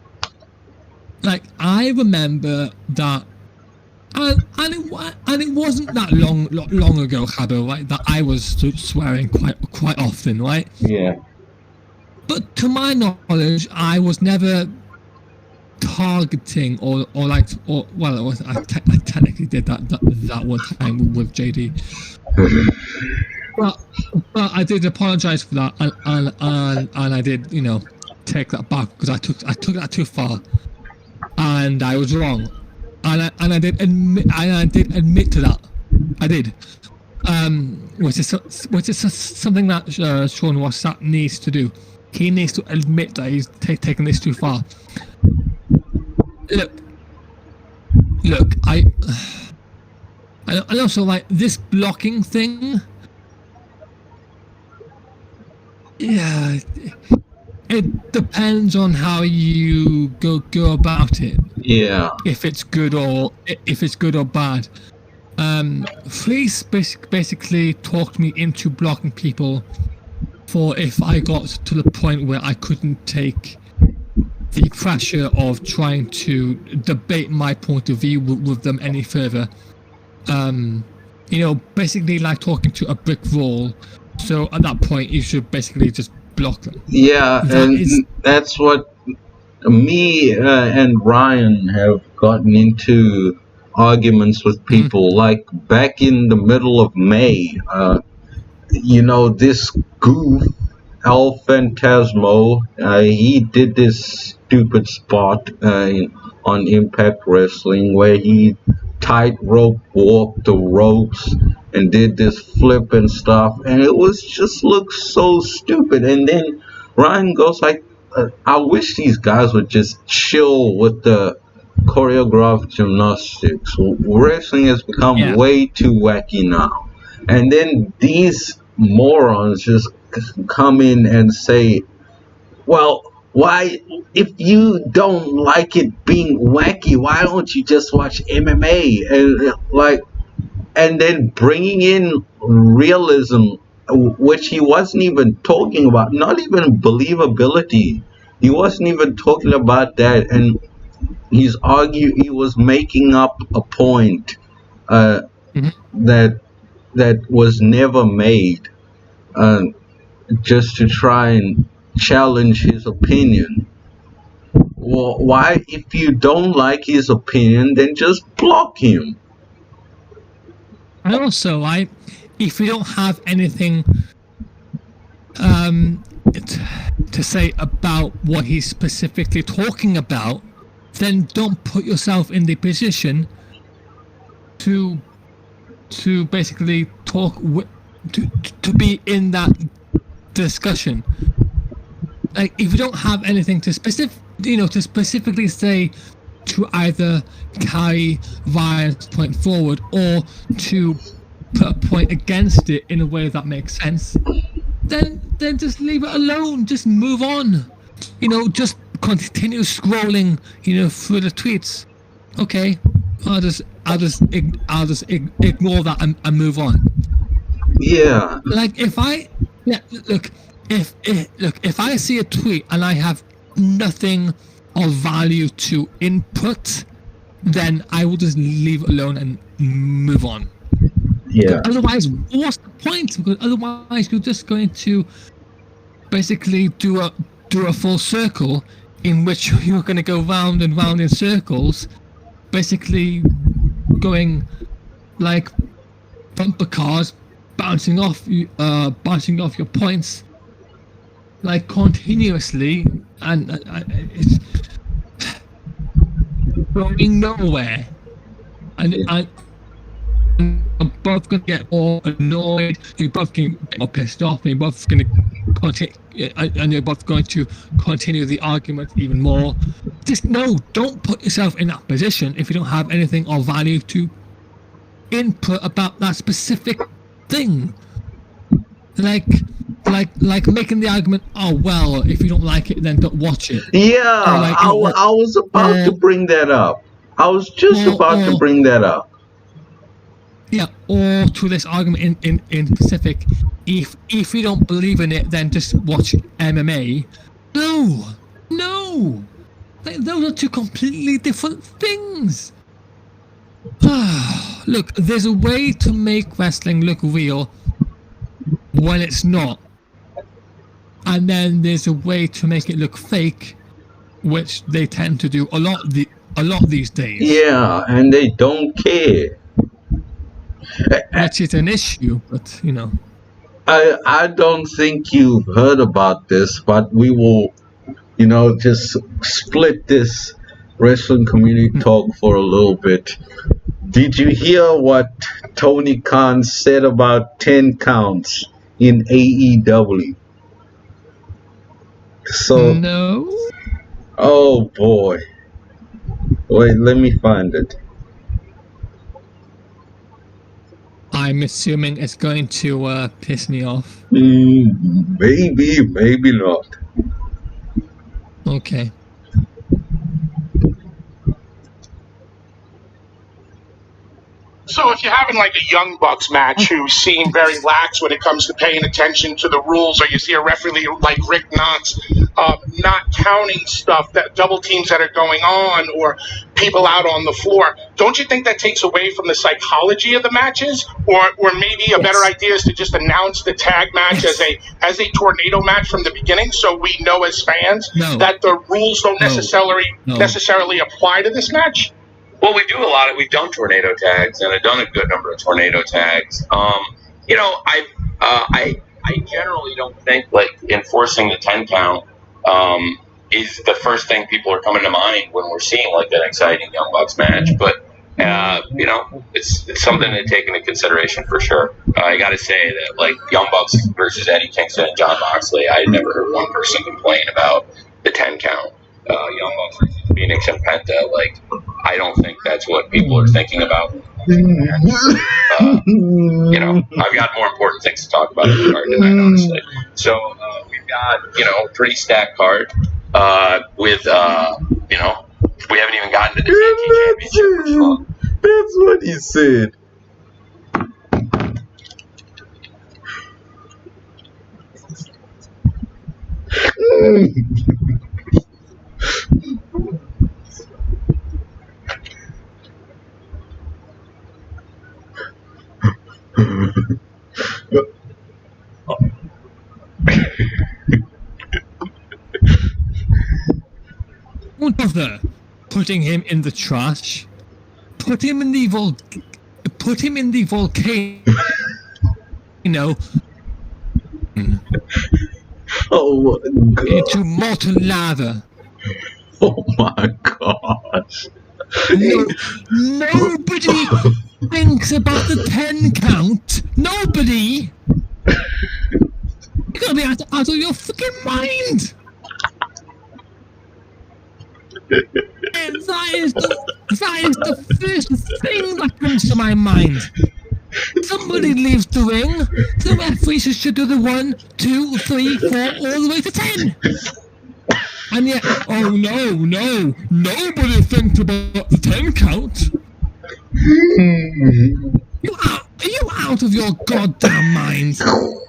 I remember that, and it wasn't that long ago, Kgabo, right? That I was swearing quite often, right? Yeah. But to my knowledge, I was never targeting I technically did that one time with JD. But I did apologize for that, and I did take that back because I took that too far, and I was wrong, and I did admit to that. I did, which is something that Sean Wassat needs to do. He needs to admit that he's taken this too far. Look, I also this blocking thing. Yeah, it depends on how you go about it. Yeah. If it's good or bad. Fleece basically talked me into blocking people for if I got to the point where I couldn't take the pressure of trying to debate my point of view with them any further. basically like talking to a brick wall. So at that point, you should basically just block them. Yeah, that's what me and Ryan have gotten into arguments with people. Like back in the middle of May, this goof, El Phantasmo, he did this stupid spot on Impact Wrestling where he tightrope walked the ropes and did this flip and stuff, and it was just looked so stupid. And then Ryan goes like, I wish these guys would just chill with the choreographed gymnastics. Wrestling has become way too wacky now. And then these morons just come in and say, well, why, if you don't like it being wacky, why don't you just watch MMA? And then bringing in realism, which he wasn't even talking about, not even believability. He wasn't even talking about that, and he was making up a point that was never made, just to try and challenge his opinion. Well, why, if you don't like his opinion, then just block him. And also, if you don't have anything to say about what he's specifically talking about, then don't put yourself in the position to basically talk to be in that discussion. Like, if you don't have anything to specifically say to either carry Ryan's point forward or to put a point against it in a way that makes sense, then just leave it alone. Just move on. Just continue scrolling, through the tweets. Okay, I'll just ignore that and move on. Yeah. Like if I see a tweet and I have nothing of value to input, then I will just leave it alone and move on. Yeah. Otherwise, what's the point? Because otherwise, you're just going to basically do a full circle in which you're going to go round and round in circles, basically going like bumper cars, bouncing off your points like continuously, and it's going nowhere. And you're both going to get more annoyed, you're both going to get more pissed off, and you're both going to continue the argument even more. Just don't put yourself in that position if you don't have anything of value to input about that specific thing. Like making the argument, oh well, if you don't like it, then don't watch it. Yeah, I was about to bring that up. I was just about to bring that up. Yeah, or to this argument in specific, if you don't believe in it, then just watch MMA. No, those are two completely different things. Look, there's a way to make wrestling look real when it's not, and then there's a way to make it look fake, which they tend to do a lot these days. Yeah, and they don't care. Which is an issue, but I don't think you've heard about this, but we will, just split this wrestling community talk for a little bit. Did you hear what Tony Khan said about 10 counts in AEW? So no. Oh boy. Wait, let me find it. I'm assuming it's going to piss me off. Maybe not. Okay. So if you're having like a Young Bucks match who seem very lax when it comes to paying attention to the rules, or you see a referee like Rick Knox not counting stuff, that double teams that are going on or people out on the floor. Don't you think that takes away from the psychology of the matches? Or maybe a better idea is to just announce the tag match as a tornado match from the beginning, so we know as fans that the rules don't necessarily apply to this match? Well, we do a lot of. We've done tornado tags, and I've done a good number of tornado tags. I generally don't think like enforcing the 10 count is the first thing people are coming to mind when we're seeing like an exciting Young Bucks match. But it's something to take into consideration for sure. I got to say that like Young Bucks versus Eddie Kingston and Jon Moxley, I had never heard one person complain about the 10 count. Young Bucks versus Phoenix and Penta, like I don't think that's what people are thinking about. I've got more important things to talk about in the card tonight, honestly. So we've got a pretty stacked card with we haven't even gotten to the TNT Championship. That's what he said. Don't bother putting him in the trash. Put him in the volcano. Oh my God. Into molten lava. Oh my gosh. Nobody thinks about the 10 count. Nobody. You're gonna be out of your freaking mind. And that is the first thing that comes to my mind. Somebody leaves the ring, the referee should do the 1, 2, 3, 4, all the way to 10. And yet, oh no, nobody thinks about the 10 count. Are you out of your goddamn mind? Oh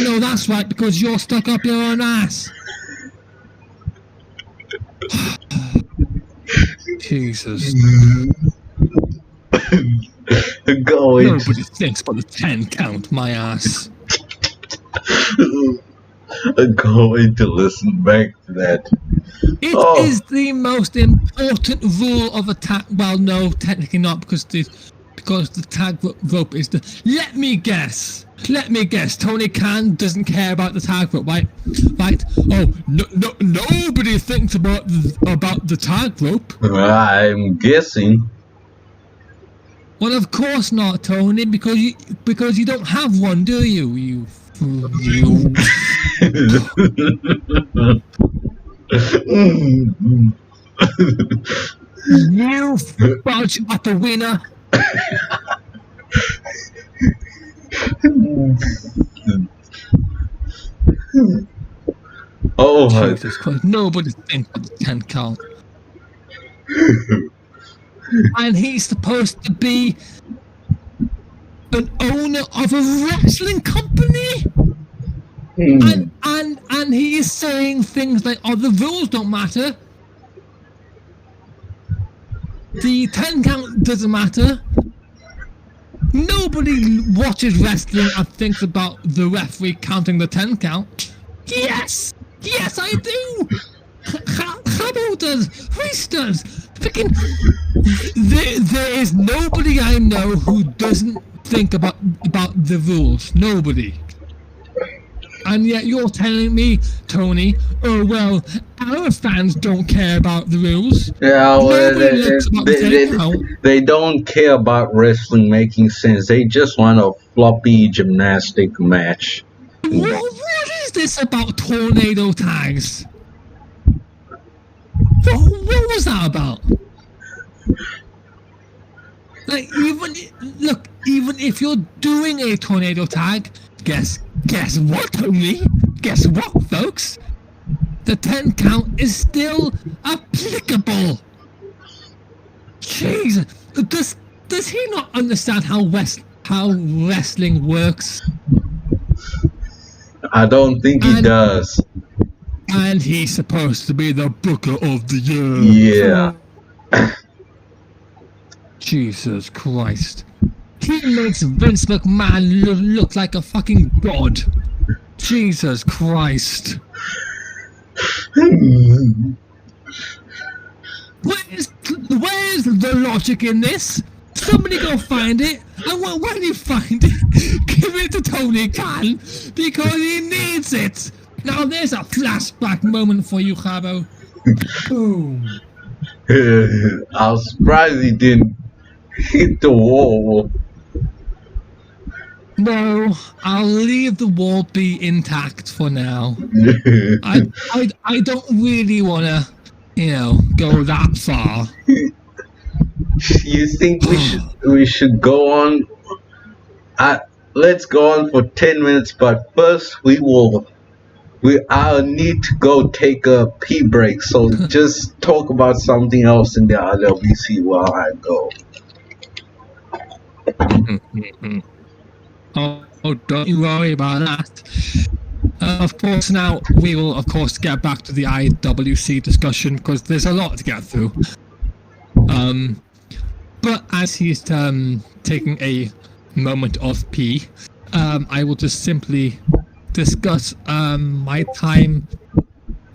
no, that's right, because you're stuck up your own ass. Jesus. Nobody thinks about the 10 count, my ass. I'm going to listen back to that. It is the most important rule of a tag. Well, no, technically not, because the tag rope is the. Let me guess. Tony Khan doesn't care about the tag rope, right? Oh, nobody thinks about the tag rope. I'm guessing. Well, of course not, Tony, because you don't have one, do you? You fudge at the winner. Oh, Jesus Christ! Nobody thinks of the 10 count. And he's supposed to be an owner of a wrestling company. And he is saying things like, "Oh, the rules don't matter. The 10 count doesn't matter." Nobody watches wrestling and thinks about the referee counting the 10 count. Yes, I do. Kgabo does. Reese does. Freaking. There is nobody I know who doesn't think about the rules. Nobody. And yet you're telling me, Tony, oh well, our fans don't care about the rules. Yeah, well, they don't care about wrestling making sense. They just want a floppy gymnastic match. What is this about tornado tags? What was that about? Like, even if you're doing a tornado tag, guess what, Tony? Guess what, folks? The 10 count is still applicable. Jesus, does he not understand how wrestling works? I don't think he does. And he's supposed to be the Booker of the Year. Yeah. Jesus Christ. He makes Vince McMahon look like a fucking god. Jesus Christ. Where's the logic in this? Somebody go find it. And when you find it, give it to Tony Khan because he needs it. Now there's a flashback moment for you, Kgabo. Boom. I was surprised he didn't hit the wall. No, I'll leave the wall be intact for now. I don't really wanna, go that far. You think we should go on? Let's go on for 10 minutes, but first I'll need to go take a pee break. So just talk about something else in the RWC while I go. Oh, don't you worry about that. Of course, now we will, of course, get back to the IWC discussion because there's a lot to get through. But as he's taking a moment of pee, I will just simply discuss my time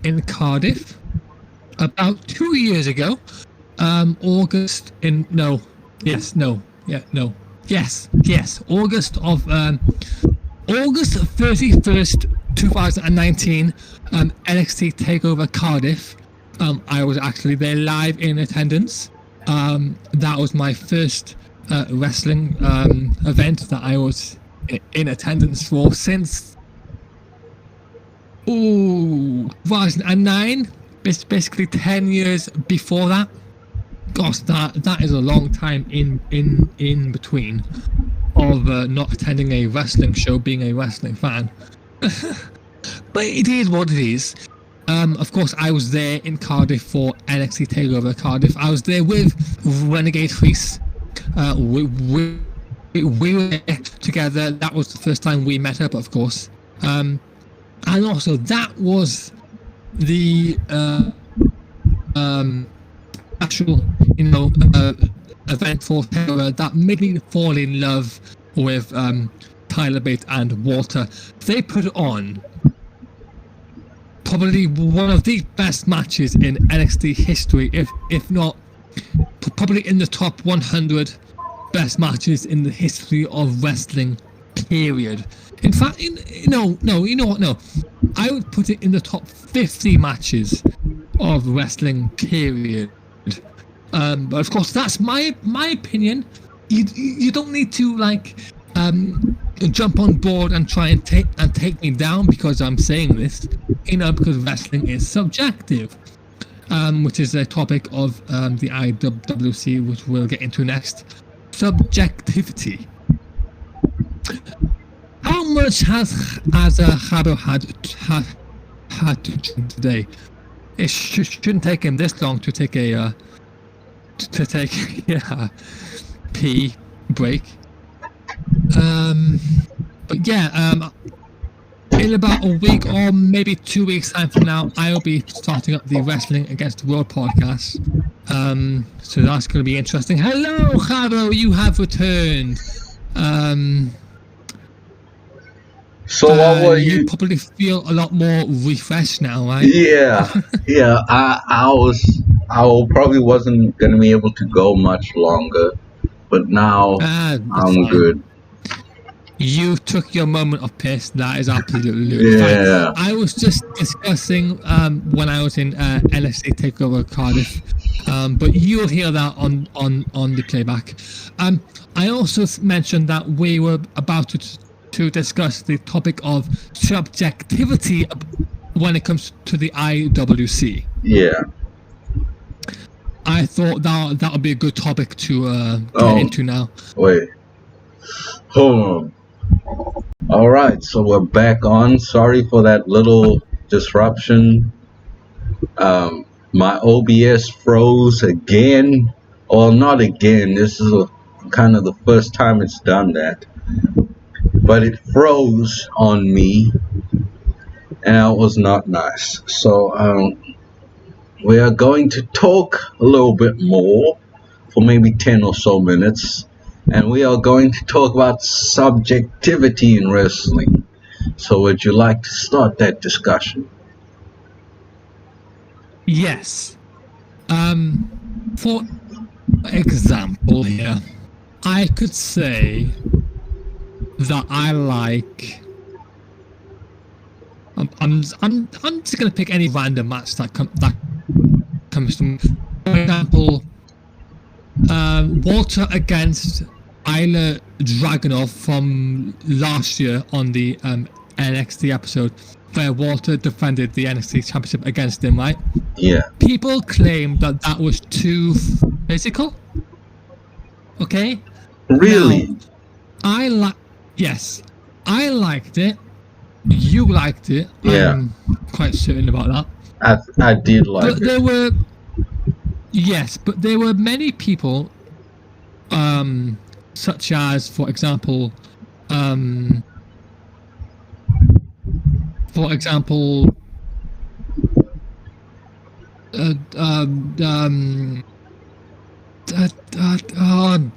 in Cardiff about 2 years ago. August 31st, 2019, NXT Takeover Cardiff. I was actually there live in attendance. That was my first wrestling event that I was in attendance for since 2009. Basically 10 years before that. Gosh, that is a long time in between of not attending a wrestling show, being a wrestling fan. But it is what it is. Of course, I was there in Cardiff for NXT Takeover Cardiff. I was there with Renegade Reese. We were there together. That was the first time we met up, of course. And also, that was the actual, event for Takeover that made me fall in love with Tyler Bate and Walter. They put on probably one of the best matches in NXT history, if not probably in the top 100 best matches in the history of wrestling, period. In fact, you know what? No, I would put it in the top 50 matches of wrestling, period. But of course, that's my opinion. You don't need to jump on board and try and take me down because I'm saying this, because wrestling is subjective, which is a topic of the IWC, which we'll get into next. Subjectivity. How much has Kgabo had to drink today? It shouldn't take him this long to take a pee break. But yeah, in about a week or maybe 2 weeks time from now, I'll be starting up the Wrestling Against the World podcast. So that's going to be interesting. Hello, Kgabo, you have returned. So what were you? You probably feel a lot more refreshed now, right? Yeah. I probably wasn't gonna be able to go much longer, but now I'm fine. good. You took your moment of piss. That is absolutely fine. I was just discussing when I was in NXT Takeover Cardiff, but you'll hear that on the playback. I also mentioned that we were about to discuss the topic of subjectivity when it comes to the IWC. Yeah. I thought that would be a good topic to get into now. Wait. Hold on. All right, so we're back on. Sorry for that little disruption. My OBS froze again. Well, not again. This is kind of the first time it's done that. But it froze on me. and that was not nice. So we are going to talk a little bit more for maybe 10 or so minutes, and we are going to talk about subjectivity in wrestling. So would you like to start that discussion? Yes. For example here, I could say that I like... I'm just going to pick any random match that comes to me. For example, Walter against Ilya Dragunov from last year on the NXT episode, where Walter defended the NXT Championship against him, right? Yeah. People claim that was too physical. Okay? Really? Now, yes, I liked it. You liked it. Yeah. I'm quite certain about that. I did like but it. There were many people, such as, for example, oh,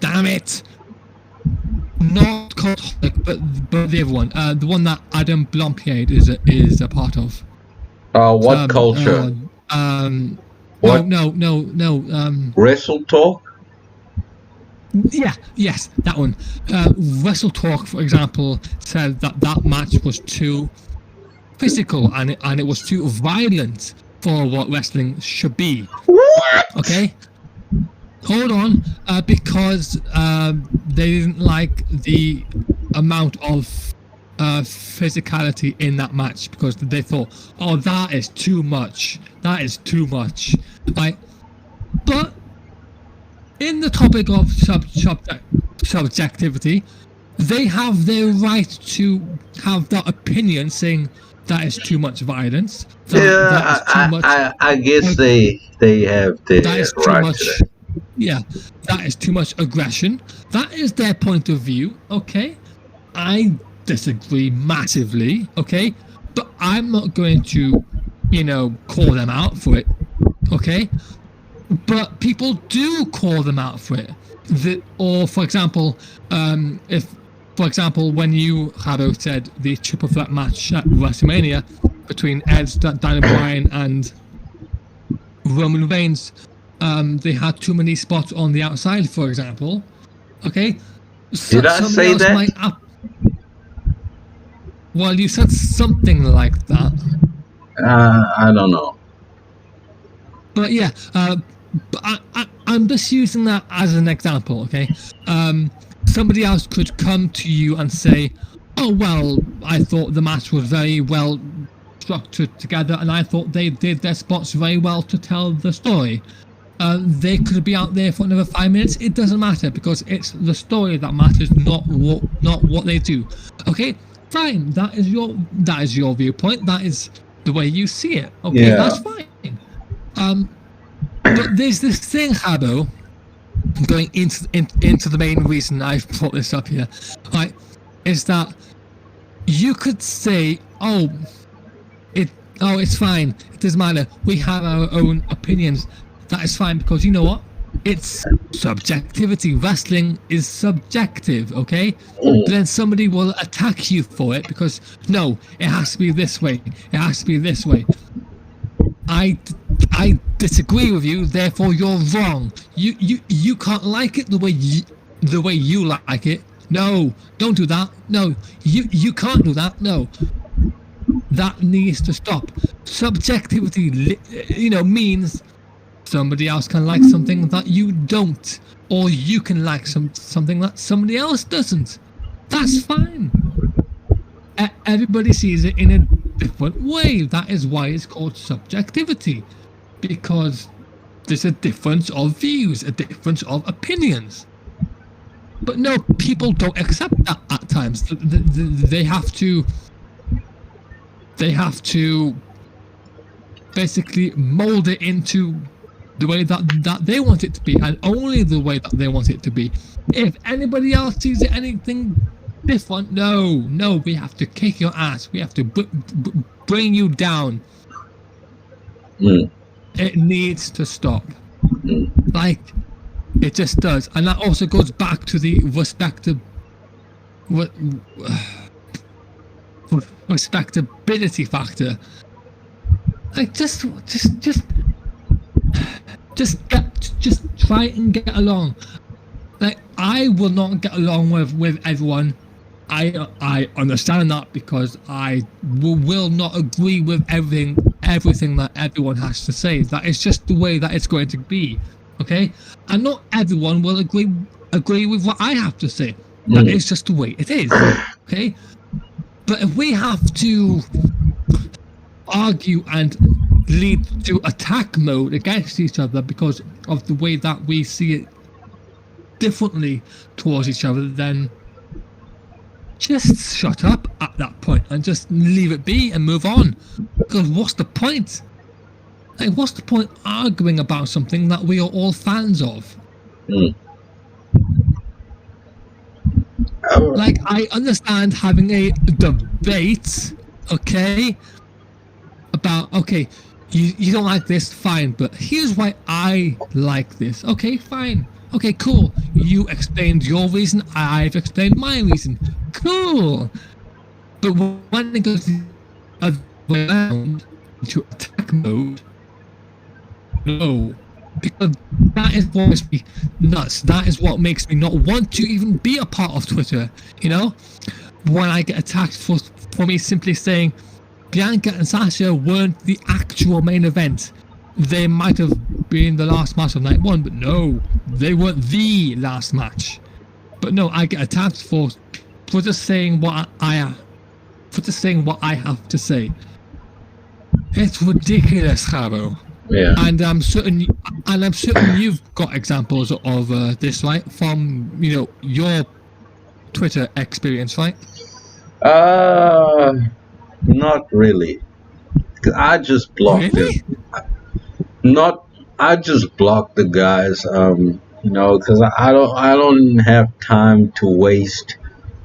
damn it! Not Cultaholic, but the other one, the one that Adam Blompier is a part of. What culture? What? No. Wrestle Talk? Yes, that one. Wrestle Talk, for example, said that match was too physical and it was too violent for what wrestling should be. What? Okay? Hold on, because they didn't like the amount of physicality in that match, because they thought, oh, that is too much, right? But in the topic of subjectivity, they have their right to have that opinion, saying that is too much violence. I guess they have their that is too right much. to that. Yeah, that is too much aggression. That is their point of view, okay? I disagree massively, okay? But I'm not going to, call them out for it, okay? But people do call them out for it. Or, for example, when you, Kgabo, said the triple threat match at WrestleMania between Edge, Daniel Bryan, and Roman Reigns, they had too many spots on the outside, for example. Okay? Did I say that? Well, you said something like that. I don't know. But yeah, but I'm just using that as an example, okay? Somebody else could come to you and say, oh, well, I thought the match was very well structured together, and I thought they did their spots very well to tell the story. They could be out there for another 5 minutes. It doesn't matter, because it's the story that matters, not what they do. Okay, fine. That is your viewpoint. That is the way you see it. Okay, Yeah. That's fine. But there's this thing, Kgabo, going into the main reason I've brought this up here, right? Is that you could say, it's fine. It doesn't matter. We have our own opinions. That is fine, because you know what? It's subjectivity. Wrestling is subjective, okay? But then somebody will attack you for it because, no, it has to be this way. It has to be this way. I disagree with you, therefore you're wrong. You can't like it the way you like it. No, don't do that. No, you can't do that. No. That needs to stop. Subjectivity, means somebody else can like something that you don't, or you can like something that somebody else doesn't. That's fine. Everybody sees it in a different way. That is why it's called subjectivity, because there's a difference of views, a difference of opinions. But no, people don't accept that at times. They have to basically mold it into the way that they want it to be, and only the way that they want it to be. If anybody else sees it anything different. No, we have to kick your ass. We have to bring you down. Mm. It needs to stop. Mm. Like, it just does. And that also goes back to the respectability factor. Like, just try and get along. Like, I will not get along with everyone. I understand that, because I will not agree with everything that everyone has to say. That is just the way that it's going to be. Okay? And not everyone will agree with what I have to say. That is just the way it is. Okay? But if we have to argue and lead to attack mode against each other because of the way that we see it differently towards each other, then just shut up at that point and just leave it be and move on. Because what's the point? Like, what's the point arguing about something that we are all fans of? Like, I understand having a debate, okay, about, okay, you don't like this, fine, but here's why I like this. Okay, fine. Okay, cool. You explained your reason, I've explained my reason. Cool. But when it goes the other way around into attack mode, no. Because that is what makes me nuts. That is what makes me not want to even be a part of Twitter, you know? When I get attacked for me simply saying Bianca and Sasha weren't the actual main event. They might have been the last match of night one, but no, they weren't the last match. But no, I get attacked for just saying what I have to say. It's ridiculous, Kgabo. Yeah. And I'm certain you've got examples of this, right? From, you know, your Twitter experience, right? Not really. 'Cause I just blocked Really? it. I just blocked the guys. You know, because I don't have time to waste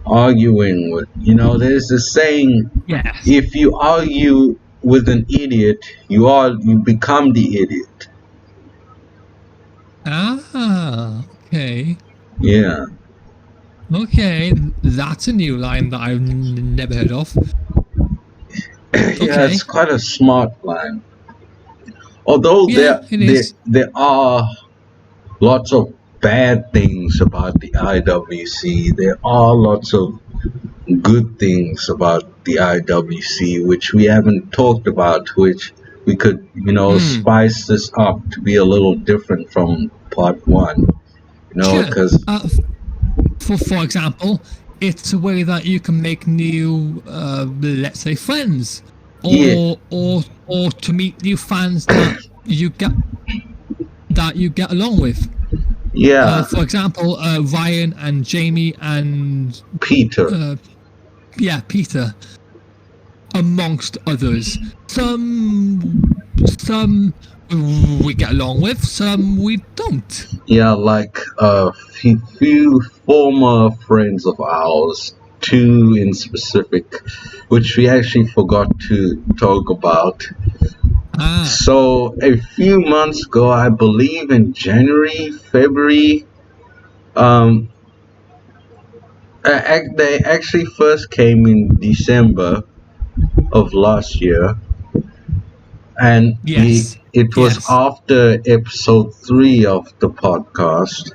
arguing with. You know, there's this saying: Yes. if you argue with an idiot, you become the idiot. Ah, okay. Yeah. Okay, that's a new line that I've never heard of. Yeah, it's quite a smart line. Although Yeah, it is. there are lots of bad things about the IWC, there are lots of good things about the IWC which we haven't talked about, which we could, you know, spice this up to be a little different from part one. You know, Sure. because For example, it's a way that you can make new, let's say, friends, or to meet new fans that you get along with. yeah, For example, Ryan and Jamie and Peter. Peter, amongst others. Some we get along with, some we don't. Yeah, like a few former friends of ours, two in specific, which we actually forgot to talk about. So a few months ago, I believe in January, February, they actually first came in December of last year, and it was after episode 3 of the podcast.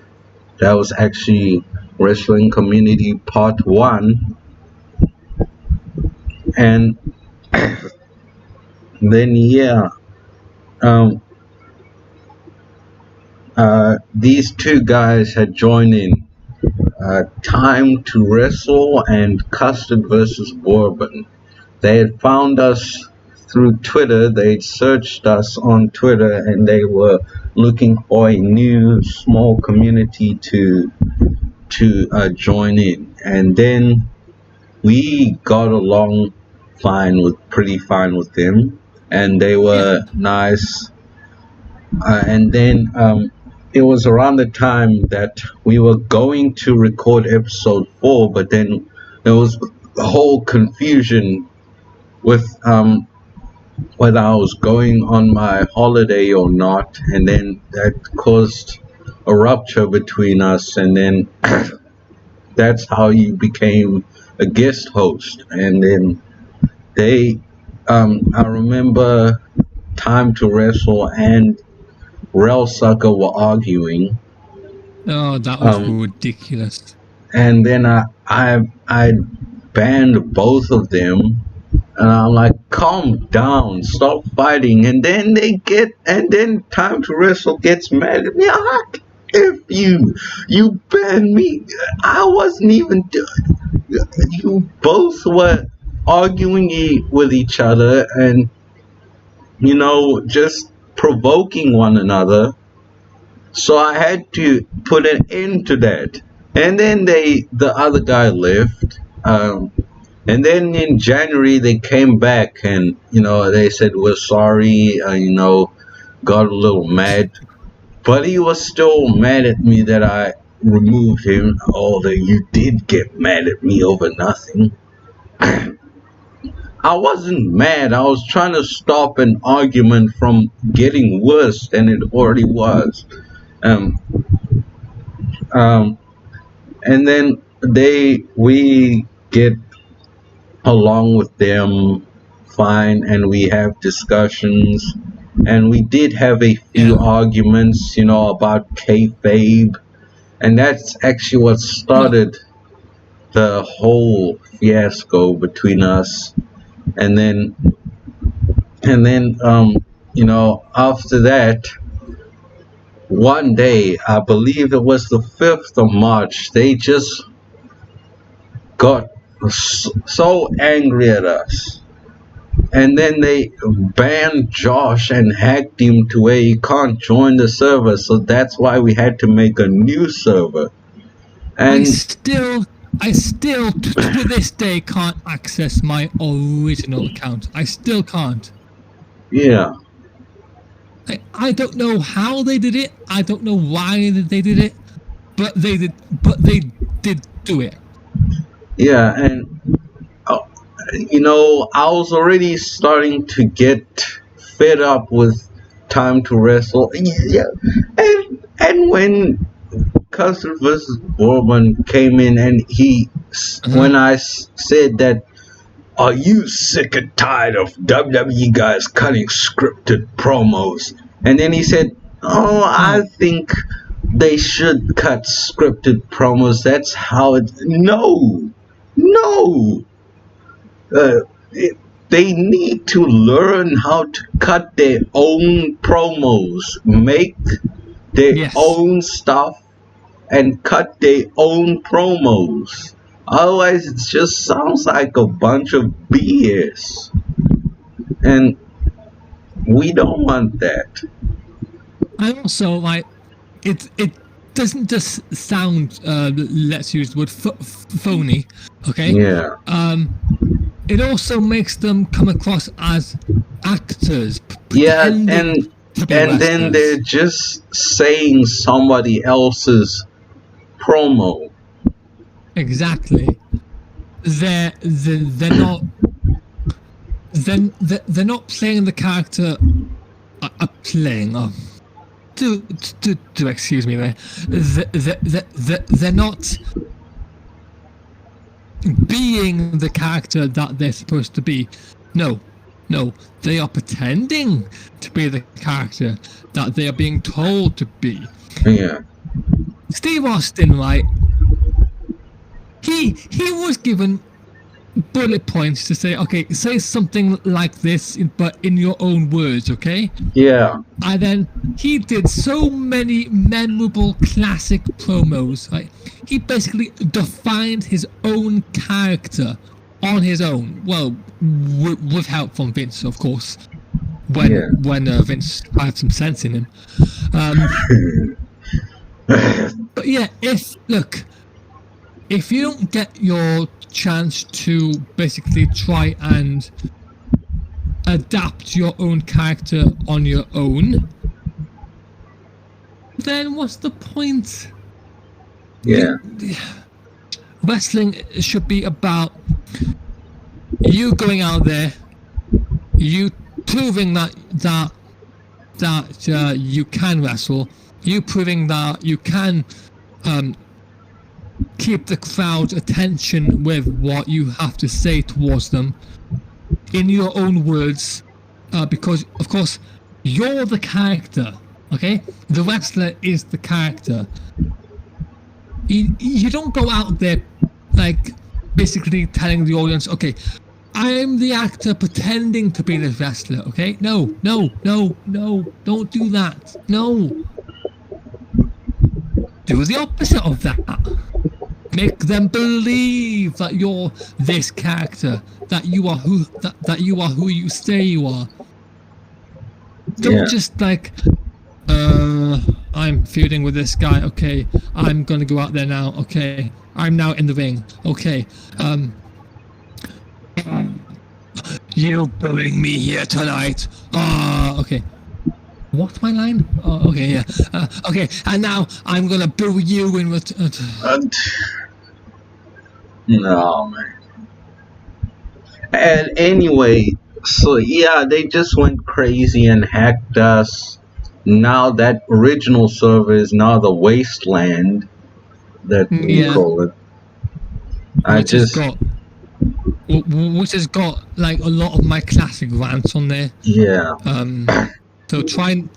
That was actually Wrestling Community Part 1. And then, these two guys had joined in Time to Wrestle and Custard versus Bourbon. They had found us through Twitter. They'd searched us on Twitter, and they were looking for a new small community to join in. And then we got along pretty fine with them, and they were nice. And then it was around the time that we were going to record episode 4, but then there was the whole confusion with whether I was going on my holiday or not, and then that caused a rupture between us, and then that's how you became a guest host. And then I remember Time to Wrestle and Rail Sucker were arguing. Oh, that was ridiculous. And then I banned both of them, and I'm like, calm down, stop fighting. And then Time to Wrestle gets mad at me. I'm like, if you banned me, I wasn't even doing. You both were arguing with each other, and just provoking one another. So I had to put an end to that. And then the other guy left. And then in January they came back, and they said we're sorry. Got a little mad, but he was still mad at me that I removed him. Although you did get mad at me over nothing. I wasn't mad. I was trying to stop an argument from getting worse than it already was. And then we get along with them fine, and we have discussions, and we did have a few arguments, about kayfabe, and that's actually what started the whole fiasco between us. And then after that, one day, I believe it was the 5th of March, they just got so angry at us. And then they banned Josh and hacked him to where he can't join the server. So that's why we had to make a new server. And I still to this day can't access my original account. I still can't. Yeah. I don't know how they did it. I don't know why they did it, but they did do it. Yeah, and I was already starting to get fed up with Time to Wrestle. Yeah, and when Custer vs. Bourbon came in, and when I said that, are you sick and tired of WWE guys cutting scripted promos? And then he said, I think they should cut scripted promos. That's how it... No. They need to learn how to cut their own promos, make their own stuff, and cut their own promos. Otherwise, it just sounds like a bunch of BS. And we don't want that. I also it doesn't just sound, let's use the word phony, okay? Yeah. It also makes them come across as actors. Yeah, and then they're just saying somebody else's promo. Exactly. They're not playing the character. Playing. To excuse me there. They're not being the character that they're supposed to be. No, they are pretending to be the character that they are being told to be. Yeah. Steve Austin, right? He was given bullet points to say, okay, say something like this, but in your own words, okay? Yeah. And then he did so many memorable classic promos, right? He basically defined his own character on his own. Well, with help from Vince, of course. When Vince had some sense in him. But yeah, if you don't get your chance to basically try and adapt your own character on your own, then what's the point? Yeah. wrestling should be about you going out there, you proving that you can wrestle, you proving that you can keep the crowd's attention with what you have to say towards them in your own words, because of course you're the character. Okay, the wrestler is the character. You don't go out there like basically telling the audience, okay, I'm the actor pretending to be the wrestler. Okay, no, don't do that. No, do the opposite of that. Make them believe that you're this character, that you are who you say you are. Don't just like, I'm feuding with this guy. Okay, I'm gonna go out there now. Okay, I'm now in the ring. Okay, you booing me here tonight. Okay. What's my line? Oh, okay, yeah. Okay, and now I'm gonna boo you in return. No, man. And anyway, so yeah, they just went crazy and hacked us. Now that original server is now the wasteland that we call it. Which has got like a lot of my classic rants on there. Yeah. So try to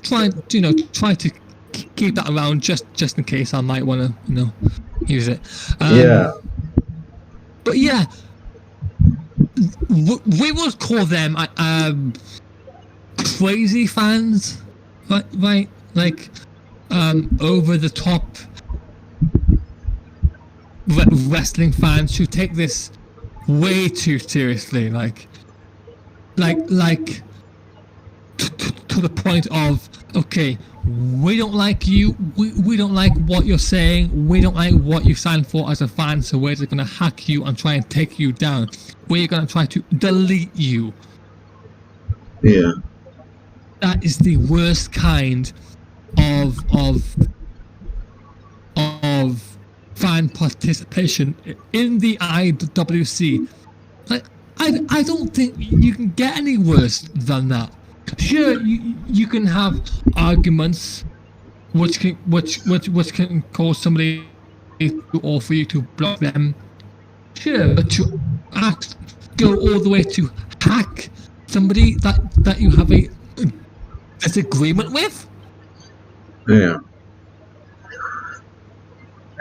keep that around just in case I might want to use it. Yeah. But yeah, we would call them crazy fans, right? Like over the top wrestling fans who take this way too seriously, like to the point of, okay, we don't like you, we don't like what you're saying, we don't like what you stand for as a fan, so we're just going to hack you and try and take you down. We're going to try to delete you. Yeah. That is the worst kind of fan participation in the IWC. Like, I don't think you can get any worse than that. Sure, you can have arguments which can cause somebody or for you to block them. Sure, but to go all the way to hack somebody that you have a disagreement with? Yeah.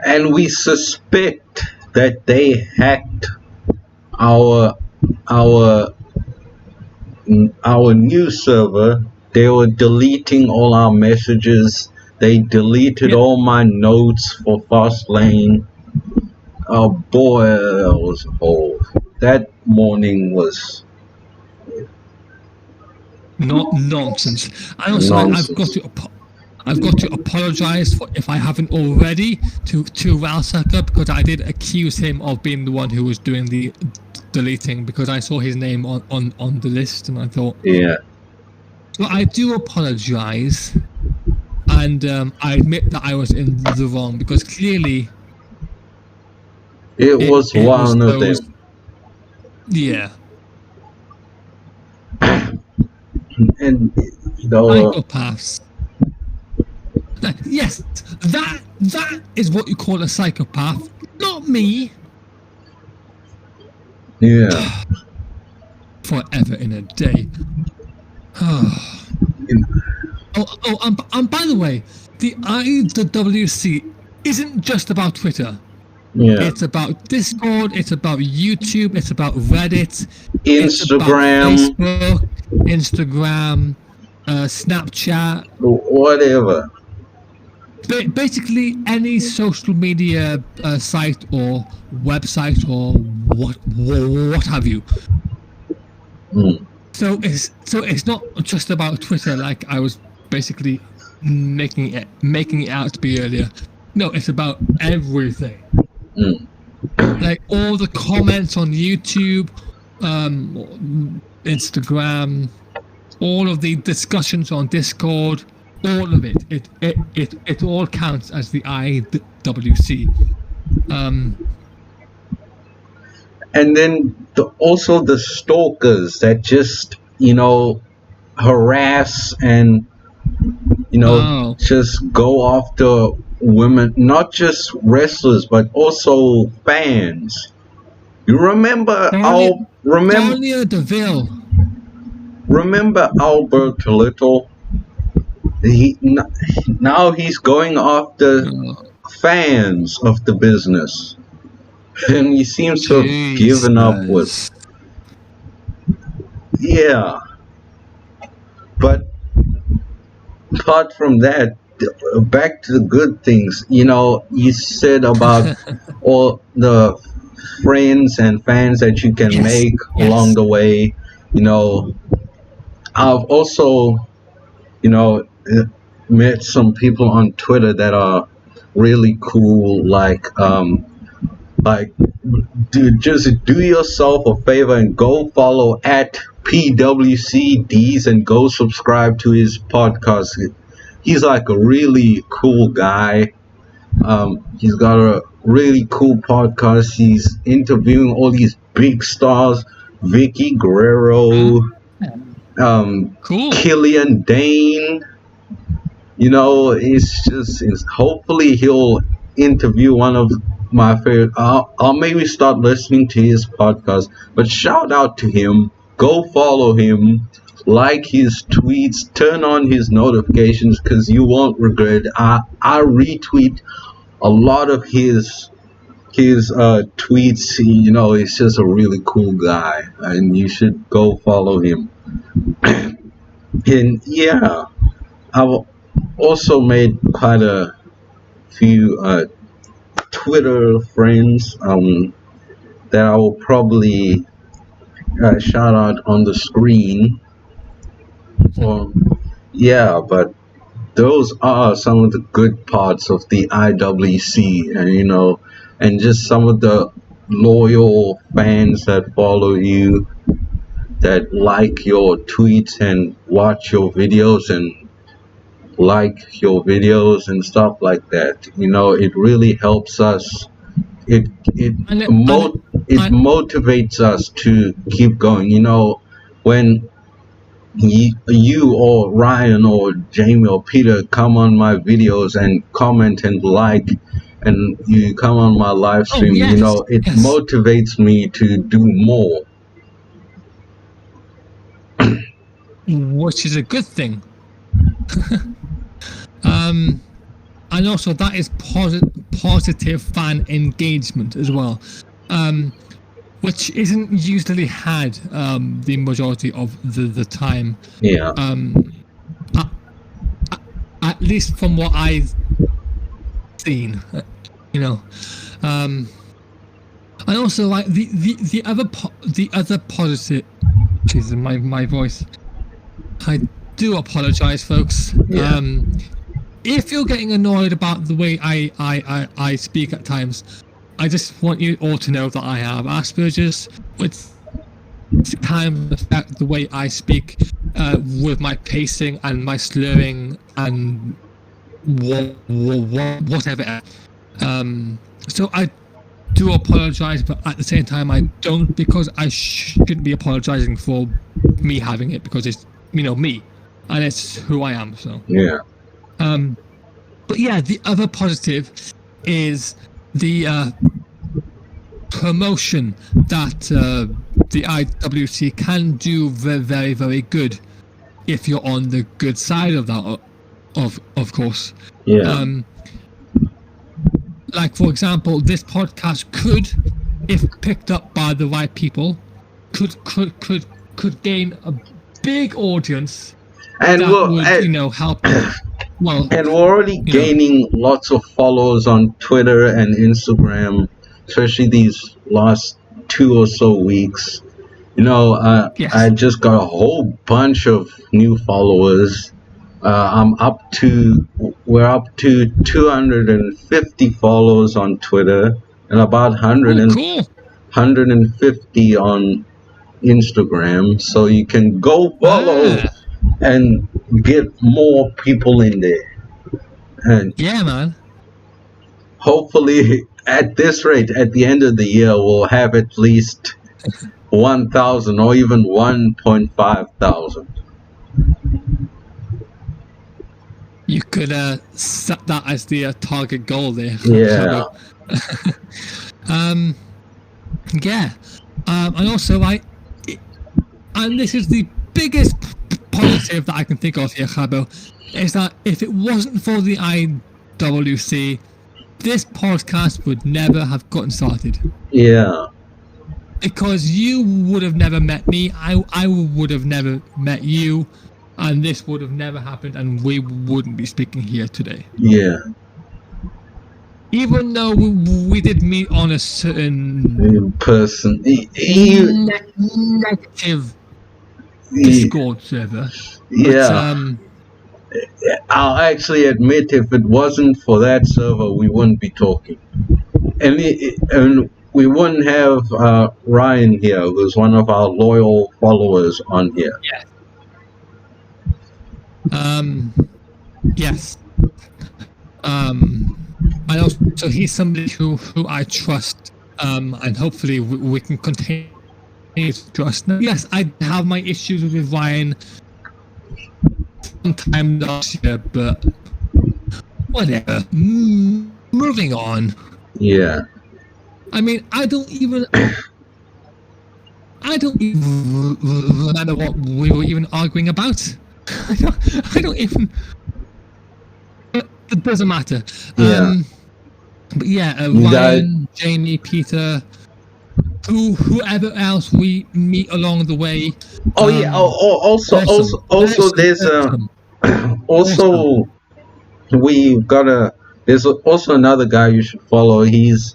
And we suspect that they hacked our news server. They were deleting all our messages. They deleted all my notes for Fastlane. Oh boy, that was that morning was not nonsense. I also I've got to apologize for if I haven't already to Ralsucker, because I did accuse him of being the one who was doing the deleting, because I saw his name on the list and I thought, yeah. So I do apologize, and I admit that I was in the wrong, because clearly it was one of them. Yeah. And psychopaths. Yes, that is what you call a psychopath, not me. Yeah. Forever in a day. And by the way, the IWC isn't just about Twitter. Yeah. It's about Discord, it's about YouTube, it's about Reddit, Instagram, it's about Facebook, Instagram, Snapchat, whatever. Basically any social media site or website or what have you. So it's not just about Twitter, like I was basically making it out to be earlier. No, it's about everything. Like all the comments on YouTube, Instagram, all of the discussions on Discord, all of it. It all counts as the IWC. and then also the stalkers that just harass and just go after women, not just wrestlers but also fans. You remember Daniel DeVille. Remember Albert Little? Now he's going after fans of the business, and he seems to have given up with. Yeah, but apart from that, back to the good things. You said about all the friends and fans that you can make along the way. I've also met some people on Twitter that are really cool, like just do yourself a favor and go follow at PWCDs and go subscribe to his podcast. He's like a really cool guy. He's got a really cool podcast. He's interviewing all these big stars, Vicky Guerrero, Killian Dane. Hopefully he'll interview one of my favorite. I'll maybe start listening to his podcast. But shout out to him. Go follow him. Like his tweets. Turn on his notifications because you won't regret it. I retweet a lot of his tweets. He's just a really cool guy, and you should go follow him. And yeah, I've also made quite a few Twitter friends that I will probably shout out on the screen. But those are some of the good parts of the IWC, and just some of the loyal fans that follow you, that like your tweets and watch your videos and like your videos and stuff like that. It really helps us. It motivates us to keep going. When you or Ryan or Jamie or Peter come on my videos and comment and like, and you come on my live stream, it motivates me to do more. Which is a good thing. And also that is positive fan engagement as well, which isn't usually had the majority of the time. Yeah. At least from what I've seen, and also like the other positive. Jesus, my voice. I do apologize, folks. Yeah. If you're getting annoyed about the way I speak at times, I just want you all to know that I have Asperger's, which kind of affect the way I speak, with my pacing and my slurring and whatever. So I do apologize, but at the same time I don't, because I shouldn't be apologizing for me having it, because it's me, and it's who I am. So yeah. But yeah, the other positive is the promotion that the IWC can do very, very, very good if you're on the good side of that, of course. Yeah. Like, for example, this podcast could, if picked up by the right people, could gain a big audience, and that would help. Well, and we're already gaining lots of followers on Twitter and Instagram, especially these last 2 or so weeks. I just got a whole bunch of new followers. We're up to 250 followers on Twitter and about 150 on Instagram. So you can go follow and get more people in there. And yeah, man. Hopefully at this rate, at the end of the year, we'll have at least 1,000 or even 1,500. You could set that as the target goal there. Yeah. Yeah. And also, and this is the biggest positive that I can think of here, Kgabo, is that if it wasn't for the IWC, this podcast would never have gotten started. Yeah. Because you would have never met me, I would have never met you, and this would have never happened, and we wouldn't be speaking here today. Yeah. Even though we did meet on a certain person, negative Discord server. Yeah. But, I'll actually admit, if it wasn't for that server, we wouldn't be talking. And we wouldn't have Ryan here, who's one of our loyal followers on here. Yes. And also, he's somebody who I trust, and hopefully we can continue to trust. Now, yes, I have my issues with Ryan sometime last year, but whatever. Moving on. Yeah. I mean, I don't even remember what we were even arguing about. I don't even. It doesn't matter. Yeah. But yeah, Ryan, Jamie, Peter, whoever else we meet along the way. Oh yeah. Also, there's also we've got there's also another guy you should follow. He's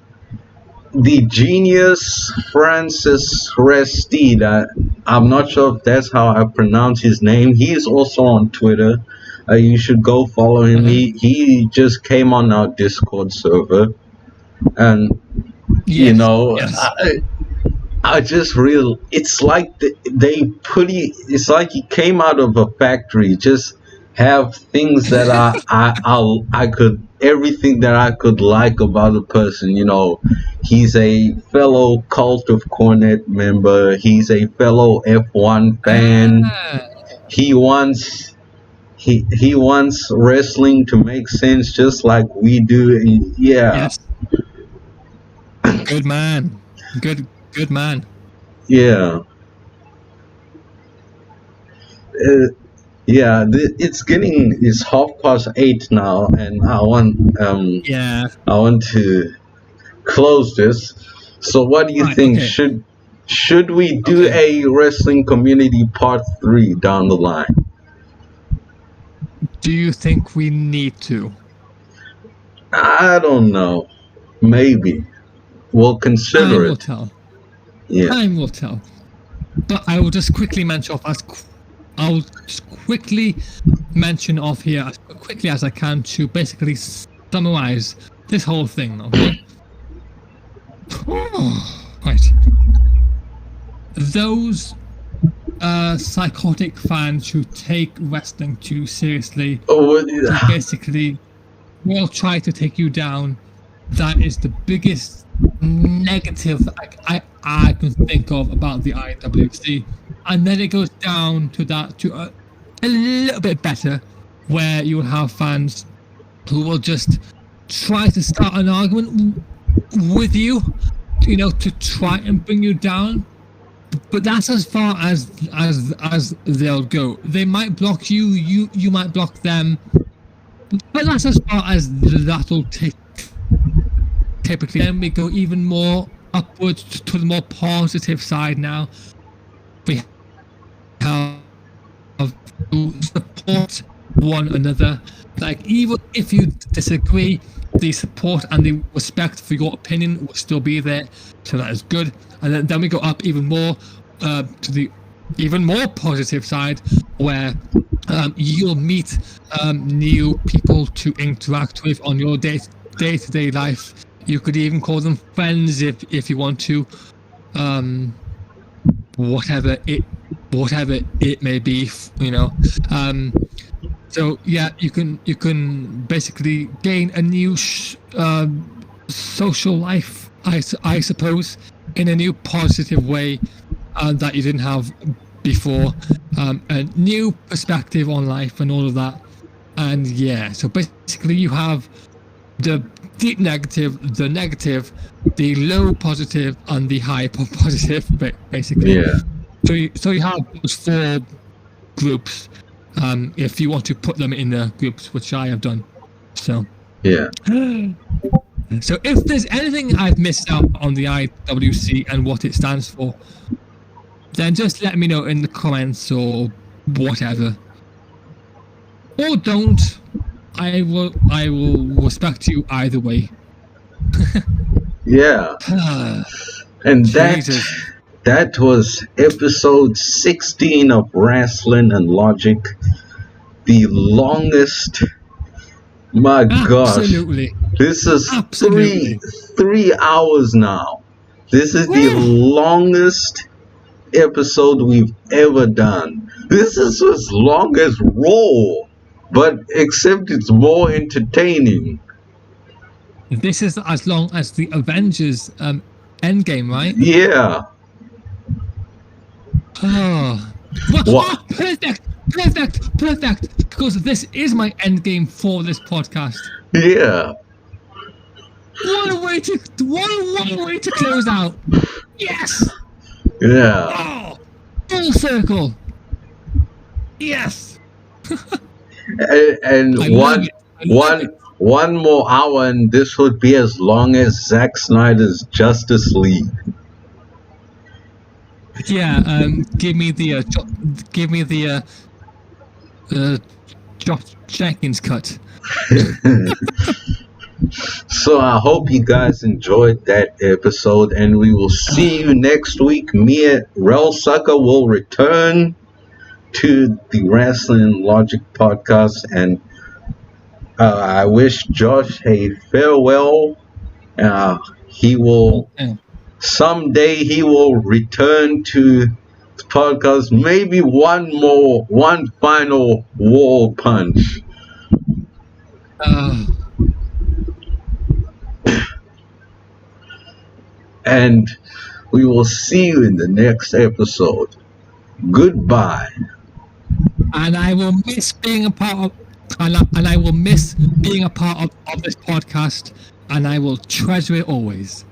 the genius Francis Restede. I'm not sure if that's how I pronounce his name. He's also on Twitter. You should go follow him. He just came on our Discord server, and you know, I just it's like it's like he came out of a factory. Just have things that I could, everything that I could like about a person. You know, he's a fellow Cult of Cornet member. He's a fellow F1 fan. He wants wrestling to make sense just like we do. Yeah. Yes. Good man. Good man. Yeah. It's 8:30 now, and I want to close this. So what do you think? Okay. Should we do a wrestling community part 3 down the line? Do you think we need to? I don't know. Maybe. We'll consider it. Time will tell. Yeah. Time will tell. But I will just quickly mention off here as quickly as I can to basically summarize this whole thing, okay? Right. Those psychotic fans who take wrestling too seriously basically will try to take you down. That is the biggest negative I can think of about the IWC. And then it goes down to a little bit better, where you will have fans who will just try to start an argument with you, you know, to try and bring you down. But that's as far as they'll go. They might block you, you might block them, but that's as far as that'll take. Typically, then we go even more upwards to the more positive side now. We have to support one another. Like, even if you disagree, the support and the respect for your opinion will still be there. So that is good. And then we go up even more to the even more positive side, where you'll meet new people to interact with on your day-to-day life. You could even call them friends if you want to, whatever it may be, you know. So yeah, you can basically gain a new social life, I suppose, in a new positive way that you didn't have before. A new perspective on life and all of that. And yeah, so basically you have the deep negative, the negative, the low positive, and the high positive, basically. Yeah. So you have those 4 groups, if you want to put them in the groups, which I have done. So Yeah. So if there's anything I've missed out on the IWC and what it stands for, then just let me know in the comments or whatever. Or don't. I will respect you either way. Yeah. And Jesus. that was episode 16 of Rasslin and Logic. The longest. My Absolutely. gosh. This is Absolutely. 3 hours now. This is the longest episode we've ever done. This is as long as Raw, but except it's more entertaining. This is as long as the Avengers Endgame, right? Yeah. Oh. Well, What? Perfect. Because this is my endgame for this podcast. Yeah. What a way to close out. Yes. Yeah. Oh, full circle. Yes. And one more hour, and this would be as long as Zack Snyder's Justice League. Yeah. Give me the Jenkins cut. So I hope you guys enjoyed that episode, and we will see you next week. Me and Rel Sucker will return to the Rasslin and Logic podcast, and I wish Josh a farewell. He will someday he will return to the podcast. Maybe one final wall punch. And we will see you in the next episode. Goodbye. And I will miss being a part of, and I will miss being a part of this podcast, and I will treasure it always.